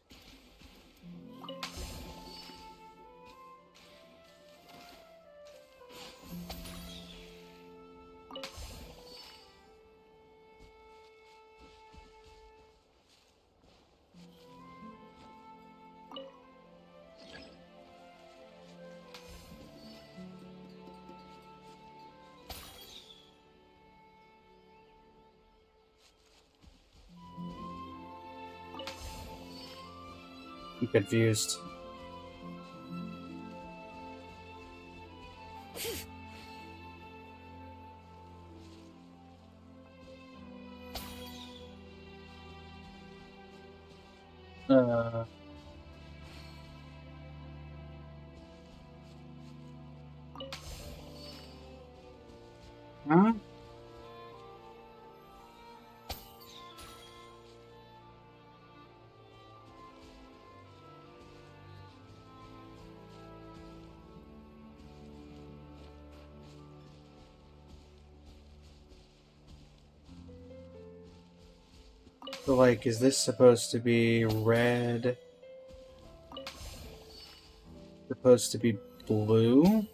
I'm confused. Uh... Huh? So, like, is this supposed to be red? Supposed to be blue?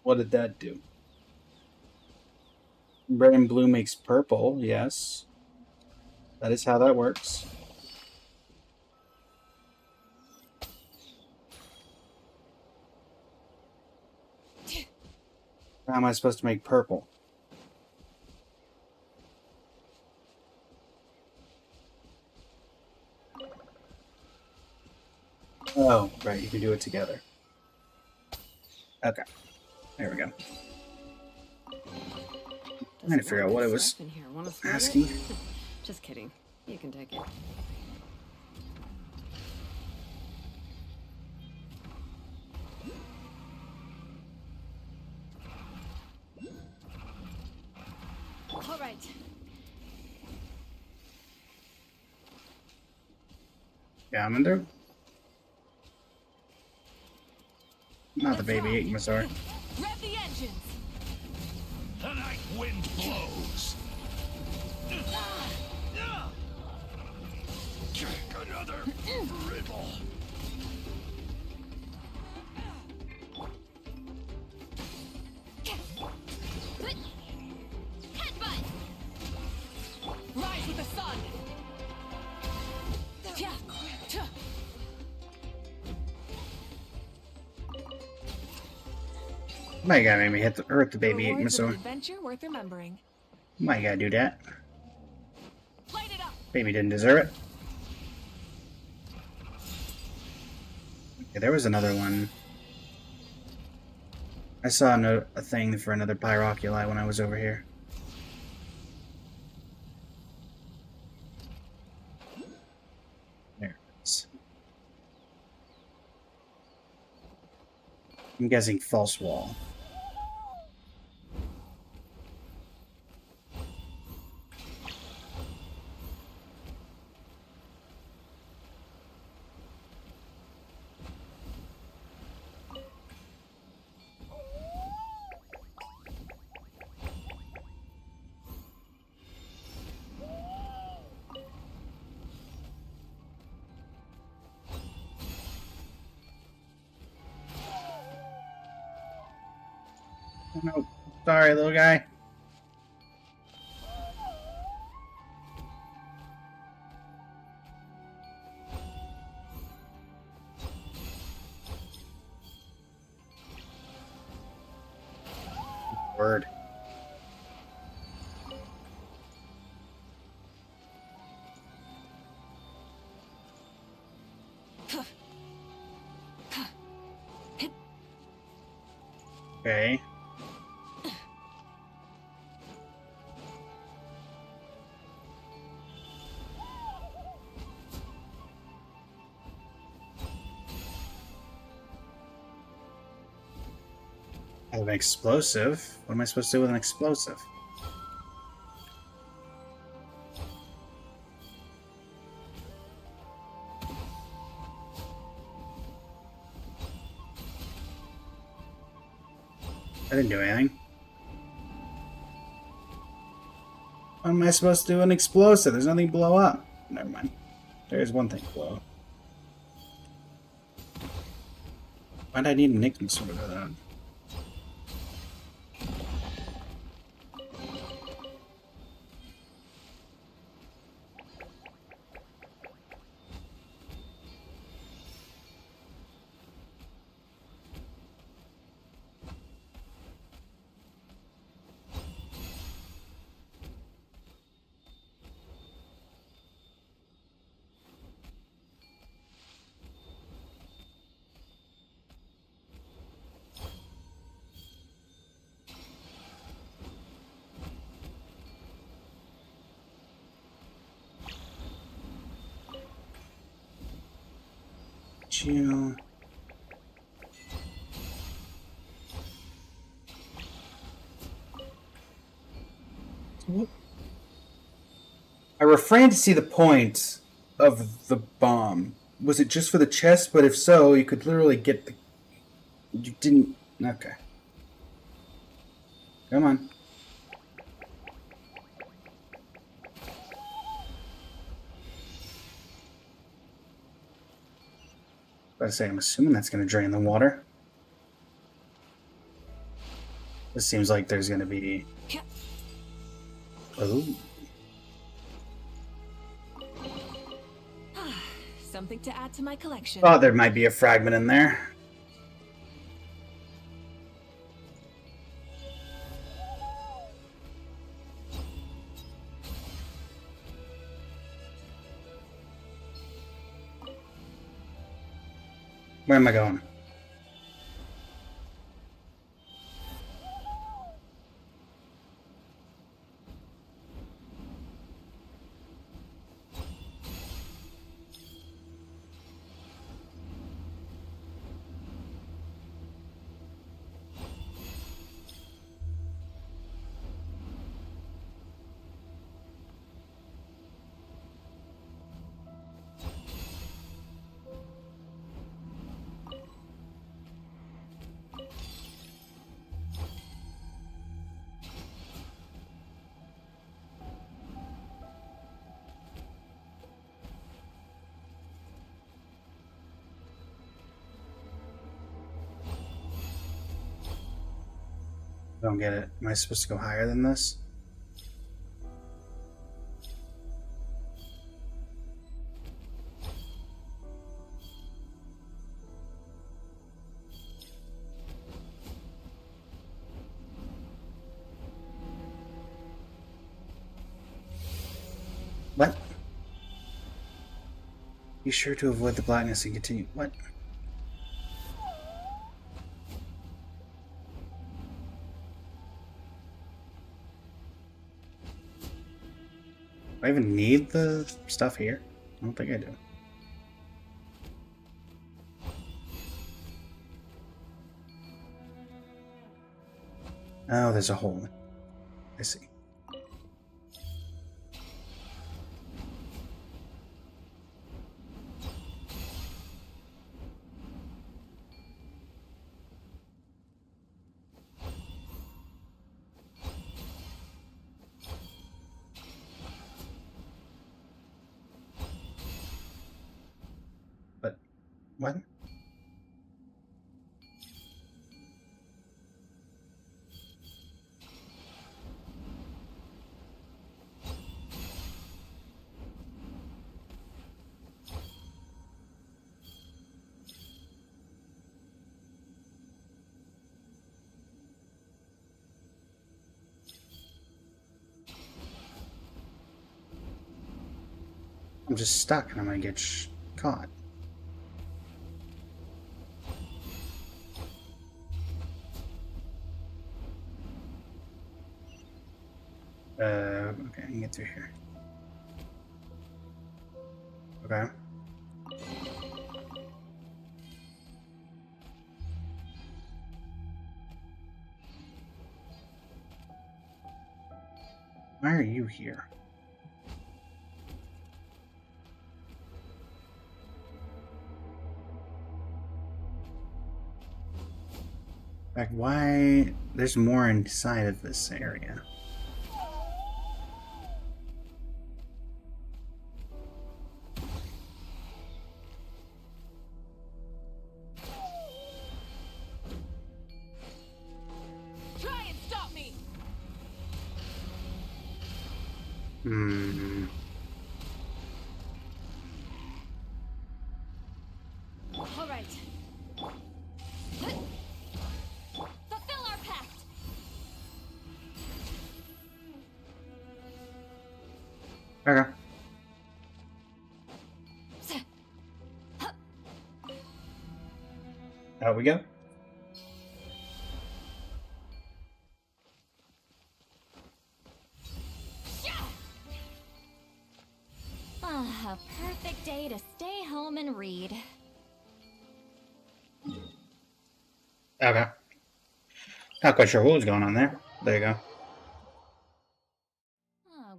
What did that do? Red and blue makes purple, yes. That is how that works. How am I supposed to make purple? Oh, right, you can do it together. Okay, there we go. I'm trying to figure out what I was asking. Just kidding. You can take it. All right. Yeah, I'm in there. Not the baby Igmasaur. Rev the engines. The night wind blows. Another riddle. Headbutt. Rise with the sun. My God, made me hurt the baby Rewards of an Igmasaur. adventure worth remembering. My God, do that. Light it up. Baby didn't deserve it. Okay, there was another one. I saw a thing for another Pyroculi when I was over here. There it is. I'm guessing false wall. Oh, no. Sorry, little guy. Word. Okay. I have an explosive. What am I supposed to do with an explosive? I didn't do anything. What am I supposed to do with an explosive? There's nothing to blow up. Never mind. There is one thing to blow up. Why'd I need a Nickname sort of that? You. I refrained to see the point of the bomb. Was it just for the chest? But if so, you could literally get the. You didn't. Okay. Come on. I say, I'm assuming that's going to drain the water. This seems like there's going to be. Oh. Something to add to my collection. Thought there might be a fragment in there. Where am I going? Don't get it. Am I supposed to go higher than this? What? Be sure to avoid the blackness and continue. What? Do I even need the stuff here? I don't think I do. Oh, there's a hole. I see. But what? I'm just stuck and I'm gonna get caught. Okay, I can get through here. Okay. Why are you here? Like, why? There's more inside of this area. Try and stop me. Hmm. All right. Fulfill our pact! Okay. Out we go. Ah, a perfect day to stay home and read. Okay. Not quite sure what was going on there. There you go.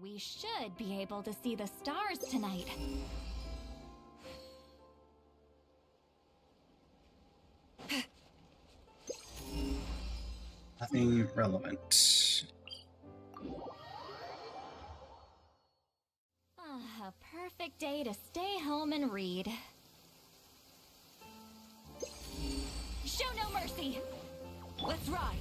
We should be able to see the stars tonight. Nothing relevant. Ah, a perfect day to stay home and read. Show no mercy! Let's ride.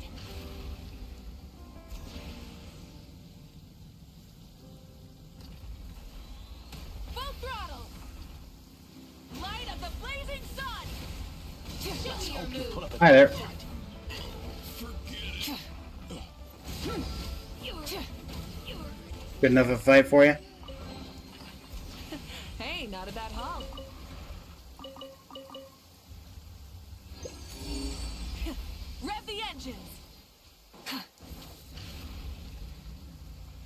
Full throttle. Light of the blazing sun. Show me your move. Hi there. Good enough of a fight for you? Hey, not a bad haul. Rev the engines.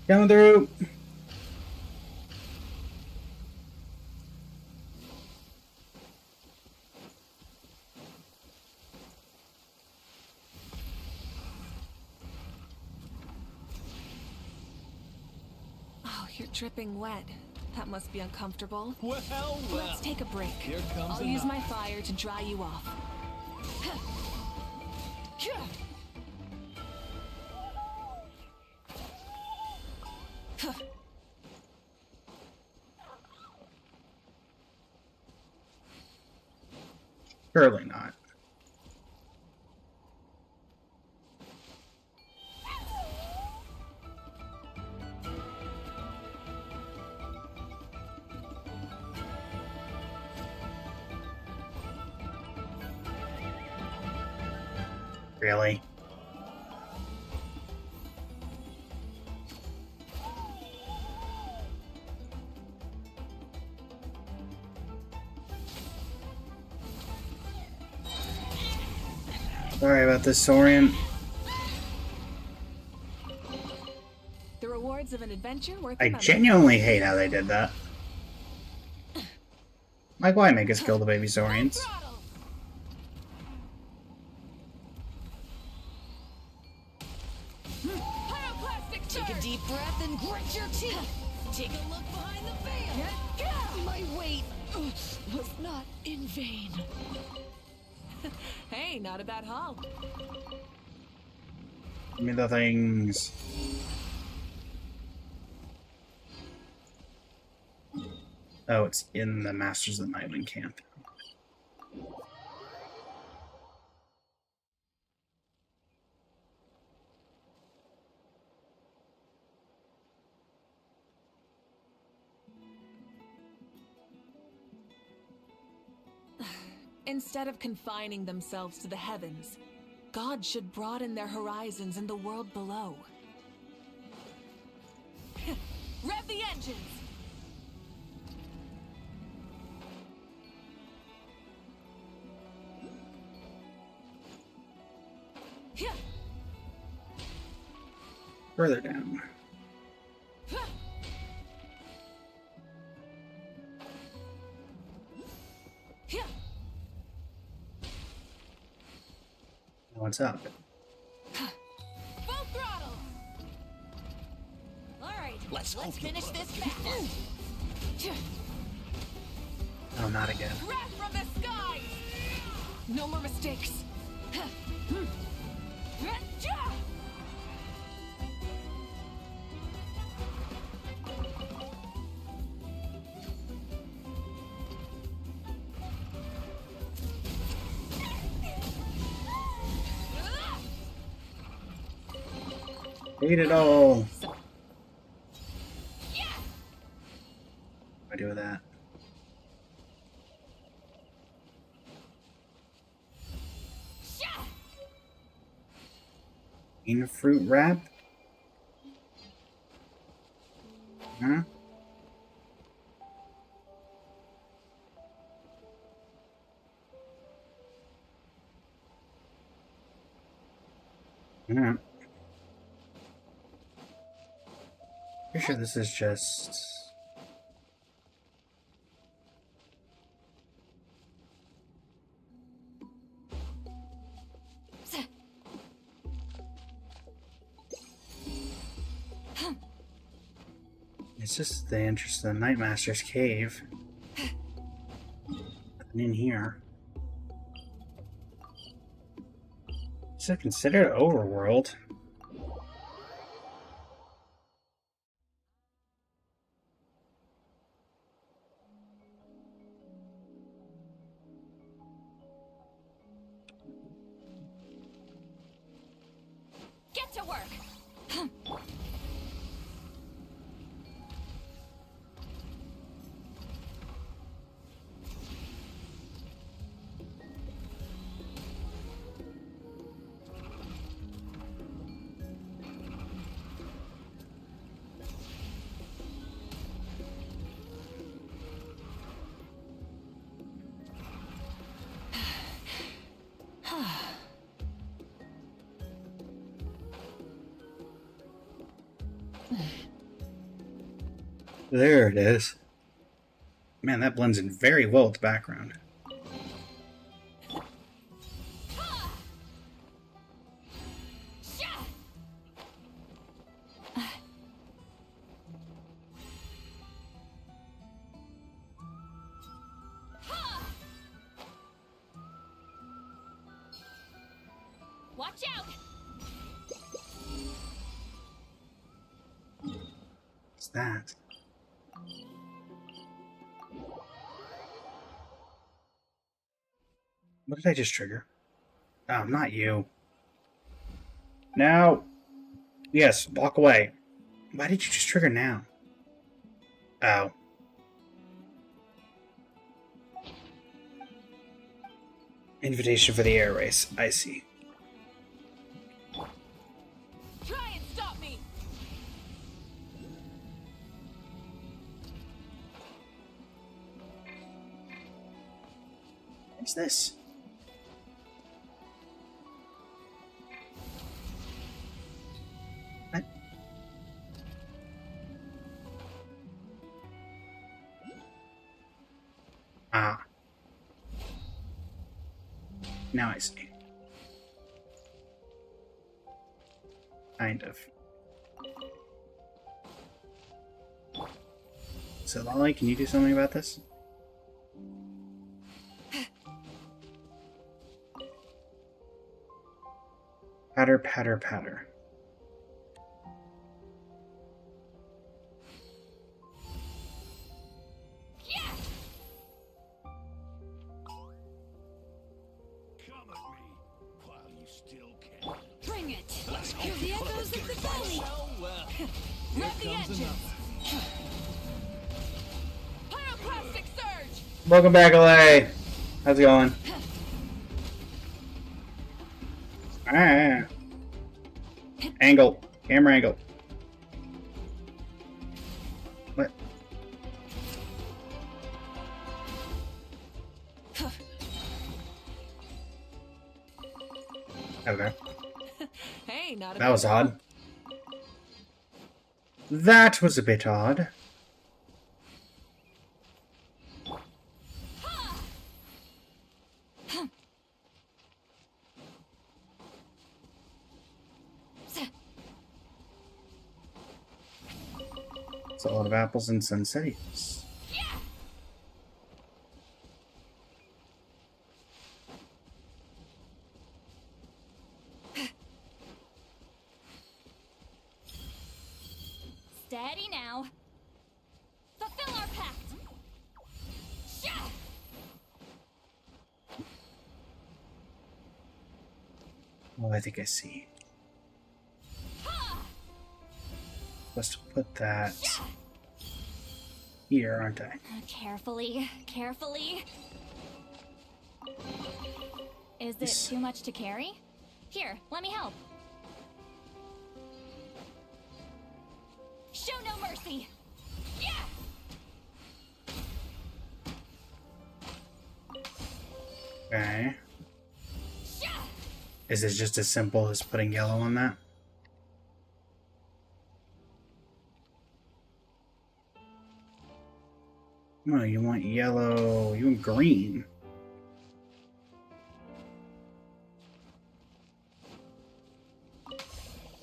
Coming through. Oh, you're dripping wet. That must be uncomfortable. Well, Let's take a break. Here comes I'll the use knife. my fire to dry you off. Surely not. Really? Sorry about this, Saurian. The rewards of an adventure worth I remembering. genuinely hate how they did that. Like, why make us kill the baby Saurians? Throttle. Pyroclastic Take a charge. deep breath and grit your teeth. Take a look behind the veil. My weight was not in vain. Hey, not a bad haul. Give me the things. Oh, it's in the Masters of the Nightwing camp. Instead of confining themselves to the heavens, God should broaden their horizons in the world below. Rev the engines! Further down. What's up? Full throttle. All right, let's finish this fast. Oh, not again. Wrath from the skies. No more mistakes. Eat it all. What do I do with that? In fruit wrap? Huh? Yeah. Pretty sure this is just... It's just the entrance to the Nightmaster's cave. Nothing in here. Is it considered overworld? Get to work. There it is. Man, that blends in very well with the background. Watch out! What's that? What did I just trigger? Oh, not you. Now. Yes, walk away. Why did you just trigger now? Oh. Invitation for the air race. I see. Try and stop me! What's this? What? Ah. Now I see. Kind of. So, Lolly, can you do something about this? Patter, patter, patter. Come at me while you still can. Bring it! Hear the echoes of the valley! Rev the engines! Pyroclastic surge! Welcome back, LA. How's it going? Ah. Angle. Camera angle. What? Okay. may not have That was been odd. That was a bit odd. It's a lot of apples and sunsettias. Steady now. Fulfill our pact. Shah! Oh, I think I see. Supposed to put that here, aren't I? Carefully, carefully. Is it too much to carry? Here, let me help. Show no mercy. Yeah! Okay. Shah! Is this just as simple as putting yellow on that? No, you want yellow. You want green.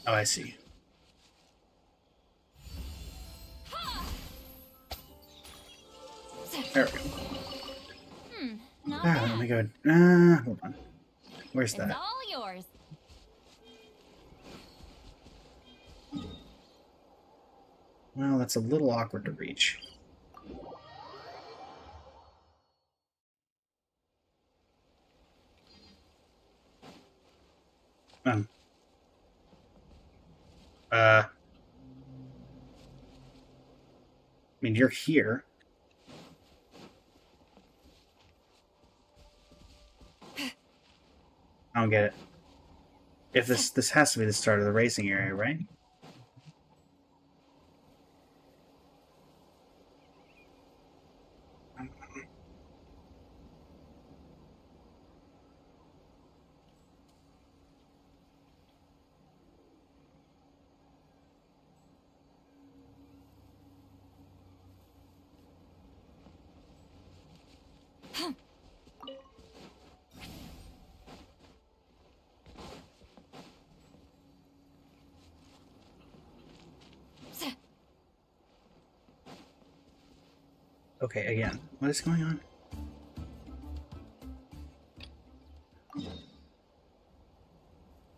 Oh, I see. There we go. Not Ah, bad. let me go. Hold on. Where's It's that? all yours. Well, that's a little awkward to reach. I mean, you're here. I don't get it. If this has to be the start of the racing area, right? Okay, again, what is going on?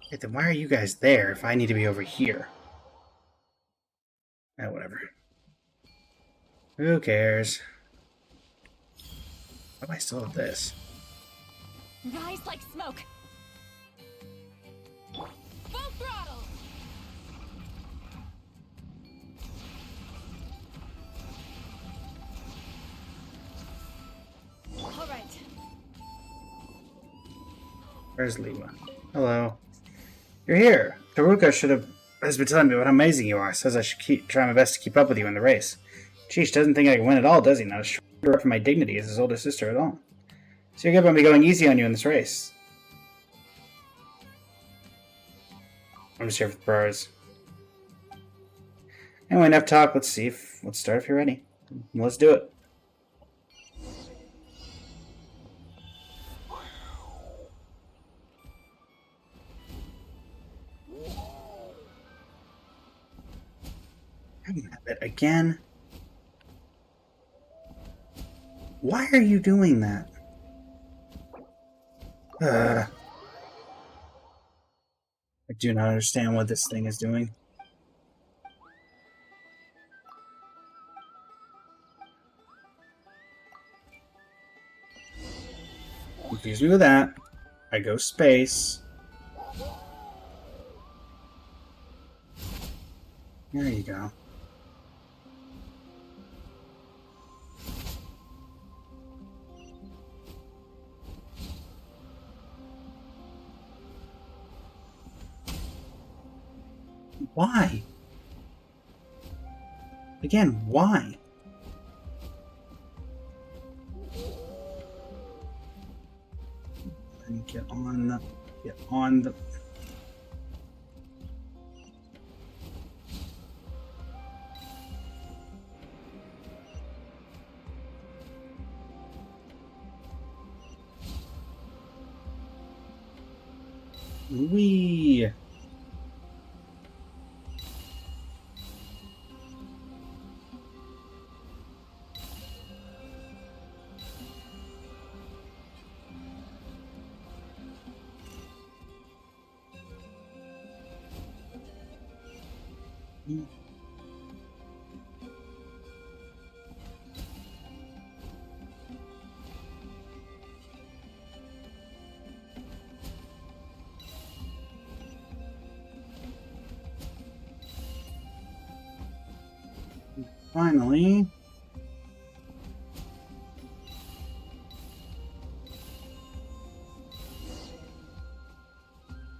Hey, then why are you guys there if I need to be over here? Whatever. Who cares? Why do I still have this? Rise like smoke. Full throttle. All right. Where's Lima? Hello. You're here. Taruka has been telling me what amazing you are. Says I should try my best to keep up with you in the race. Sheesh, doesn't think I can win at all, does he? Not a shred up for my dignity as his older sister at all. So you're good about me going easy on you in this race. I'm just here for the prize. Anyway, enough talk. Let's start if you're ready. Let's do it. Again? Why are you doing that? I do not understand what this thing is doing. Confuse me with that. I go space. There you go. Why? Again, why? And get on the... Wee. Finally.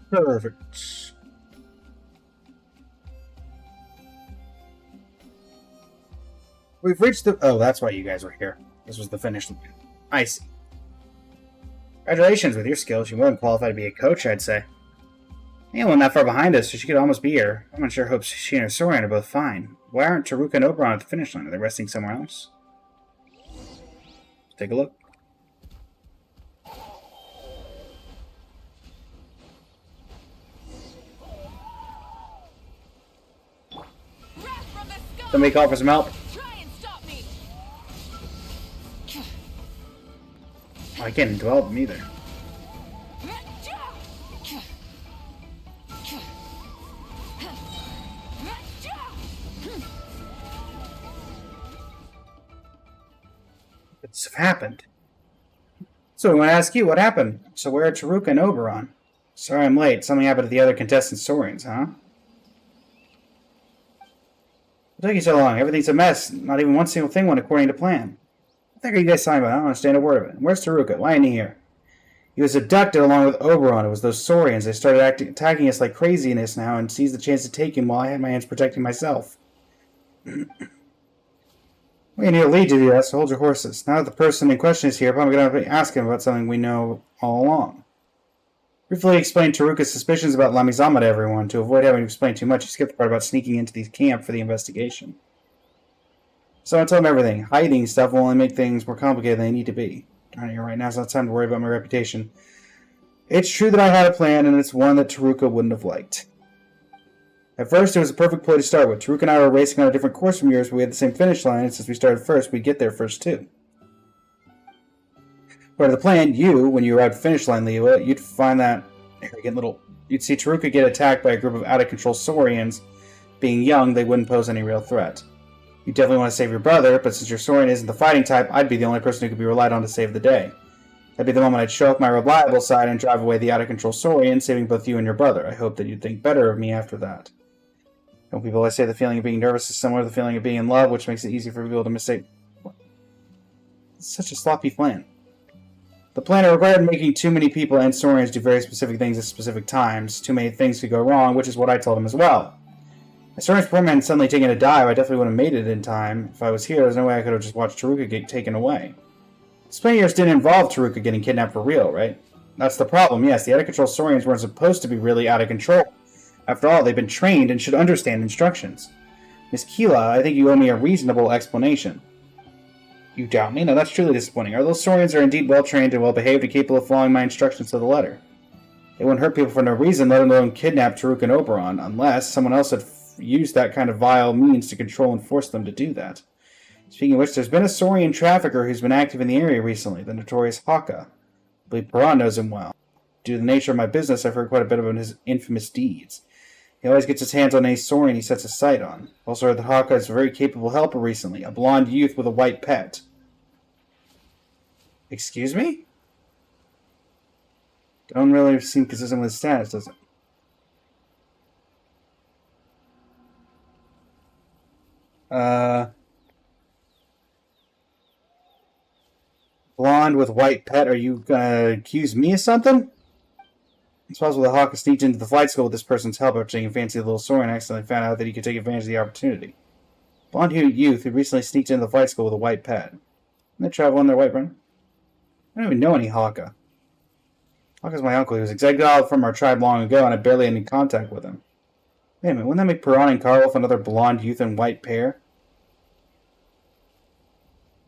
Perfect. We've reached the... Oh, that's why you guys were here. This was the finish line. I see. Congratulations with your skills. You're more than qualified to be a coach, I'd say. Anyone that far behind us, so she could almost be here. I'm not sure hopes she and her Sorian are both fine. Why aren't Taruka and Oberon at the finish line? Are they resting somewhere else? Let's take a look. Somebody call for some help. Try and stop me. Oh, I can't develop them either. What's happened? So I want to ask you, what happened? So where are Taruka and Oberon? Sorry I'm late. Something happened to the other contestants' Saurians, huh? What took you so long? Everything's a mess. Not even one single thing went according to plan. What the heck are you guys talking about? I don't understand a word of it. Where's Taruka? Why isn't he here? He was abducted along with Oberon. It was those Saurians. They started attacking us like craziness now and seized the chance to take him while I had my hands protecting myself. We need a lead to do that, so hold your horses. Now that the person in question is here, I'm going to ask him about something we know all along. Briefly explain Taruka's suspicions about Lamizama to everyone. To avoid having to explain too much, he skipped the part about sneaking into the camp for the investigation. So I tell him everything. Hiding stuff will only make things more complicated than they need to be. Darn, you're right, now's not time to worry about my reputation. It's true that I had a plan, and it's one that Taruka wouldn't have liked. At first, it was a perfect ploy to start with. Taruka and I were racing on a different course from yours, but we had the same finish line, and since we started first, we'd get there first, too. Part of the plan, when you arrived at the finish line, Lewa, you'd find that you'd see Taruka get attacked by a group of out-of-control Saurians. Being young, they wouldn't pose any real threat. You definitely want to save your brother, but since your Saurian isn't the fighting type, I'd be the only person who could be relied on to save the day. That'd be the moment I'd show up my reliable side and drive away the out-of-control Saurian, saving both you and your brother. I hope that you'd think better of me after that. Don't people always say the feeling of being nervous is similar to the feeling of being in love, which makes it easy for people to mistake... It's such a sloppy plan. The plan required making too many people and Saurians do very specific things at specific times. Too many things could go wrong, which is what I told him as well. If Saurian's poor man suddenly taken a dive, I definitely wouldn't have made it in time. If I was here, there's no way I could have just watched Taruka get taken away. This plan of yours didn't involve Taruka getting kidnapped for real, right? That's the problem, yes. The out-of-control Saurians weren't supposed to be really out of control. After all, they've been trained and should understand instructions. Miss Keela, I think you owe me a reasonable explanation. You doubt me? No, that's truly disappointing. Our little Saurians are indeed well-trained and well-behaved and capable of following my instructions to the letter. They wouldn't hurt people for no reason, let alone kidnap Taruka and Oberon, unless someone else had used that kind of vile means to control and force them to do that. Speaking of which, there's been a Saurian trafficker who's been active in the area recently, the notorious Haka. I believe Paran knows him well. Due to the nature of my business, I've heard quite a bit about his infamous deeds. He always gets his hands on any Saurian he sets his sight on. Also heard that Haka is a very capable helper recently, a blonde youth with a white pet. Excuse me? Don't really seem consistent with his status, does it? Blonde with white pet, are you gonna accuse me of something? It's possible that Hawk sneaked into the flight school with this person's help after taking fancy the little Saurian and accidentally found out that he could take advantage of the opportunity. Blonde-haired youth who recently sneaked into the flight school with a white pet. Didn't they travel on their white run? I don't even know any Haka. Haka's my uncle. He was exiled from our tribe long ago, and I barely had any contact with him. Wait a minute, wouldn't that make Paran and Karloff another blonde youth and white pair?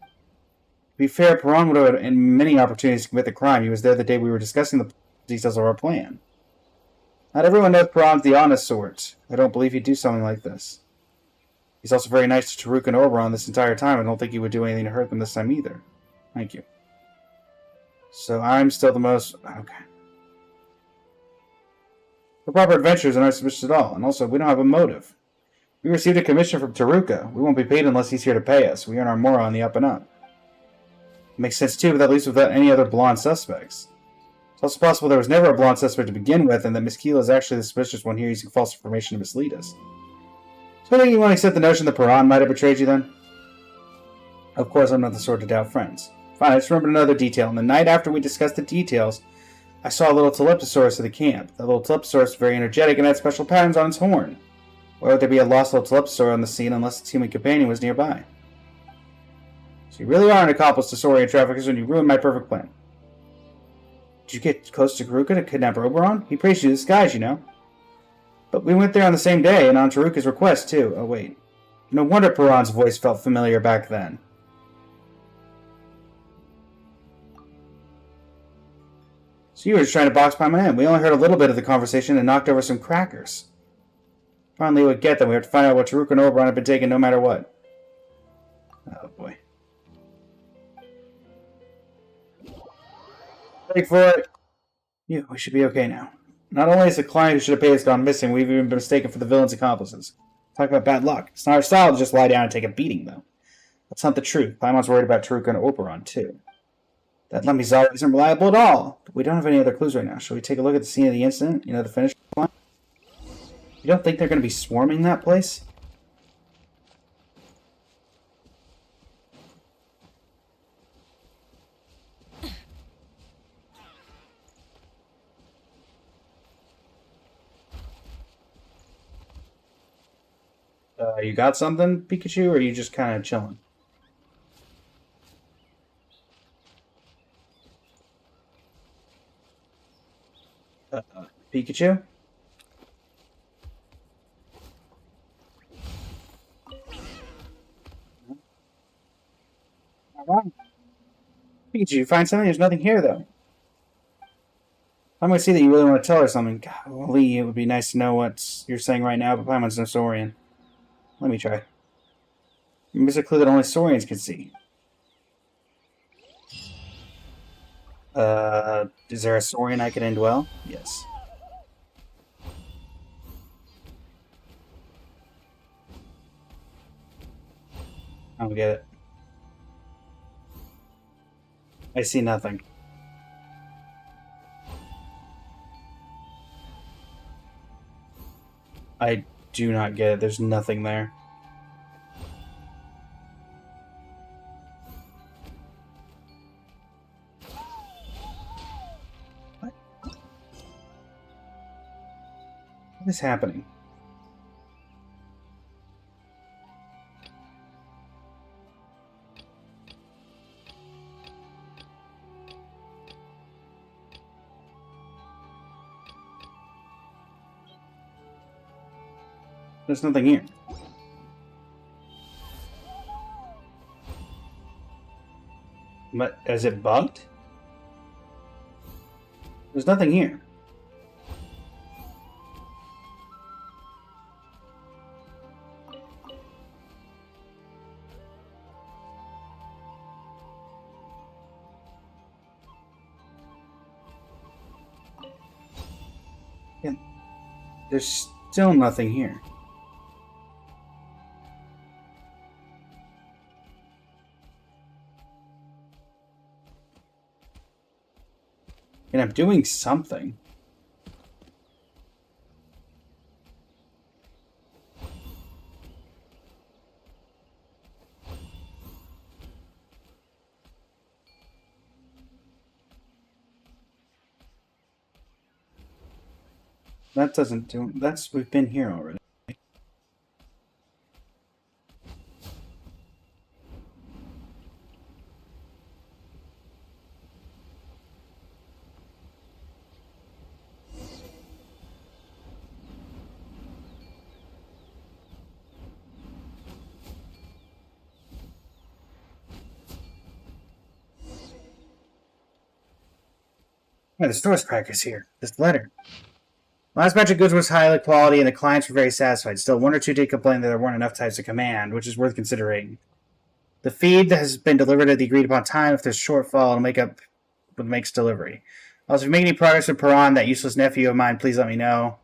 To be fair, Paran would have had many opportunities to commit the crime. He was there the day we were discussing the details of our plan. Not everyone knows Piran's the honest sort. I don't believe he'd do something like this. He's also very nice to Taruk and Oberon this entire time. I don't think he would do anything to hurt them this time either. Thank you. So I'm still the most... Okay. The proper adventures are not suspicious at all, and also, we don't have a motive. We received a commission from Taruka. We won't be paid unless he's here to pay us. We earn our mora on the up and up. It makes sense too, but that leaves without any other blonde suspects. It's also possible there was never a blonde suspect to begin with, and that Miss Keela is actually the suspicious one here using false information to mislead us. So I think you want to accept the notion that Piran might have betrayed you then? Of course, I'm not the sort to doubt friends. Fine, I just remembered another detail. On the night after we discussed the details, I saw a little Teleptosaurus at the camp. That little Teleptosaurus was very energetic and had special patterns on its horn. Why would there be a lost little Teleptosaur on the scene unless its human companion was nearby? So you really are an accomplice to Saurian traffickers and you ruined my perfect plan. Did you get close to Garuka to kidnap Oberon? He praised you to the skies, you know. But we went there on the same day, and on Taruka's request, too. Oh, wait. No wonder Piran's voice felt familiar back then. So you were just trying to box Paimon in. We only heard a little bit of the conversation and knocked over some crackers. Finally, we get them. We have to find out what Taruka and Oberon have been taking no matter what. Oh, boy. Wait for it. Yeah, we should be okay now. Not only is the client who should have paid us gone missing, we've even been mistaken for the villain's accomplices. Talk about bad luck. It's not our style to just lie down and take a beating, though. That's not the truth. Paimon's worried about Taruka and Oberon, too. That Lemmizawa isn't reliable at all. But we don't have any other clues right now. Shall we take a look at the scene of the incident? You know, the finish line? You don't think they're going to be swarming that place? You got something, Pikachu, or are you just kind of chilling? Pikachu? Pikachu, you find something? There's nothing here, though. I'm going to see that you really want to tell her something. Golly, it would be nice to know what you're saying right now, but Paimon's no Saurian. Let me try. Here's a clue that only Saurians can see. Is there a Saurian I can indwell? Yes. I don't get it. I see nothing. I do not get it. There's nothing there. What is happening? There's nothing here. But is it bugged? There's nothing here. Yeah. There's still nothing here. And I'm doing something. That doesn't do... We've been here already. Yeah, the store's crackers here. This letter. Last batch of goods was high quality and the clients were very satisfied. Still, one or two did complain that there weren't enough types to command, which is worth considering. The feed has been delivered at the agreed upon time. If there's shortfall, it'll make up what makes delivery. Also, if you make any progress with Piran, that useless nephew of mine, please let me know,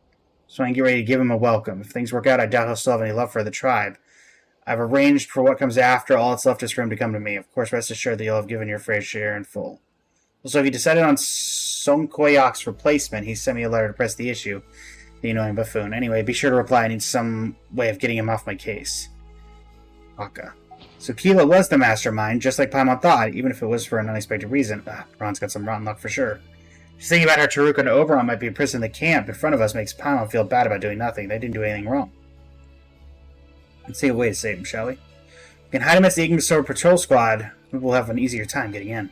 so I can get ready to give him a welcome. If things work out, I doubt he'll still have any love for the tribe. I've arranged for what comes after. All that's left is for him to come to me. Of course, rest assured that you'll have given your fair share in full. Also, if you decided on Song Koyok's replacement, he sent me a letter to press the issue. The annoying buffoon. Anyway, be sure to reply. I need some way of getting him off my case. Aka. So Keela was the mastermind, just like Paimon thought, even if it was for an unexpected reason. Ron's got some rotten luck for sure. She's thinking about how Taruka and Oberon might be imprisoned in the camp in front of us makes Paimon feel bad about doing nothing. They didn't do anything wrong. Let's see a way to save him, shall we? We can hide him as the Ignisor Patrol Squad. We will have an easier time getting in.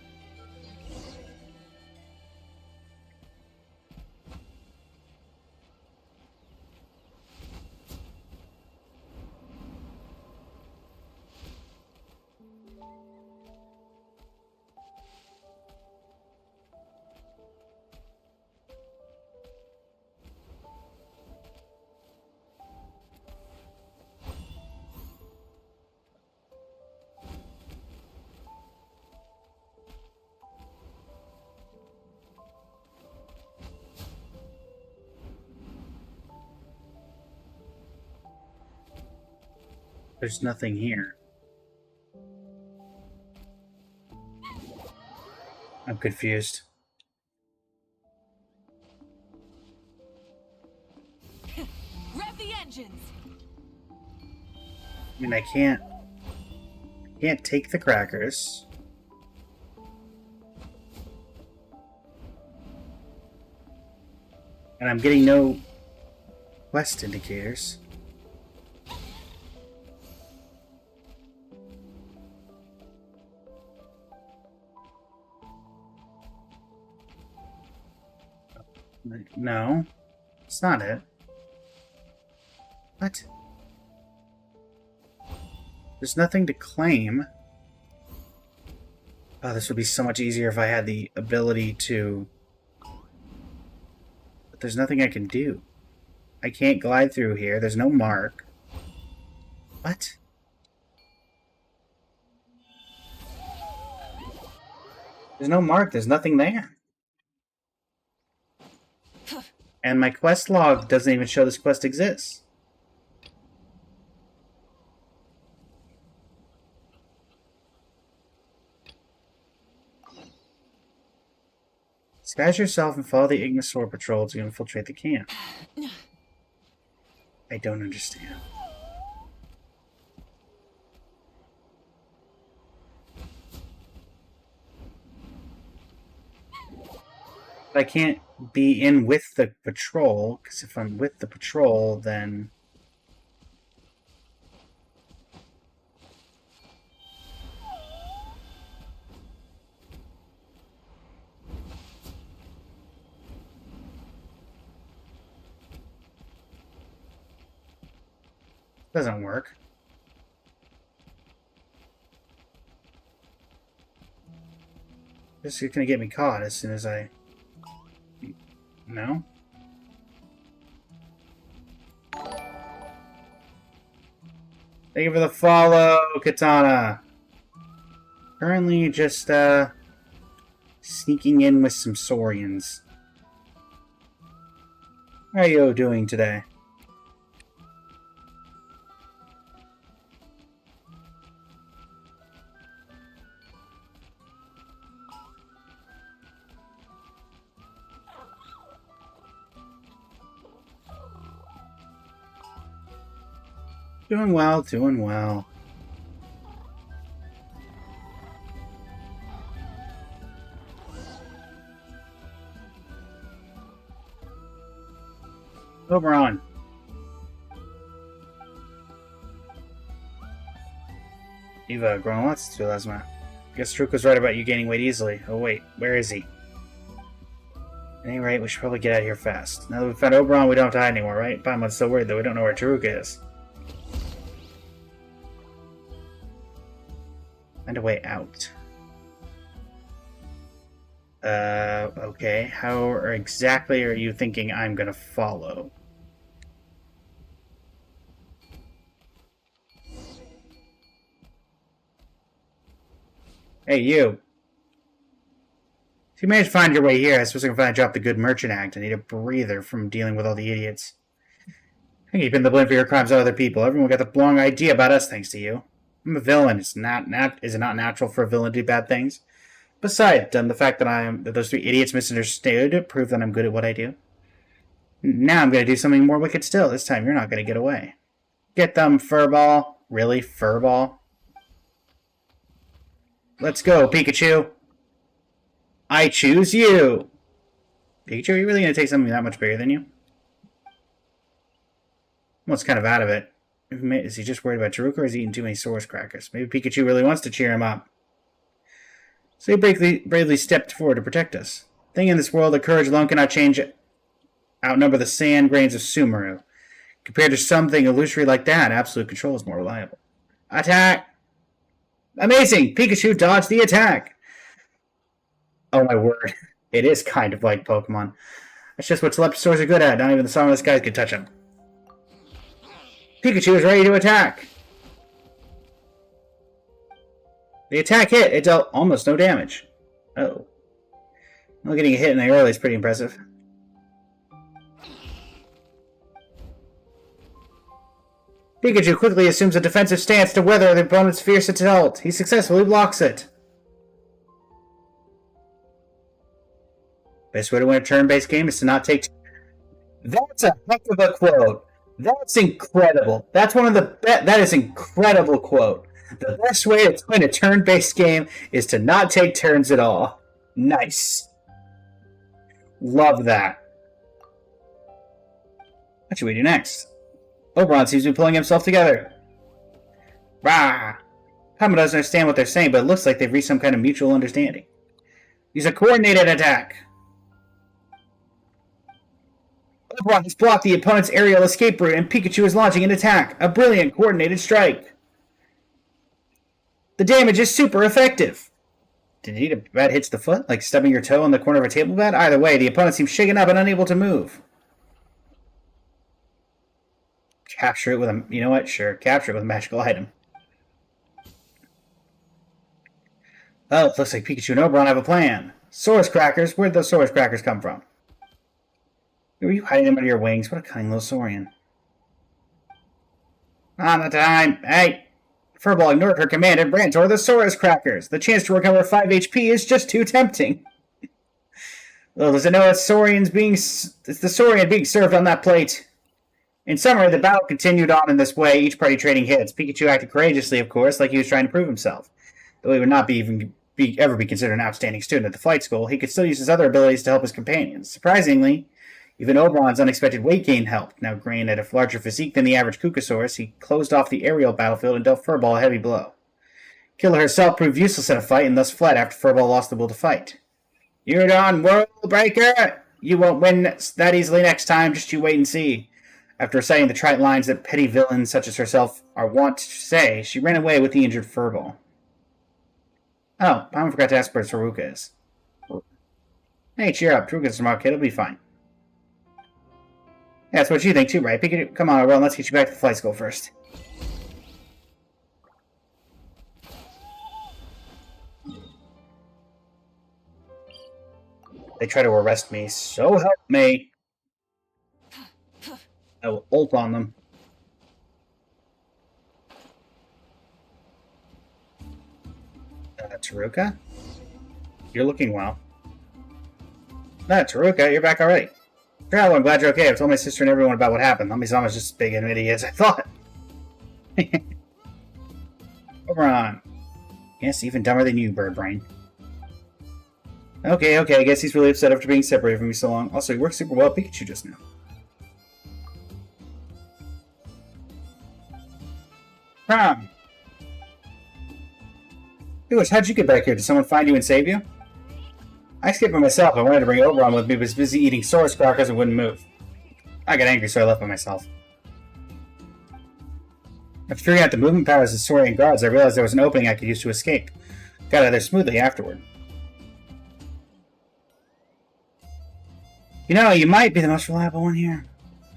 There's nothing here. I'm confused. Rev the engines. I mean, I can't take the crackers. And I'm getting no quest indicators. No, it's not it. What? There's nothing to claim. Oh, this would be so much easier if I had the ability to... But there's nothing I can do. I can't glide through here. There's no mark. What? There's no mark. There's nothing there. And my quest log doesn't even show this quest exists. Disguise yourself and follow the Ignisor patrol to infiltrate the camp. I don't understand. I can't be in with the patrol, because if I'm with the patrol, then... Doesn't work. This is gonna get me caught as soon as I... No? Thank you for the follow, Katana. Currently just, sneaking in with some Saurians. How are you doing today? Doing well, doing well. Oberon. You've grown lots to Lesma. Guess Truk was right about you gaining weight easily. Oh wait, where is he? At any rate, we should probably get out of here fast. Now that we've found Oberon, we don't have to hide anymore, right? Paimon's so worried that we don't know where Taruka is. Find a way out. Okay. How exactly are you thinking I'm gonna follow? Hey, you. If you manage to find your way here, I suppose I can finally drop the Good Merchant Act. I need a breather from dealing with all the idiots. I think you pin the blame for your crimes on other people. Everyone got the wrong idea about us thanks to you. I'm a villain. Is it not natural for a villain to do bad things? Besides, the fact that those three idiots misunderstood prove that I'm good at what I do. Now I'm going to do something more wicked still. This time you're not going to get away. Get them, Furball. Really, Furball? Let's go, Pikachu. I choose you. Pikachu, are you really going to take something that much bigger than you? Well, it's kind of out of it. Is he just worried about Taruka or is he eating too many Source Crackers? Maybe Pikachu really wants to cheer him up. So he bravely stepped forward to protect us. Thing in this world that courage alone cannot outnumber the sand grains of Sumeru. Compared to something illusory like that, absolute control is more reliable. Attack! Amazing! Pikachu dodged the attack! Oh my word. It is kind of like Pokemon. That's just what Telepsaurs are good at. Not even the Song of the Skies can touch them. Pikachu is ready to attack! The attack hit. It dealt almost no damage. Oh. Well, getting a hit in the early is pretty impressive. Pikachu quickly assumes a defensive stance to weather the opponent's fierce assault. He successfully blocks it. Best way to win a turn-based game is to not take... That's a heck of a quote. That's incredible. That's one of the that is incredible quote. The best way to win a turn-based game is to not take turns at all. Nice. Love that. What should we do next? Oberon seems to be pulling himself together. Rah! Pama doesn't understand what they're saying, but it looks like they've reached some kind of mutual understanding. Use a coordinated attack. Oberon has blocked the opponent's aerial escape route, and Pikachu is launching an attack. A brilliant coordinated strike. The damage is super effective. Did you need a bat hits the foot, like stubbing your toe on the corner of a table bat? Either way, the opponent seems shaken up and unable to move. Capture it with a... You know what? Sure. Capture it with a magical item. Oh, it looks like Pikachu and Oberon have a plan. Source Crackers? Where'd those Source Crackers come from? Were you hiding them under your wings? What a cunning little Saurian. On the time! Hey! Furball ignored her command and ran toward the Source Crackers. The chance to recover 5 HP is just too tempting. Little does it know it's the Saurian being served on that plate. In summary, the battle continued on in this way, each party trading hits. Pikachu acted courageously, of course, like he was trying to prove himself. Though he would not ever be considered an outstanding student at the flight school, he could still use his other abilities to help his companions. Surprisingly, even Oberon's unexpected weight gain helped. Now granted a larger physique than the average Kukasaurus, he closed off the aerial battlefield and dealt Furball a heavy blow. Killer herself proved useless in a fight and thus fled after Furball lost the will to fight. You're done, World Breaker! You won't win that easily next time, just you wait and see. After reciting the trite lines that petty villains such as herself are wont to say, she ran away with the injured Furball. Oh, I forgot to ask where Taruka is. Hey, cheer up. Taruka's a smart kid. It'll be fine. Yeah, that's what you think too, right? Pikachu, come on, well, let's get you back to the flight school first. They try to arrest me, so help me. I will ult on them. Taruka? You're looking well. Taruka, you're back already. Traveler, I'm glad you're okay. I've told my sister and everyone about what happened. Nami-sama's just as big an idiot as I thought. Oberon. Yes, even dumber than you, bird brain. Okay, I guess he's really upset after being separated from me so long. Also, he worked super well at Pikachu just now. Prom! Gosh, how'd you get back here? Did someone find you and save you? I escaped by myself. I wanted to bring Oberon with me, but was busy eating Source Crackers and wouldn't move. I got angry, so I left by myself. After figuring out the movement powers of Saurian guards, I realized there was an opening I could use to escape. Got out of there smoothly afterward. You know, you might be the most reliable one here.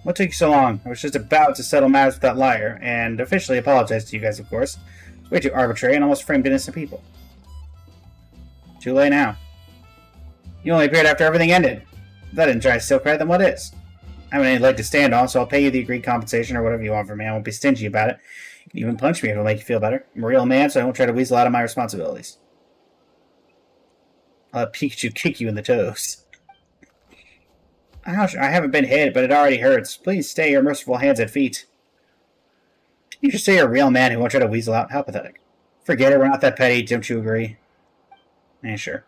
What took you so long? I was just about to settle matters with that liar, and officially apologize to you guys, of course. It's way too arbitrary and almost framed innocent people. Too late now. You only appeared after everything ended. If that didn't try to silk right, then what is? I haven't any leg to stand on, so I'll pay you the agreed compensation or whatever you want from me. I won't be stingy about it. You can even punch me if it'll make you feel better. I'm a real man, so I won't try to weasel out of my responsibilities. I'll let Pikachu kick you in the toes. Ouch, I haven't been hit, but it already hurts. Please stay your merciful hands and feet. You just say you're a real man who won't try to weasel out. How pathetic. Forget it, we're not that petty, don't you agree? Eh, sure.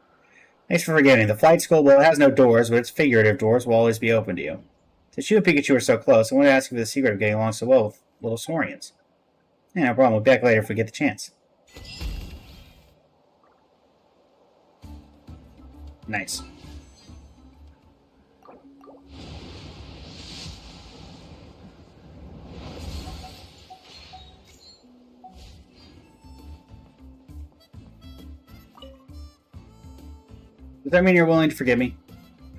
Thanks for forgiving. The flight school, well, it has no doors, but its figurative doors will always be open to you. Since you and Pikachu are so close, I wanted to ask you for the secret of getting along so well with little Saurians. Yeah, no problem. We'll be back later if we get the chance. Nice. Does that mean you're willing to forgive me?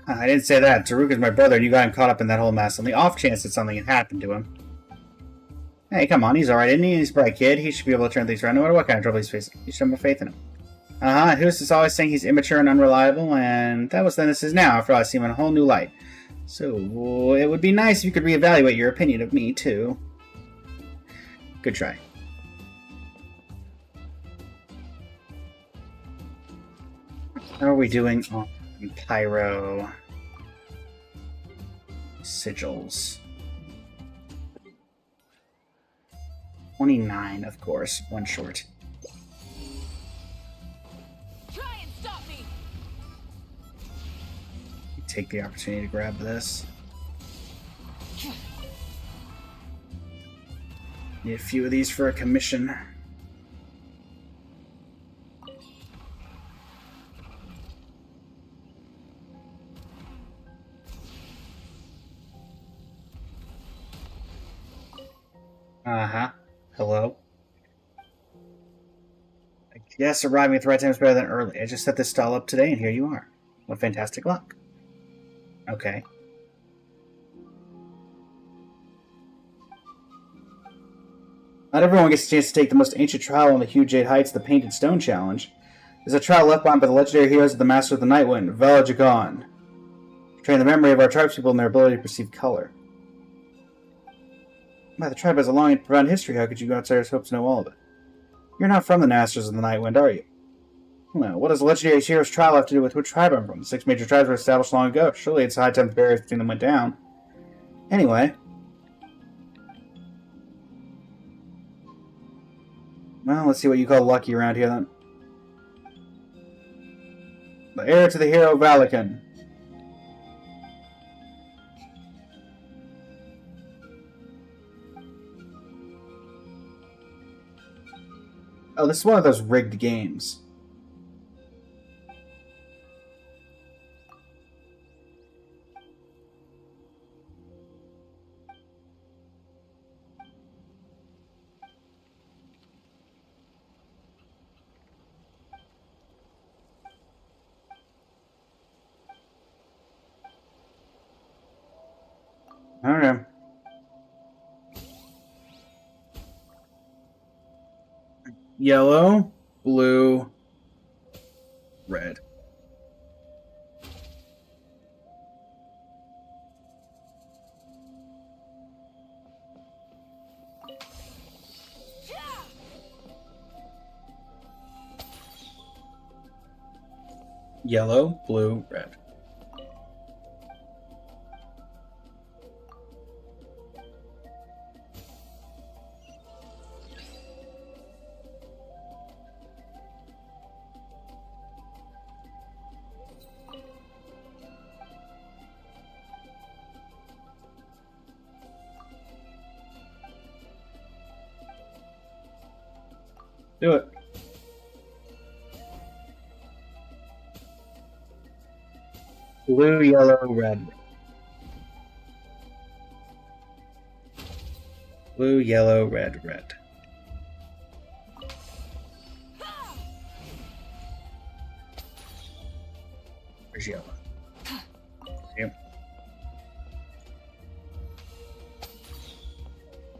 I didn't say that. Taruka's my brother, and you got him caught up in that whole mess on the off chance that something had happened to him. Hey, come on, he's alright, isn't he? He's a bright kid. He should be able to turn things around no matter what kind of trouble he's facing. You should have more faith in him. Who's this always saying he's immature and unreliable? And that was then, this is now, after all, I see him in a whole new light. So, it would be nice if you could reevaluate your opinion of me, too. Good try. How are we doing on Pyro sigils? 29, of course. One short. Try and stop me. Take the opportunity to grab this. Need a few of these for a commission. Hello? I guess arriving at the right time is better than early. I just set this stall up today, and here you are. What fantastic luck. Okay. Not everyone gets a chance to take the most ancient trial on the Huge Jade Heights, the Painted Stone Challenge. There's a trial left behind by the legendary heroes of the Master of the Nightwind, Velajagon. Train the memory of our tribespeople in their ability to perceive color. Why, the tribe has a long and profound history. How could you outsiders hope to know all of it? You're not from the Masters of the Nightwind, are you? Well, what does the legendary hero's trial have to do with which tribe I'm from? The 6 major tribes were established long ago. Surely it's high time the barriers between them went down. Anyway. Well, let's see what you call lucky around here, then. The heir to the hero Valakan. Oh, this is one of those rigged games. Okay. Yellow, blue, red. Yellow, blue, red. Do it. Blue, yellow, red. Blue, yellow, red, red. Where's yellow? Yep.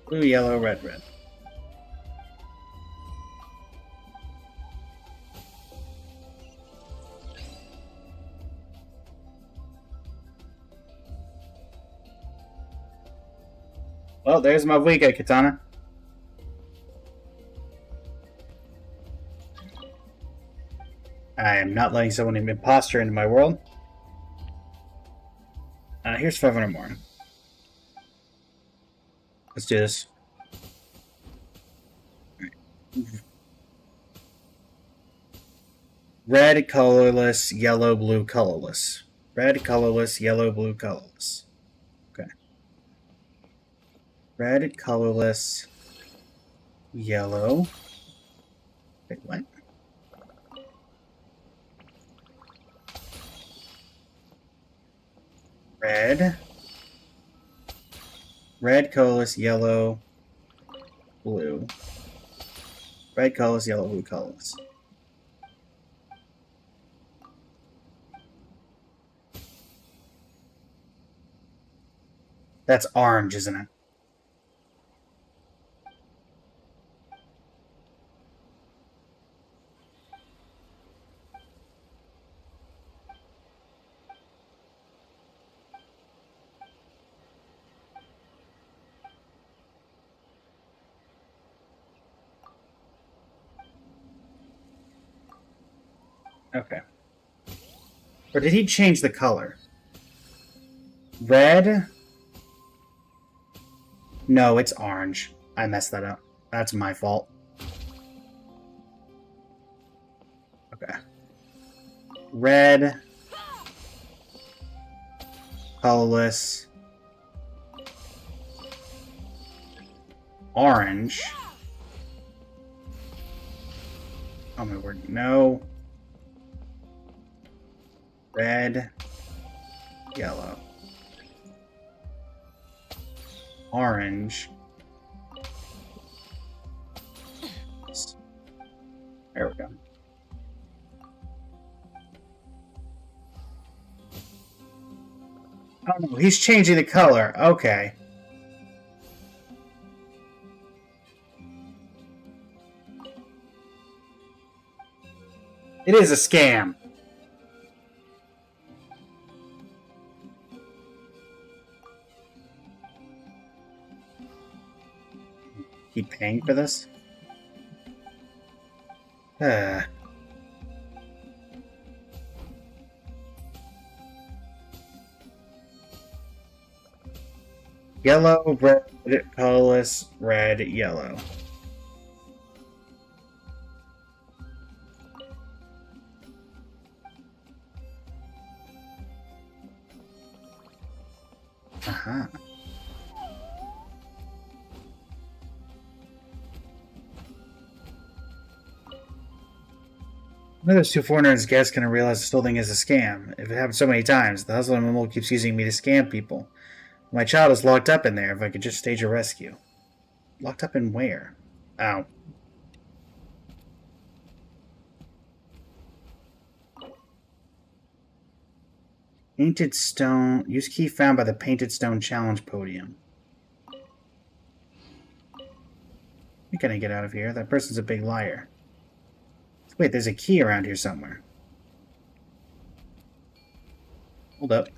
Blue, yellow, red, red. Well, there's my Vega katana. I am not letting someone named Imposter into my world. Here's 500 more. Let's do this. Red, colorless, yellow, blue, colorless. Red, colorless, yellow, blue, colorless. Okay. Red, colorless, yellow. Wait, what? Red. Red, colorless, yellow, blue. Red, colorless, yellow, blue, colorless. That's orange, isn't it? Okay. Or did he change the color? Red? No, it's orange. I messed that up. That's my fault. Okay. Red. Colorless. Orange. Oh my word, no. Red. Yellow. Orange. There we go. Oh, he's changing the color. Okay. It is a scam. Keep paying for this? Yellow, red, colorless, red, yellow. Uh-huh. One of those two foreigners guess gonna realize this whole thing is a scam. If it happens so many times, the hustler mole keeps using me to scam people. My child is locked up in there. If I could just stage a rescue. Locked up in where? Ow. Painted stone. Use key found by the painted stone challenge podium. We gotta get out of here. That person's a big liar. Wait, there's a key around here somewhere. Hold up.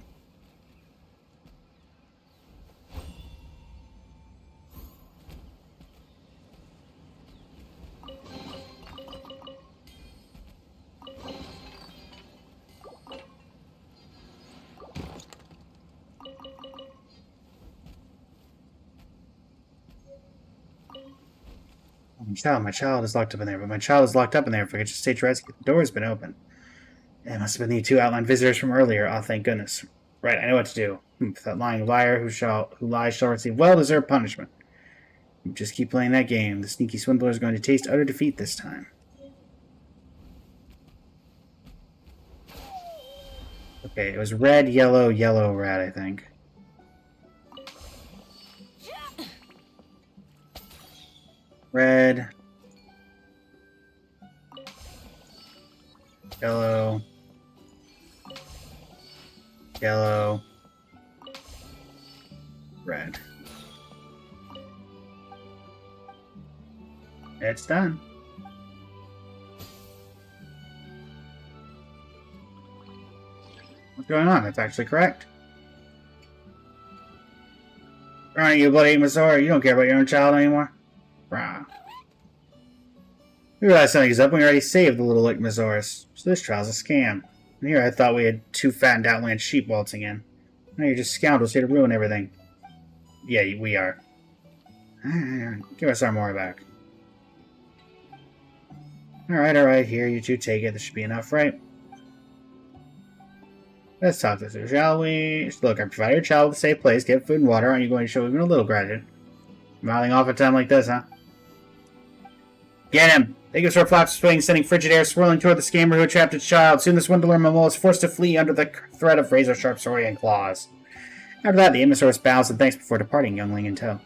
My child is locked up in there, but my child is locked up in there. If I could just stage rescue, the door has been open. It must have been the two outline visitors from earlier. Oh, thank goodness. Right, I know what to do. That lying liar who lies shall receive well-deserved punishment. Just keep playing that game. The sneaky swindler is going to taste utter defeat this time. Okay, it was red, yellow, yellow, red, I think. Red. Yellow. Yellow. Red. It's done. What's going on? That's actually correct. Aren't you bloody Missouri? You don't care about your own child anymore? Brah. We realized something is up when we already saved the little Ichthyosaurus. So this trial's a scam. And here I thought we had two fattened outland sheep waltzing in. Now you're just scoundrels here to ruin everything. Yeah, we are. Give us our Mori back. Alright, here, you two take it. This should be enough, right? Let's talk this through, shall we? Look, I provided your child with a safe place, give food and water. Aren't you going to show even a little gratitude? Mouthing off at a time like this, huh? Get him! They give short flaps of swing, sending frigid air swirling toward the scammer who had trapped its child. Soon the swindler Momo is forced to flee under the threat of razor-sharp saurian claws. After that, the Immosaurus bows and thanks before departing, youngling in tow.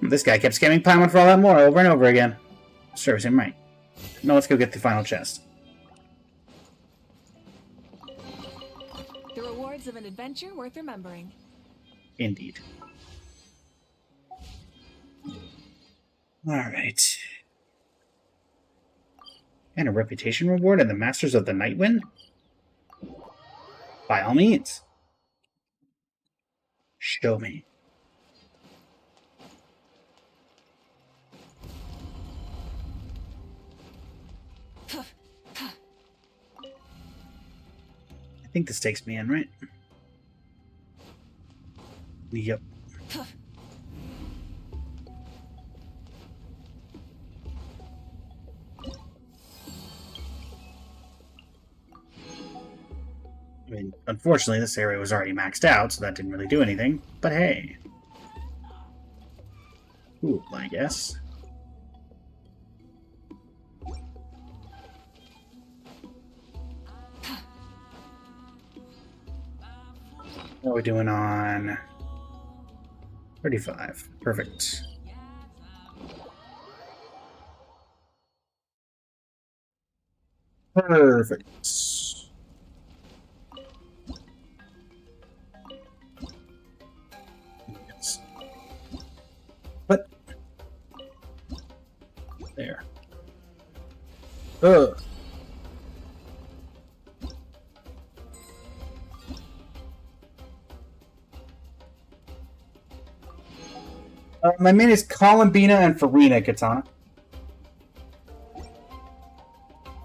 This guy kept scamming Paimon for all that more over and over again. Serves him right. Now let's go get the final chest. The rewards of an adventure worth remembering. Indeed. Alright. And a reputation reward and the Masters of the Nightwind? By all means. Show me. I think this takes me in, right? Yep. I mean, unfortunately, this area was already maxed out, so that didn't really do anything. But hey. Ooh, I guess. What are we doing on 35? Perfect. Perfect. Yes. What? There. Ugh. My main is Columbina and Farina Katana.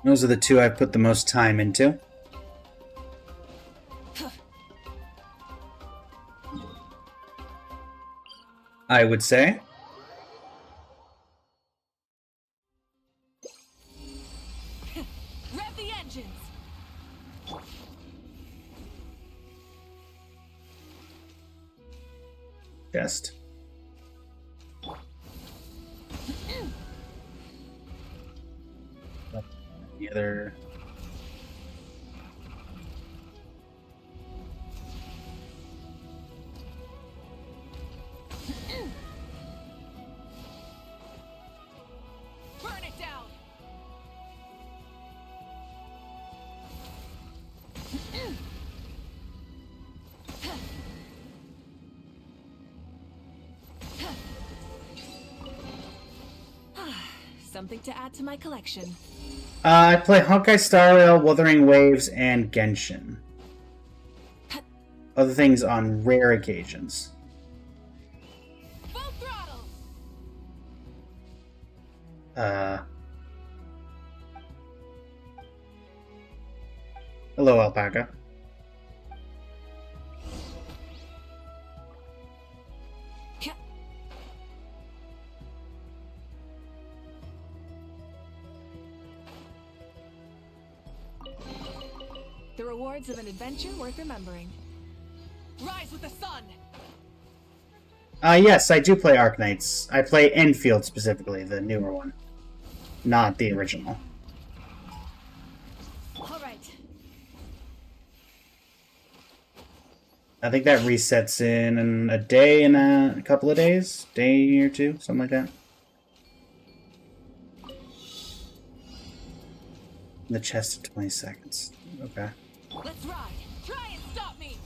Those are the two I've put the most time into. I would say. Rev the engines. Chest. The other. Burn it down. Something to add to my collection. I play Honkai Star Rail, Wuthering Waves, and Genshin. Other things on rare occasions. Full throttle. Hello, Alpaca. The rewards of an adventure worth remembering. Rise with the sun. Yes, I do play Arknights. I play Enfield specifically, the newer one. Not the original. All right. I think that resets in a day and a couple of days. Day or two, something like that. The chest at 20 seconds. Okay. Let's ride. Try and stop me.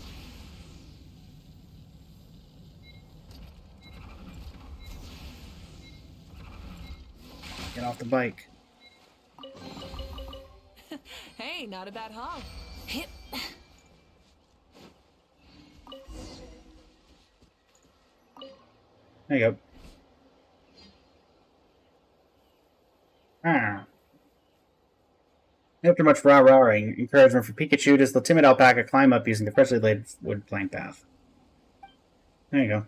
off the bike. Hey, not a bad haul. Hip. There you go. Ah. After much rah-rahing, encouragement for Pikachu, does the timid alpaca climb up using the freshly laid wood plank path? There you go.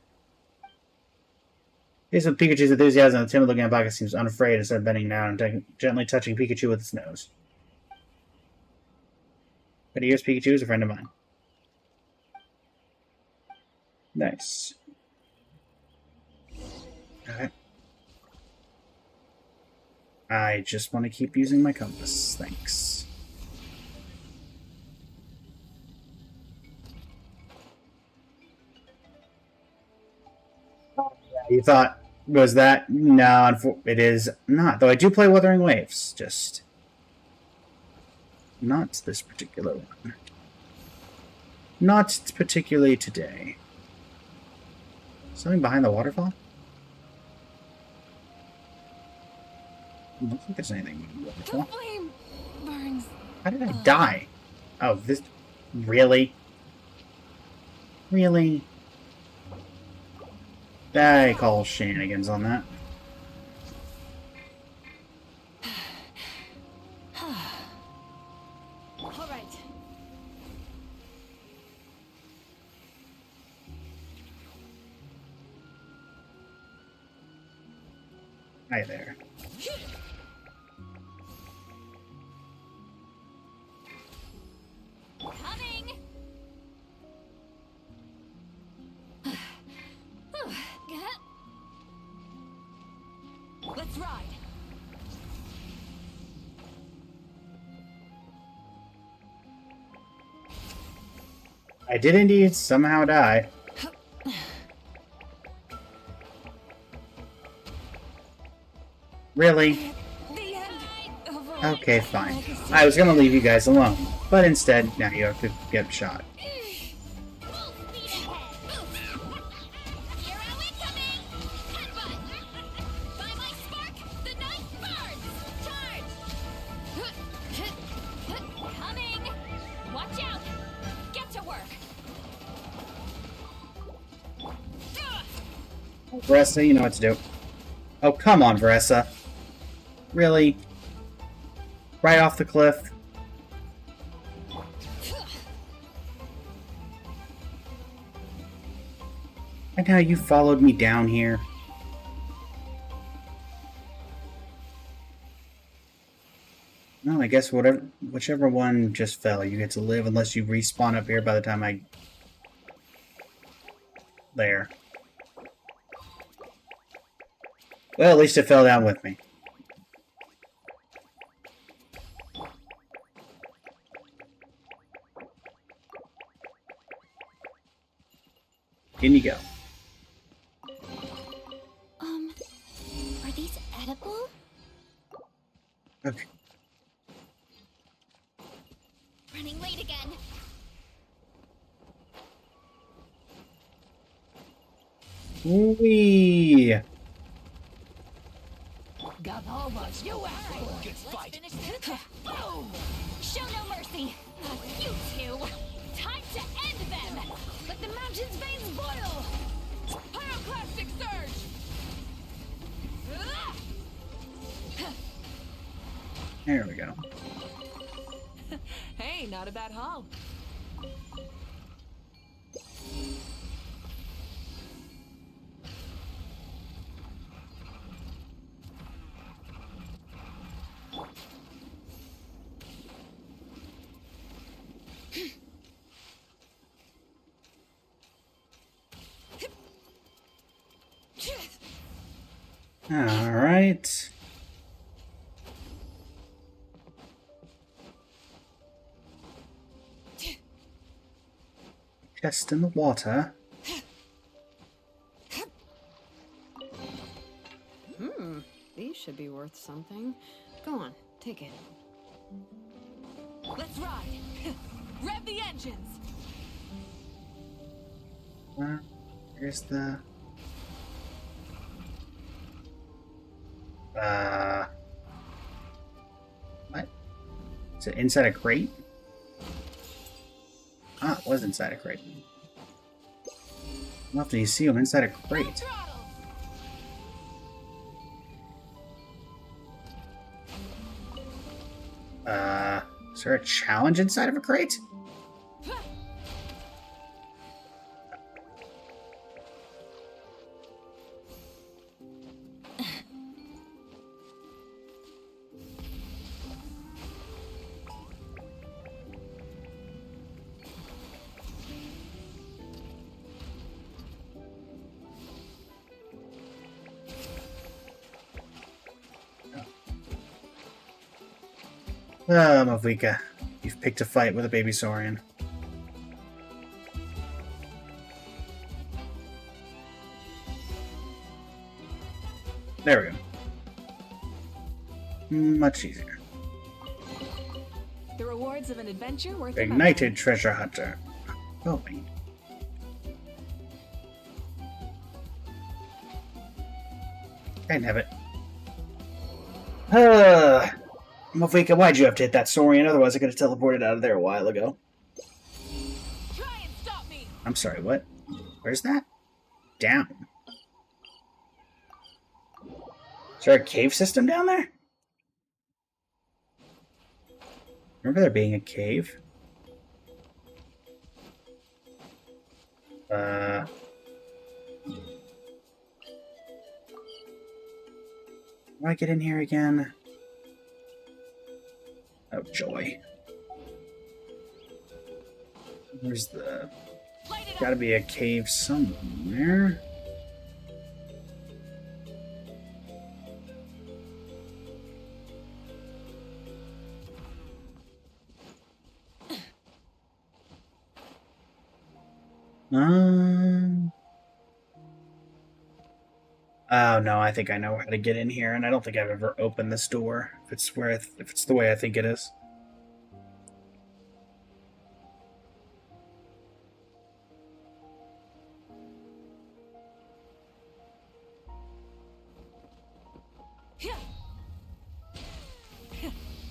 Based on Pikachu's enthusiasm, the timid-looking alpaca seems unafraid instead of bending down and gently touching Pikachu with its nose. But here's Pikachu is a friend of mine. Nice. Okay. I just want to keep using my compass. Thanks. You thought, was that? No, it is not. Though I do play Wuthering Waves. Just not this particular one. Not particularly today. Something behind the waterfall? I don't think there's anything behind the The waterfall. flame burns. How did I die? Oh, this... Really? Really? I call shenanigans on that. All right. Hi there. Coming! Let's ride. I did indeed somehow die. Really? The end of a Okay, fine. I was gonna leave you guys alone, but instead, now you have to get shot. Full speed ahead! Hero incoming! Headbutt! By my spark, the night burns! Charge! Coming! Watch out! Get to work! Veressa, you know what to do. Oh, come on, Veressa. Really? Right off the cliff? And now you followed me down here. Well, I guess whichever one just fell, you get to live unless you respawn up here by the time I... There. Well, at least it fell down with me. In you go. Are these edible? Okay. Running late again. Wee. Got all my you asshole. Good Let's fight. finish this. Boom! Show no mercy. You two. Time to end them. Let the mountain's veins boil. Pyroclastic surge. There we go. Hey, not a bad haul. Alright. Chest in the water. These should be worth something. Go on, take it. Let's ride. Rev the engines. Here's the... Is it inside a crate? Ah, it was inside a crate. How often do you see them inside a crate? Is there a challenge inside of a crate? Ah, Mavika, you've picked a fight with a baby saurian. There we go. Much easier. The rewards of an adventure worth Ignited treasure hunter. Oh, wait. Can't have it. Mofika, why'd you have to hit that saurian? Otherwise, I could have teleported out of there a while ago. Try and stop me. I'm sorry, what? Where's that? Down. Is there a cave system down there? Remember there being a cave? How do I get in here again? Oh, joy. Where's the... Gotta be a cave somewhere. Oh no, I think I know how to get in here, and I don't think I've ever opened this door. If it's if it's the way I think it is.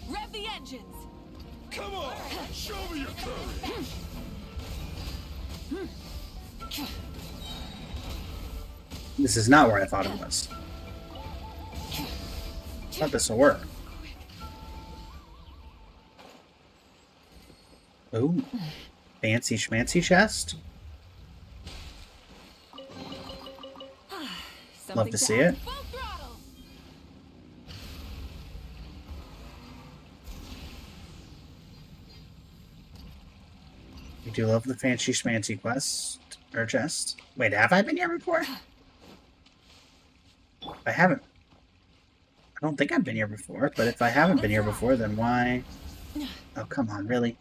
Rev the engines. Come on, show me your courage. This is not where I thought it was. I thought this will work. Ooh. Fancy schmancy chest. Love to see it. Full throttle. I do love the fancy schmancy quest or chest. Wait, have I been here before? I haven't. I don't think I've been here before, but if I haven't been here before, then why? Oh, come on, really?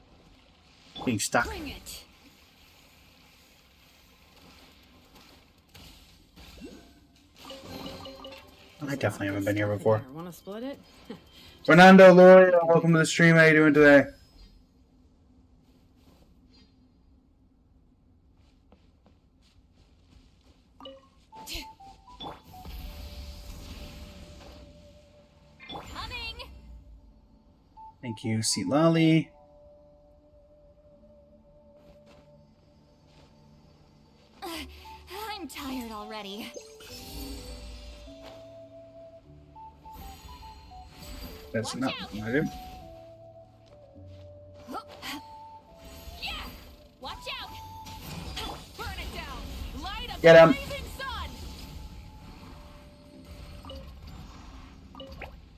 Being stuck. Bring it. I definitely haven't been here before. Want to split it? Fernando, Lori, welcome to the stream. How you doing today? Coming. Thank you, Seat Lolly. I'm tired already. That's Watch not out. what I do. Yeah. Watch out. Burn it down. Light up Get the him. blazing sun.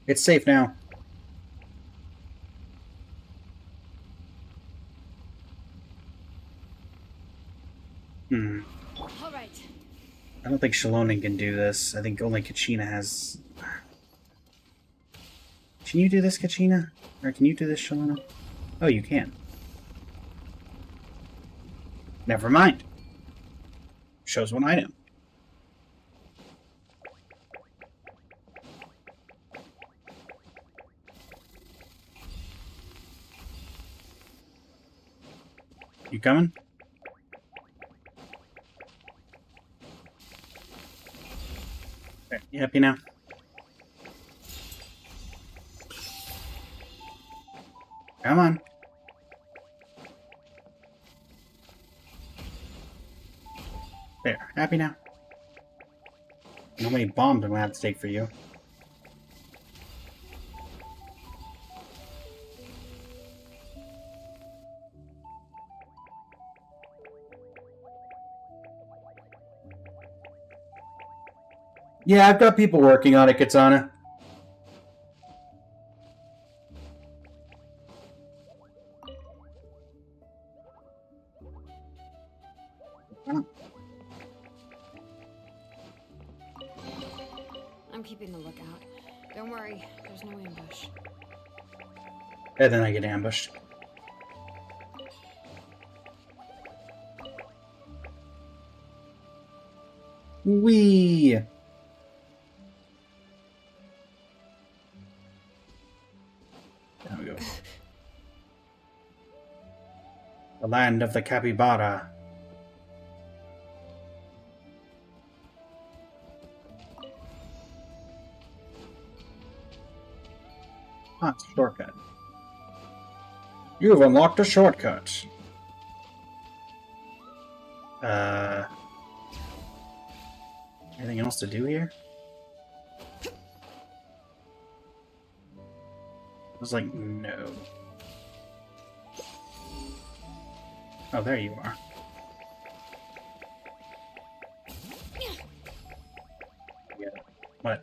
It's safe now. All right. I don't think Shalonen can do this. I think only Kachina has... Can you do this, Kachina? Or can you do this, Shalona? Oh, you can. Never mind. Shows one item. You coming? Okay, you happy now? Come on. There. Happy now? How many bombs am I have to take for you? Yeah, I've got people working on it, Katana. I'm keeping the lookout. Don't worry, there's no ambush. And then I get ambushed. Whee! There we go. The land of the capybara. Ah, it's a shortcut. You've unlocked a shortcut. Anything else to do here? I was like, no. Oh, there you are. Yeah. What?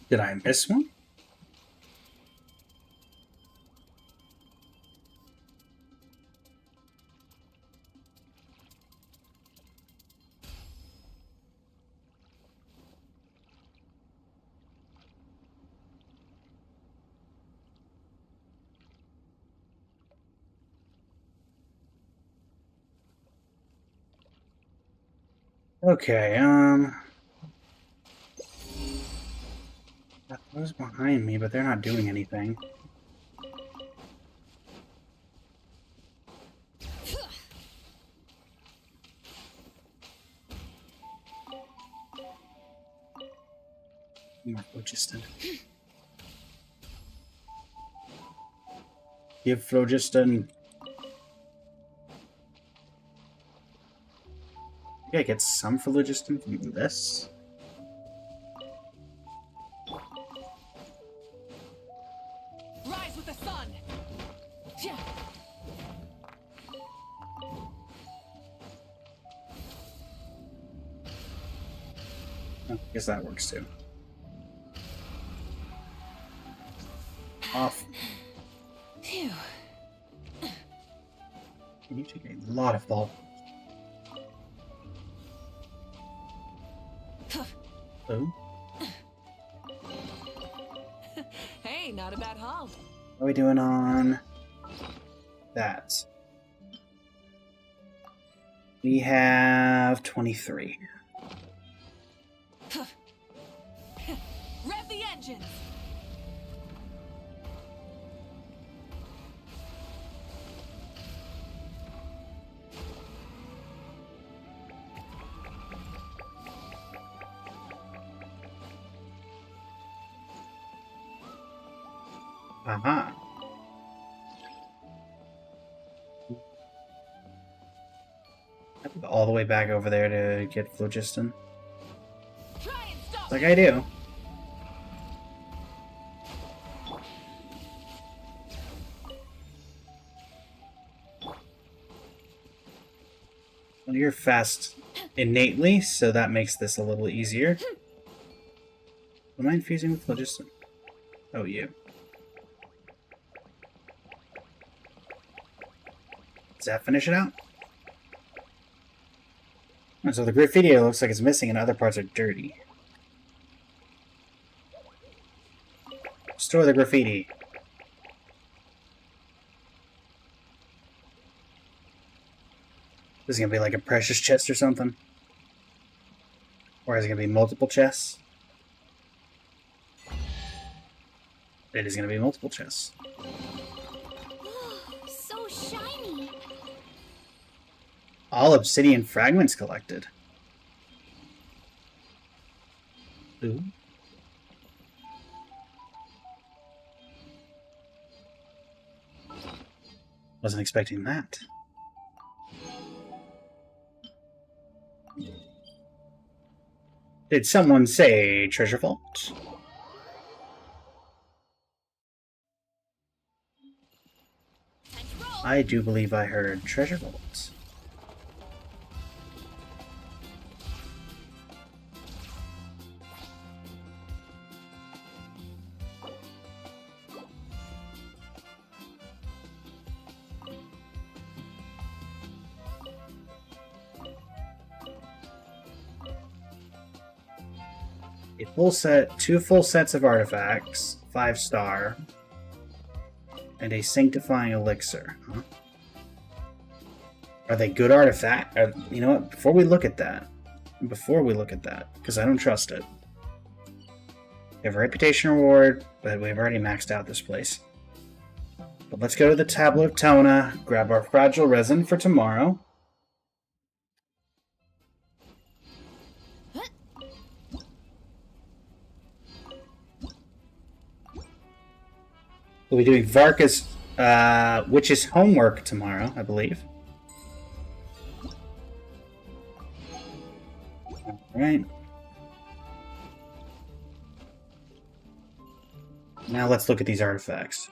Did I miss one? Okay, those behind me, but they're not doing anything. Phlogiston. Give Phlogiston. Yeah, I get some Phlogiston from this. Rise with the sun. I guess that works too. Off. Phew. You take a lot of ball. Oh. Hey, not a bad haul. What are we doing on that? We have 23. Rev the engines. Aha. I have to go all the way back over there to get Phlogiston. Try and stop. Like I do. Well, you're fast innately, so that makes this a little easier. Am I infusing with Phlogiston? Oh, you. Does that finish it out? Oh, so the graffiti looks like it's missing and other parts are dirty. Store the graffiti. This is gonna be like a precious chest or something? Or is it gonna be multiple chests? It is gonna be multiple chests. So shiny. All obsidian fragments collected. Ooh. Wasn't expecting that. Did someone say treasure vault? I do believe I heard treasure vault. A full set, 2 full sets of artifacts, 5-star, and a sanctifying elixir. Huh? Are they good artifacts? You know what? Before we look at that, because I don't trust it. We have a reputation reward, but we've already maxed out this place. But let's go to the Tablet of Tona, grab our fragile resin for tomorrow. We'll be doing Varka's Witch's homework tomorrow, I believe. Alright. Now let's look at these artifacts.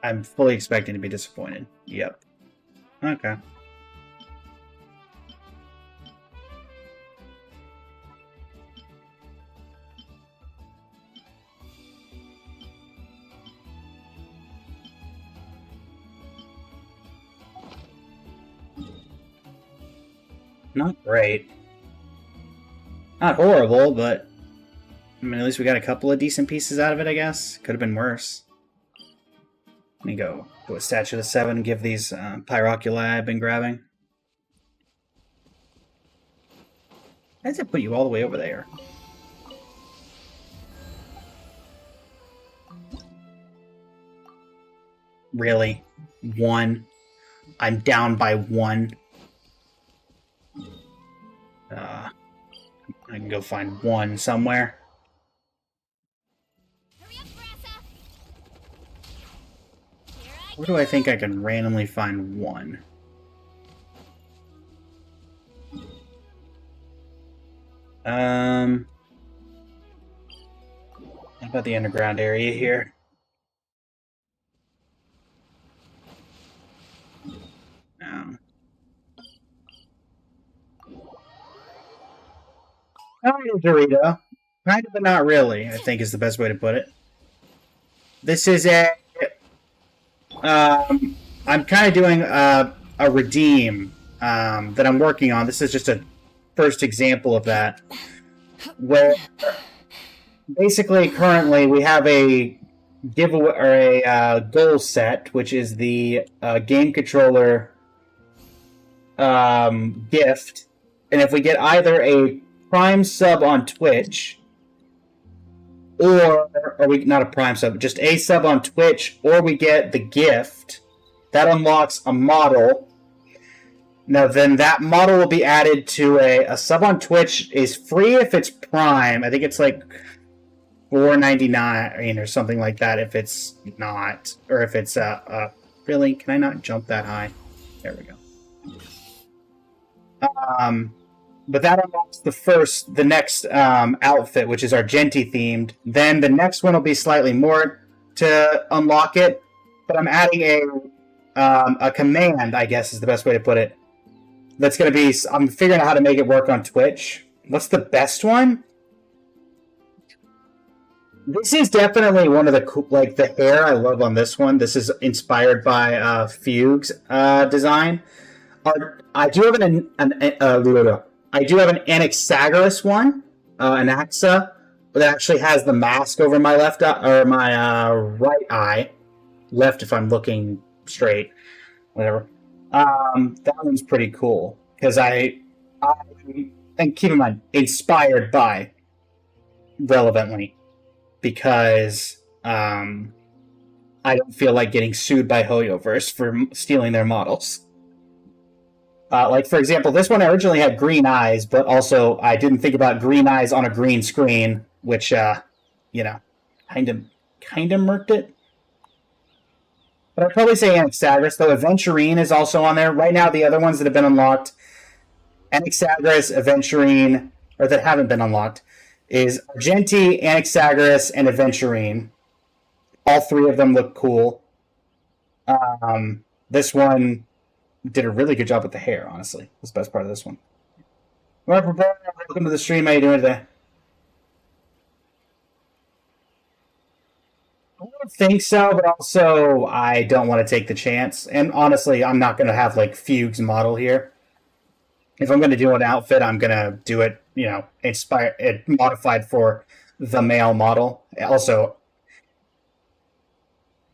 I'm fully expecting to be disappointed. Yep. Okay. Not great. Not horrible, but I mean, at least we got a couple of decent pieces out of it, I guess. Could have been worse. Let me go a Statue of 7 and give these Pyroculi I've been grabbing. Why does it put you all the way over there? Really? 1? I'm down by 1. I can go find 1 somewhere. Where do I think I can randomly find 1? How about the underground area here? No. Kind of Dorito. Kind of, but not really, I think is the best way to put it. This is a... I'm kind of doing a redeem that I'm working on. This is just a first example of that. Where basically, currently, we have a giveaway or a goal set, which is the game controller gift. And if we get either a Prime sub on Twitch, or we not a Prime sub, just a sub on Twitch, or we get the gift, that unlocks a model. Now then that model will be added to a sub on Twitch is free if it's Prime. I think it's like $4.99 or something like that if it's not, or if it's really, can I not jump that high? There we go. But that unlocks the next outfit, which is Argenti themed. Then the next one will be slightly more to unlock it. But I'm adding a command, I guess is the best way to put it. That's going to be, I'm figuring out how to make it work on Twitch. What's the best one? This is definitely one of the, like, the hair I love on this one. This is inspired by Fugue's design. I do have I do have an Anaxagoras one, Anaxa, that actually has the mask over my left eye, or my right eye. Left if I'm looking straight. Whatever. That one's pretty cool. Because and keep in mind, inspired by, relevantly. Because I I don't feel like getting sued by Hoyoverse for stealing their models. Like, for example, this one originally had green eyes, but also I didn't think about green eyes on a green screen, which, you know, kind of murked it. But I'd probably say Anaxagras, though Aventurine is also on there. Right now, the other ones that have been unlocked, Anaxagras, Aventurine, or that haven't been unlocked, is Argenti, Anaxagras, and Aventurine. All three of them look cool. This one did a really good job with the hair, honestly. That's the best part of this one. Welcome to the stream. How you doing today? I don't think so, but also I don't want to take the chance. And honestly, I'm not going to have like Fugue's model here. If I'm going to do an outfit, I'm going to do it, you know, modified for the male model. Also,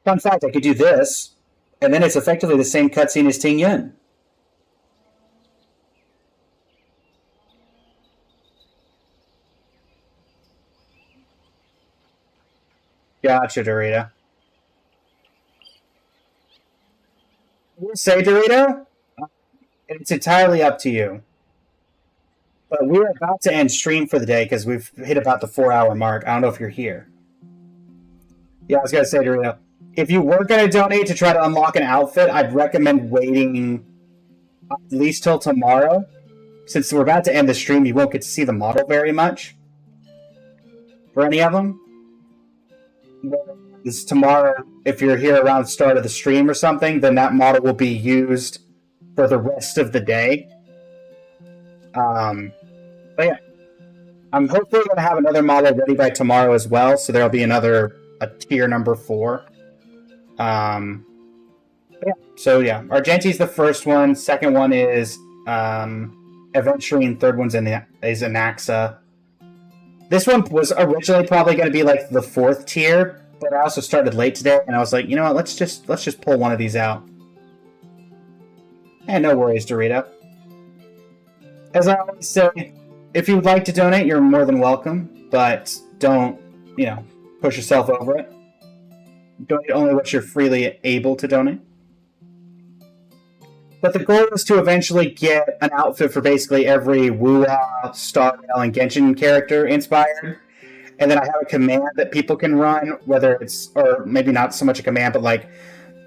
fun fact, I could do this, and then it's effectively the same cutscene as Ting Yun. Gotcha, Dorito. We'll say, Dorito, it's entirely up to you. But we're about to end stream for the day because we've hit about the 4-hour mark. I don't know if you're here. Yeah, I was going to say, Dorito, if you were going to donate to try to unlock an outfit, I'd recommend waiting at least till tomorrow. Since we're about to end the stream, you won't get to see the model very much. For any of them. This tomorrow, if you're here around the start of the stream or something, then that model will be used for the rest of the day. But yeah, I'm hopefully going to have another model ready by tomorrow as well, so there'll be a tier number 4. Yeah. So yeah, Argenti's the first one. Second one is Aventurine. Third one's is Anaxa. This one was originally probably going to be like the 4th tier, but I also started late today, and I was like, you know what? Let's just pull one of these out. And no worries, Dorito. As I always say, if you would like to donate, you're more than welcome, but don't, you know, push yourself over it. Donate only what you're freely able to donate. But the goal is to eventually get an outfit for basically every Wuha, Star Rail, and Genshin character inspired. And then I have a command that people can run, whether it's, or maybe not so much a command, but like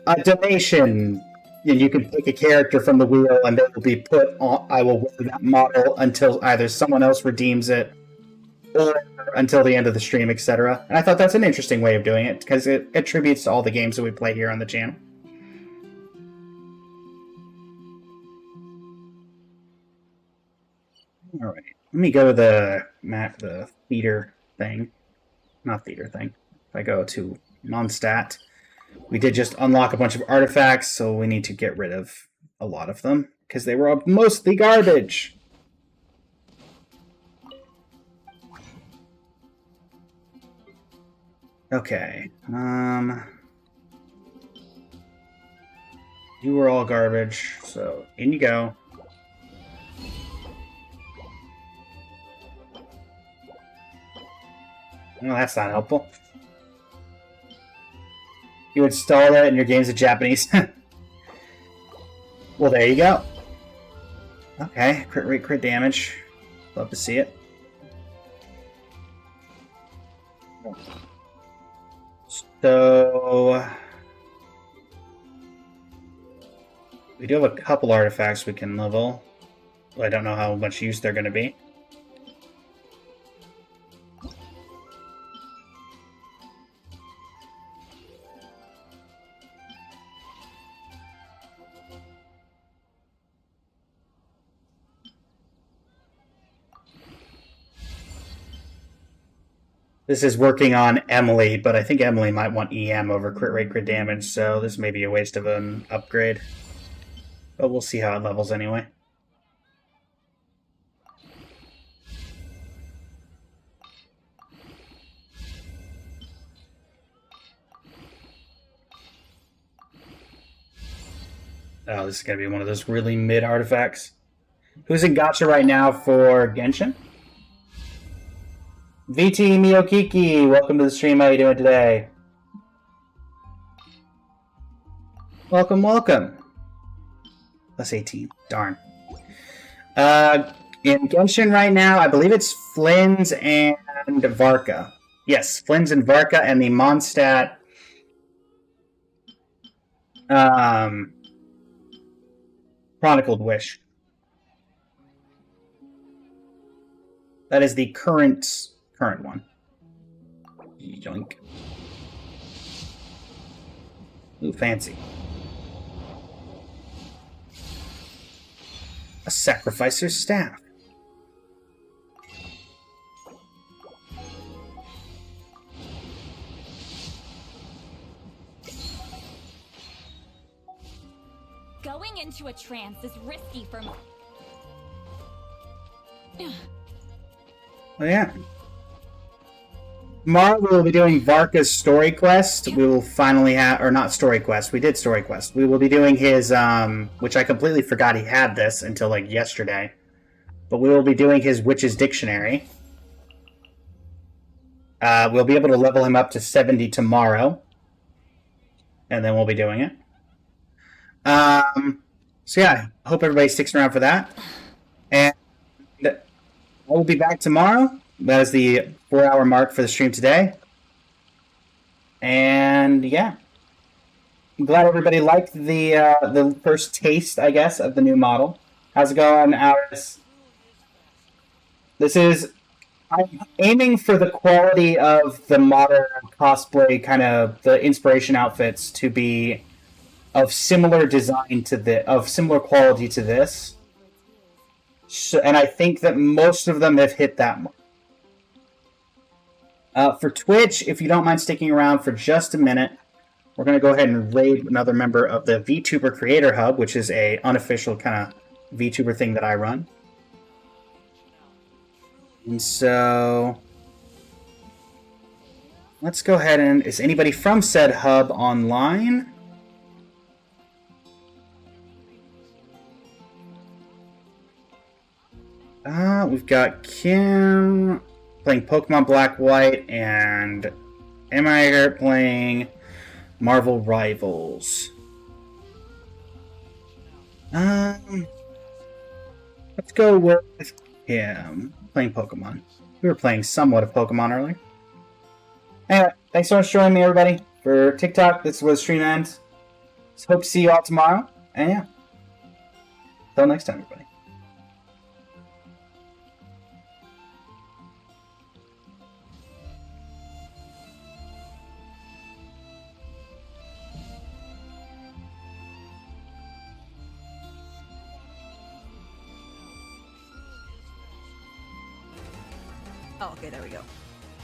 a donation. And you can pick a character from the wheel, and they will be put on. I will wear that model until either someone else redeems it, or until the end of the stream, etc. And I thought that's an interesting way of doing it, because it attributes to all the games that we play here on the channel. Alright, let me go to the theater thing. Not theater thing. If I go to Mondstadt, we did just unlock a bunch of artifacts, so we need to get rid of a lot of them, because they were mostly garbage. Okay, you were all garbage, so in you go. Well, that's not helpful. You install that and your game's in Japanese. Well, there you go. Okay, crit rate, crit damage. Love to see it. So we do have a couple artifacts we can level. I don't know how much use they're going to be. This is working on Emily, but I think Emily might want EM over crit rate, crit damage, so this may be a waste of an upgrade. But we'll see how it levels anyway. Oh, this is going to be one of those really mid artifacts. Who's in gacha right now for Genshin? VT Miyokiki, welcome to the stream. How are you doing today? Welcome, welcome. Plus 18. Darn. In Genshin right now, I believe it's Flynn's and Varka. Yes, Flynn's and Varka, and the Mondstadt Chronicled Wish. That is the current one. Yoink. Ooh, fancy. A sacrificer's staff. Going into a trance is risky for me. Oh, yeah. Tomorrow we will be doing Varka's story quest. We will finally have, or not story quest. We did story quest. We will be doing his, which I completely forgot he had this until like yesterday. But we will be doing his Witch's Dictionary. We'll be able to level him up to 70 tomorrow, and then we'll be doing it. So yeah, I hope everybody sticks around for that. And I will be back tomorrow. That is the 4-hour mark for the stream today. And yeah, I'm glad everybody liked the first taste, I guess, of the new model. How's it going, Alice? I'm aiming for the quality of the modern cosplay, kind of the inspiration outfits to be of similar design to of similar quality to this. So, and I think that most of them have hit that mark. For Twitch, if you don't mind sticking around for just a minute, we're going to go ahead and raid another member of the VTuber Creator Hub, which is a unofficial kind of VTuber thing that I run. And so, let's go ahead and... Is anybody from said hub online? We've got Kim playing Pokemon Black White and Emma playing Marvel Rivals. Let's go with Kim playing Pokemon. We were playing somewhat of Pokemon earlier. Anyway, thanks so much for joining me, everybody. For TikTok, this is where the stream ends. So hope to see you all tomorrow. And yeah, until next time, everybody. Oh, okay, there we go.